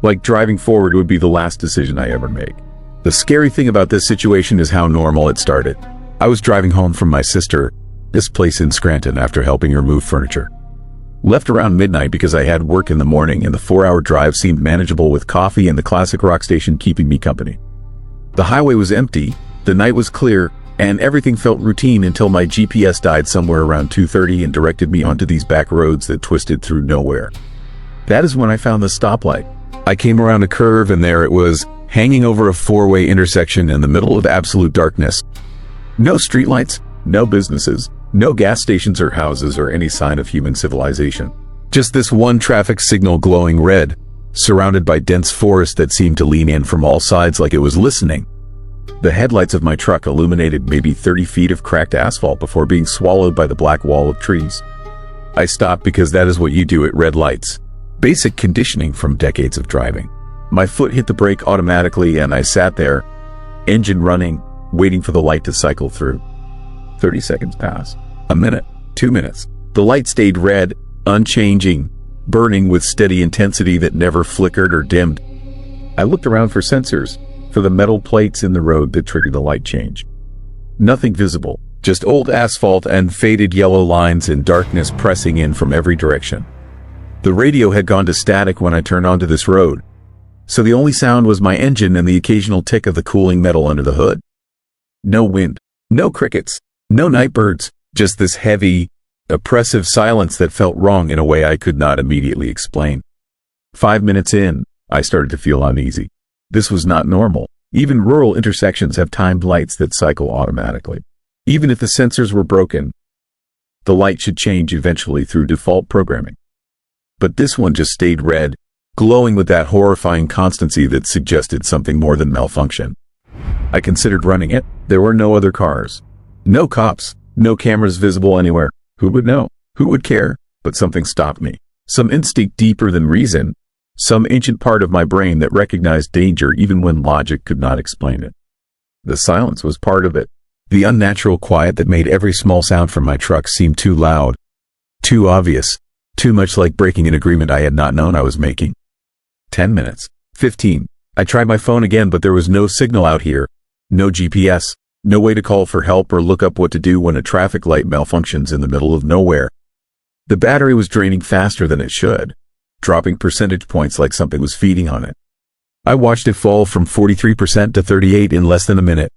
Like driving forward would be the last decision I ever make. The scary thing about this situation is how normal it started. I was driving home from my sister, this place in Scranton, after helping her move furniture. Left around midnight because I had work in the morning and the 4-hour drive seemed manageable with coffee and the classic rock station keeping me company. The highway was empty, the night was clear, and everything felt routine until my GPS died somewhere around 2:30 and directed me onto these back roads that twisted through nowhere. That is when I found the stoplight. I came around a curve and there it was, hanging over a 4-way intersection in the middle of absolute darkness. No streetlights, no businesses, no gas stations or houses or any sign of human civilization. Just this one traffic signal glowing red, surrounded by dense forest that seemed to lean in from all sides like it was listening. The headlights of my truck illuminated maybe 30 feet of cracked asphalt before being swallowed by the black wall of trees. I stopped because that is what you do at red lights. Basic conditioning from decades of driving. My foot hit the brake automatically and I sat there, engine running, waiting for the light to cycle through. 30 seconds passed. A minute, 2 minutes. The light stayed red, unchanging, burning with steady intensity that never flickered or dimmed. I looked around for sensors, for the metal plates in the road that triggered the light change. Nothing visible, just old asphalt and faded yellow lines in darkness pressing in from every direction. The radio had gone to static when I turned onto this road, so the only sound was my engine and the occasional tick of the cooling metal under the hood. No wind, no crickets, no night birds, just this heavy, oppressive silence that felt wrong in a way I could not immediately explain. 5 minutes in, I started to feel uneasy. This was not normal. Even rural intersections have timed lights that cycle automatically. Even if the sensors were broken, the light should change eventually through default programming. But this one just stayed red, glowing with that horrifying constancy that suggested something more than malfunction. I considered running it. There were no other cars. No cops. No cameras visible anywhere. Who would know? Who would care? But something stopped me. Some instinct deeper than reason. Some ancient part of my brain that recognized danger even when logic could not explain it. The silence was part of it. The unnatural quiet that made every small sound from my truck seem too loud, too obvious, too much like breaking an agreement I had not known I was making. 10 minutes. 15. I tried my phone again, but there was no signal out here. No GPS. No way to call for help or look up what to do when a traffic light malfunctions in the middle of nowhere. The battery was draining faster than it should, dropping percentage points like something was feeding on it. I watched it fall from 43% to 38% in less than a minute.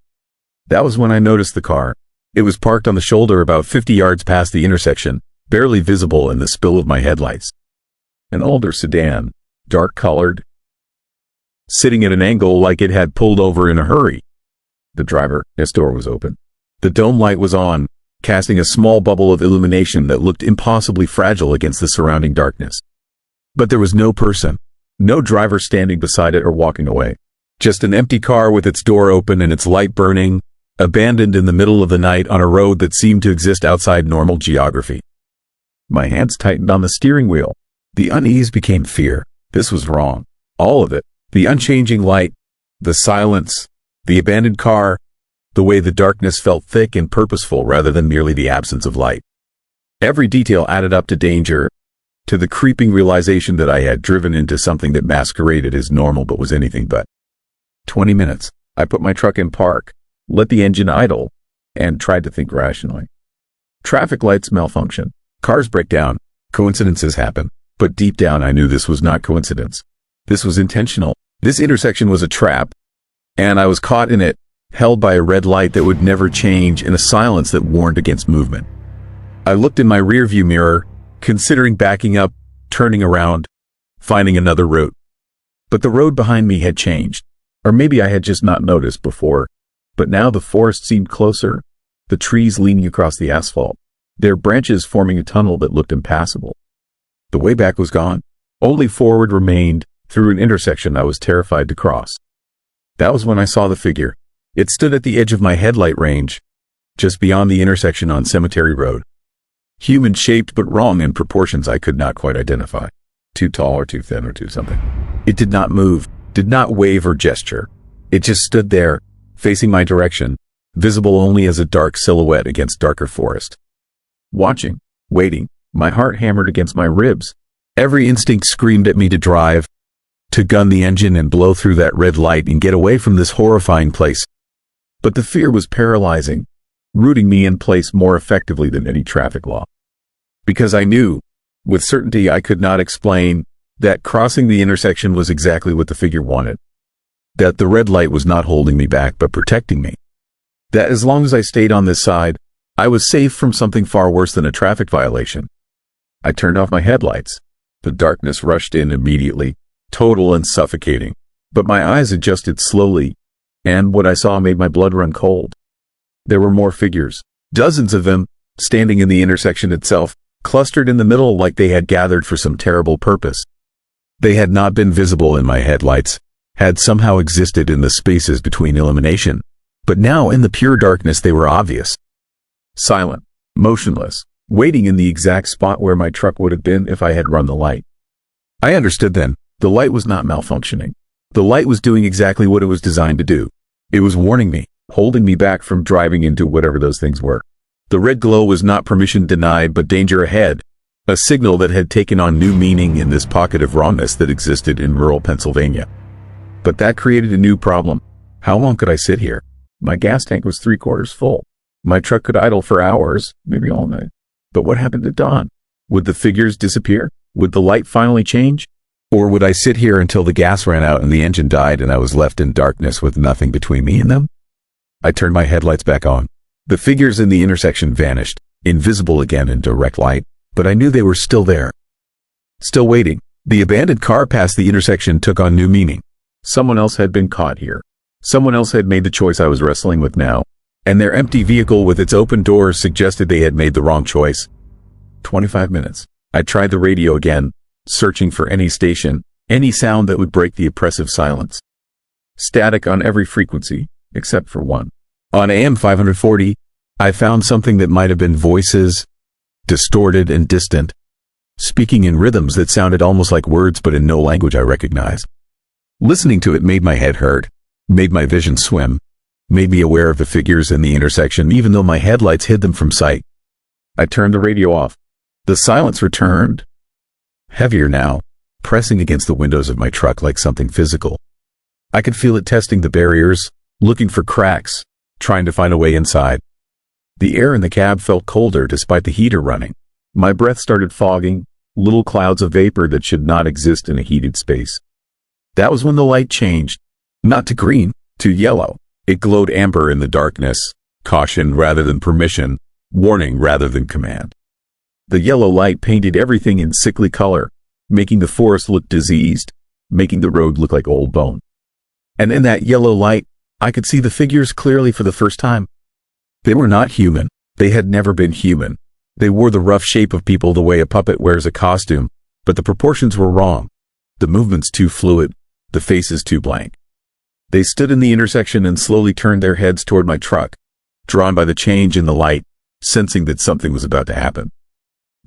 That was when I noticed the car. It was parked on the shoulder about 50 yards past the intersection, barely visible in the spill of my headlights. An older sedan, dark-colored, sitting at an angle like it had pulled over in a hurry. The driver, his door was open. The dome light was on, casting a small bubble of illumination that looked impossibly fragile against the surrounding darkness. But there was no person, no driver standing beside it or walking away. Just an empty car with its door open and its light burning, abandoned in the middle of the night on a road that seemed to exist outside normal geography. My hands tightened on the steering wheel. The unease became fear. This was wrong. All of it. The unchanging light, the silence, the abandoned car, the way the darkness felt thick and purposeful rather than merely the absence of light. Every detail added up to danger, to the creeping realization that I had driven into something that masqueraded as normal but was anything but. 20 minutes. I put my truck in park, let the engine idle, and tried to think rationally. Traffic lights malfunction. Cars break down. Coincidences happen. But deep down I knew this was not coincidence. This was intentional. This intersection was a trap, and I was caught in it, held by a red light that would never change and a silence that warned against movement. I looked in my rearview mirror, considering backing up, turning around, finding another route. But the road behind me had changed. Or maybe I had just not noticed before. But now the forest seemed closer, the trees leaning across the asphalt, their branches forming a tunnel that looked impassable. The way back was gone. Only forward remained, through an intersection I was terrified to cross. That was when I saw the figure. It stood at the edge of my headlight range, just beyond the intersection on Cemetery Road. Human-shaped but wrong in proportions I could not quite identify. Too tall or too thin or too something. It did not move, did not wave or gesture. It just stood there, facing my direction, visible only as a dark silhouette against darker forest. Watching, waiting, my heart hammered against my ribs. Every instinct screamed at me to drive, to gun the engine and blow through that red light and get away from this horrifying place. But the fear was paralyzing, rooting me in place more effectively than any traffic law. Because I knew, with certainty I could not explain, that crossing the intersection was exactly what the figure wanted. That the red light was not holding me back but protecting me. That as long as I stayed on this side, I was safe from something far worse than a traffic violation. I turned off my headlights. The darkness rushed in immediately, total and suffocating. But my eyes adjusted slowly, and what I saw made my blood run cold. There were more figures, dozens of them, standing in the intersection itself, clustered in the middle like they had gathered for some terrible purpose. They had not been visible in my headlights, had somehow existed in the spaces between illumination, but now in the pure darkness they were obvious. Silent, motionless, waiting in the exact spot where my truck would have been if I had run the light. I understood then, the light was not malfunctioning. The light was doing exactly what it was designed to do. It was warning me, holding me back from driving into whatever those things were. The red glow was not permission denied but danger ahead, a signal that had taken on new meaning in this pocket of wrongness that existed in rural Pennsylvania. But that created a new problem. How long could I sit here? My gas tank was 3/4 full. My truck could idle for hours, maybe all night. But what happened at dawn? Would the figures disappear? Would the light finally change? Or would I sit here until the gas ran out and the engine died and I was left in darkness with nothing between me and them? I turned my headlights back on. The figures in the intersection vanished, invisible again in direct light, but I knew they were still there. Still waiting. The abandoned car past the intersection took on new meaning. Someone else had been caught here. Someone else had made the choice I was wrestling with now, and their empty vehicle with its open doors suggested they had made the wrong choice. 25 minutes. I tried the radio again, searching for any station, any sound that would break the oppressive silence. Static on every frequency, except for one. On AM 540, I found something that might have been voices, distorted and distant, speaking in rhythms that sounded almost like words but in no language I recognized. Listening to it made my head hurt, made my vision swim, made me aware of the figures in the intersection even though my headlights hid them from sight. I turned the radio off. The silence returned, heavier now, pressing against the windows of my truck like something physical. I could feel it testing the barriers, looking for cracks, trying to find a way inside. The air in the cab felt colder despite the heater running. My breath started fogging, little clouds of vapor that should not exist in a heated space. That was when the light changed, not to green, to yellow. It glowed amber in the darkness, caution rather than permission, warning rather than command. The yellow light painted everything in sickly color, making the forest look diseased, making the road look like old bone. And in that yellow light, I could see the figures clearly for the first time. They were not human. They had never been human. They wore the rough shape of people the way a puppet wears a costume, but the proportions were wrong. The movements too fluid, the faces too blank. They stood in the intersection and slowly turned their heads toward my truck, drawn by the change in the light, sensing that something was about to happen.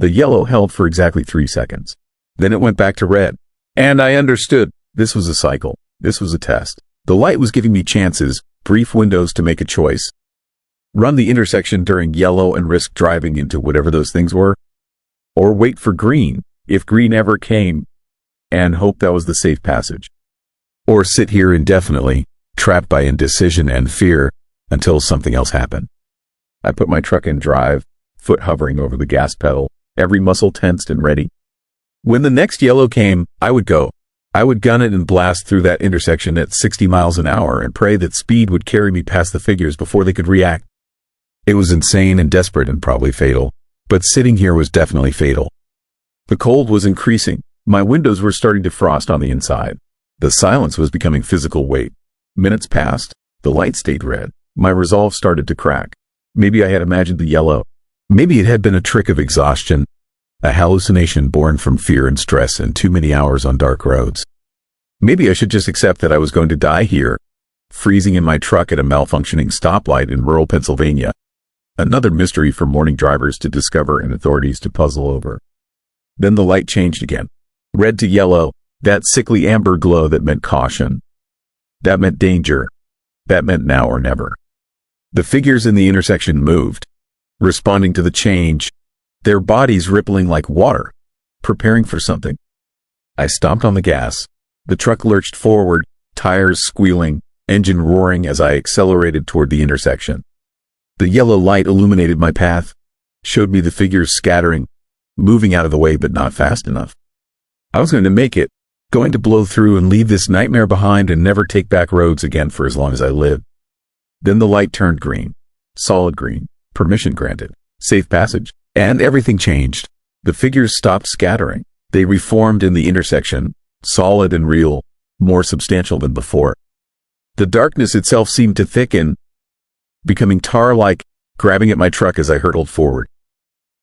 The yellow held for exactly 3 seconds. Then it went back to red. And I understood. This was a cycle. This was a test. The light was giving me chances, brief windows to make a choice. Run the intersection during yellow and risk driving into whatever those things were. Or wait for green, if green ever came, and hope that was the safe passage. Or sit here indefinitely, trapped by indecision and fear, until something else happened. I put my truck in drive, foot hovering over the gas pedal, every muscle tensed and ready. When the next yellow came, I would go. I would gun it and blast through that intersection at 60 miles an hour and pray that speed would carry me past the figures before they could react. It was insane and desperate and probably fatal, but sitting here was definitely fatal. The cold was increasing. My windows were starting to frost on the inside. The silence was becoming physical weight. Minutes passed. The light stayed red. My resolve started to crack. Maybe I had imagined the yellow. Maybe it had been a trick of exhaustion, a hallucination born from fear and stress and too many hours on dark roads. Maybe I should just accept that I was going to die here, freezing in my truck at a malfunctioning stoplight in rural Pennsylvania. Another mystery for morning drivers to discover and authorities to puzzle over. Then the light changed again. Red to yellow, that sickly amber glow that meant caution. That meant danger. That meant now or never. The figures in the intersection moved, responding to the change, their bodies rippling like water, preparing for something. I stomped on the gas. The truck lurched forward, tires squealing, engine roaring as I accelerated toward the intersection. The yellow light illuminated my path, showed me the figures scattering, moving out of the way but not fast enough. I was going to make it, going to blow through and leave this nightmare behind and never take back roads again for as long as I lived. Then the light turned green, solid green, permission granted, safe passage, and everything changed. The figures stopped scattering. They reformed in the intersection, solid and real, more substantial than before. The darkness itself seemed to thicken, becoming tar-like, grabbing at my truck as I hurtled forward.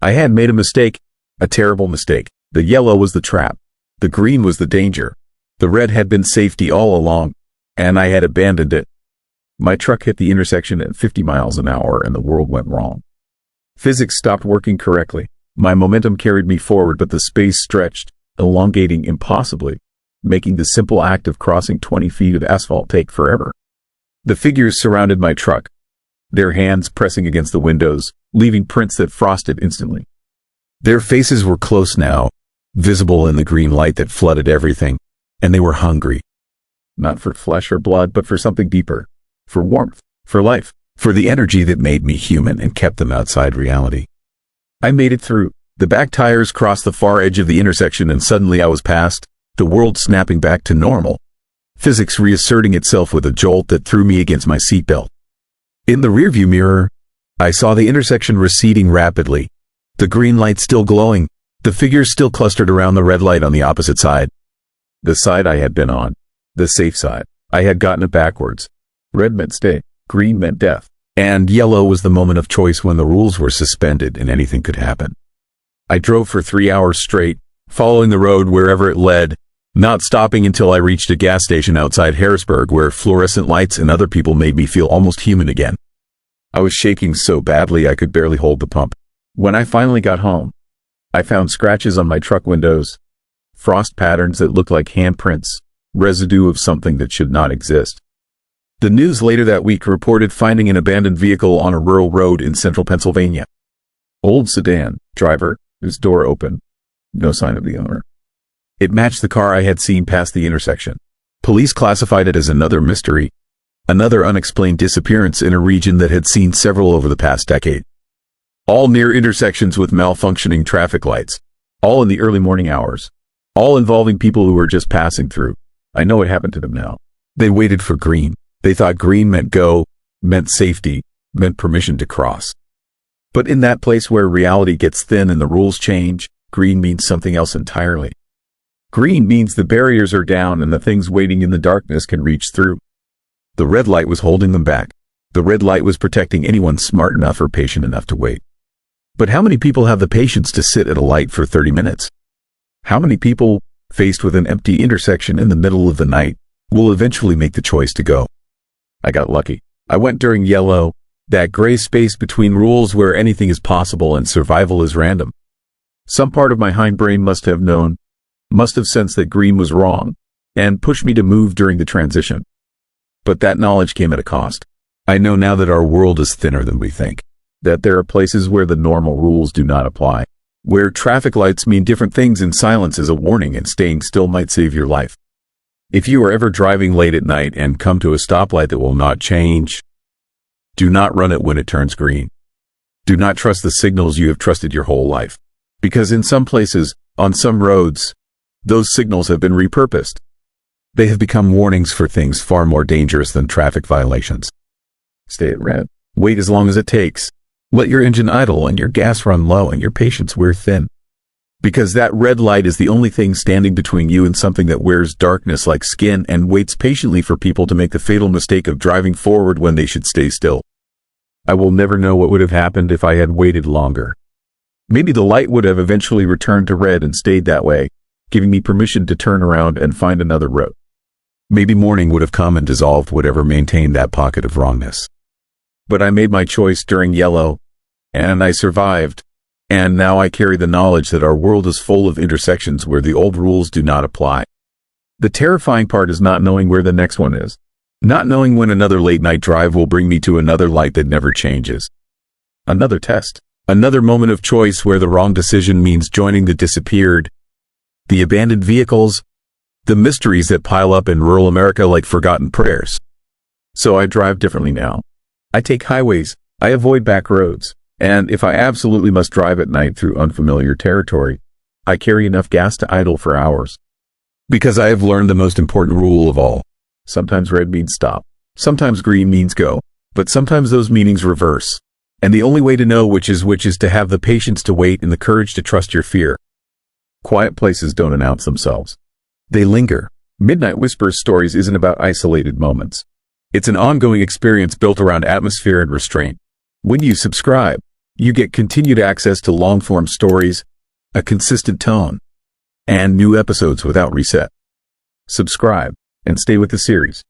I had made a mistake, a terrible mistake. The yellow was the trap. The green was the danger. The red had been safety all along, and I had abandoned it. My truck hit the intersection at 50 miles an hour and the world went wrong. Physics stopped working correctly. My momentum carried me forward, but the space stretched, elongating impossibly, making the simple act of crossing 20 feet of asphalt take forever. The figures surrounded my truck, their hands pressing against the windows, leaving prints that frosted instantly. Their faces were close now, visible in the green light that flooded everything, and they were hungry. Not for flesh or blood, but for something deeper. For warmth, for life, for the energy that made me human and kept them outside reality. I made it through. The back tires crossed the far edge of the intersection and suddenly I was past, the world snapping back to normal. Physics reasserting itself with a jolt that threw me against my seatbelt. In the rearview mirror, I saw the intersection receding rapidly. The green light still glowing, the figures still clustered around the red light on the opposite side. The side I had been on. The safe side. I had gotten it backwards. Red meant stay, green meant death, and yellow was the moment of choice when the rules were suspended and anything could happen. I drove for 3 hours straight, following the road wherever it led, not stopping until I reached a gas station outside Harrisburg where fluorescent lights and other people made me feel almost human again. I was shaking so badly I could barely hold the pump. When I finally got home, I found scratches on my truck windows, frost patterns that looked like handprints, residue of something that should not exist. The news later that week reported finding an abandoned vehicle on a rural road in central Pennsylvania. Old sedan, driver, whose door open. No sign of the owner. It matched the car I had seen past the intersection. Police classified it as another mystery, another unexplained disappearance in a region that had seen several over the past decade. All near intersections with malfunctioning traffic lights, all in the early morning hours, all involving people who were just passing through. I know what happened to them now. They waited for green. They thought green meant go, meant safety, meant permission to cross. But in that place where reality gets thin and the rules change, green means something else entirely. Green means the barriers are down and the things waiting in the darkness can reach through. The red light was holding them back. The red light was protecting anyone smart enough or patient enough to wait. But how many people have the patience to sit at a light for 30 minutes? How many people, faced with an empty intersection in the middle of the night, will eventually make the choice to go? I got lucky. I went during yellow, that gray space between rules where anything is possible and survival is random. Some part of my hindbrain must have known, must have sensed that green was wrong, and pushed me to move during the transition. But that knowledge came at a cost. I know now that our world is thinner than we think, that there are places where the normal rules do not apply, where traffic lights mean different things and silence is a warning and staying still might save your life. If you are ever driving late at night and come to a stoplight that will not change, do not run it when it turns green. Do not trust the signals you have trusted your whole life. Because in some places, on some roads, those signals have been repurposed. They have become warnings for things far more dangerous than traffic violations. Stay at red. Wait as long as it takes. Let your engine idle and your gas run low and your patience wear thin. Because that red light is the only thing standing between you and something that wears darkness like skin and waits patiently for people to make the fatal mistake of driving forward when they should stay still. I will never know what would have happened if I had waited longer. Maybe the light would have eventually returned to red and stayed that way, giving me permission to turn around and find another road. Maybe morning would have come and dissolved whatever maintained that pocket of wrongness. But I made my choice during yellow, and I survived. And now I carry the knowledge that our world is full of intersections where the old rules do not apply. The terrifying part is not knowing where the next one is. Not knowing when another late night drive will bring me to another light that never changes. Another test. Another moment of choice where the wrong decision means joining the disappeared. The abandoned vehicles. The mysteries that pile up in rural America like forgotten prayers. So I drive differently now. I take highways. I avoid back roads. And if I absolutely must drive at night through unfamiliar territory, I carry enough gas to idle for hours. Because I have learned the most important rule of all. Sometimes red means stop. Sometimes green means go. But sometimes those meanings reverse. And the only way to know which is to have the patience to wait and the courage to trust your fear. Quiet places don't announce themselves. They linger. Midnight Whispers Stories isn't about isolated moments. It's an ongoing experience built around atmosphere and restraint. When you subscribe, you get continued access to long-form stories, a consistent tone, and new episodes without reset. Subscribe and stay with the series.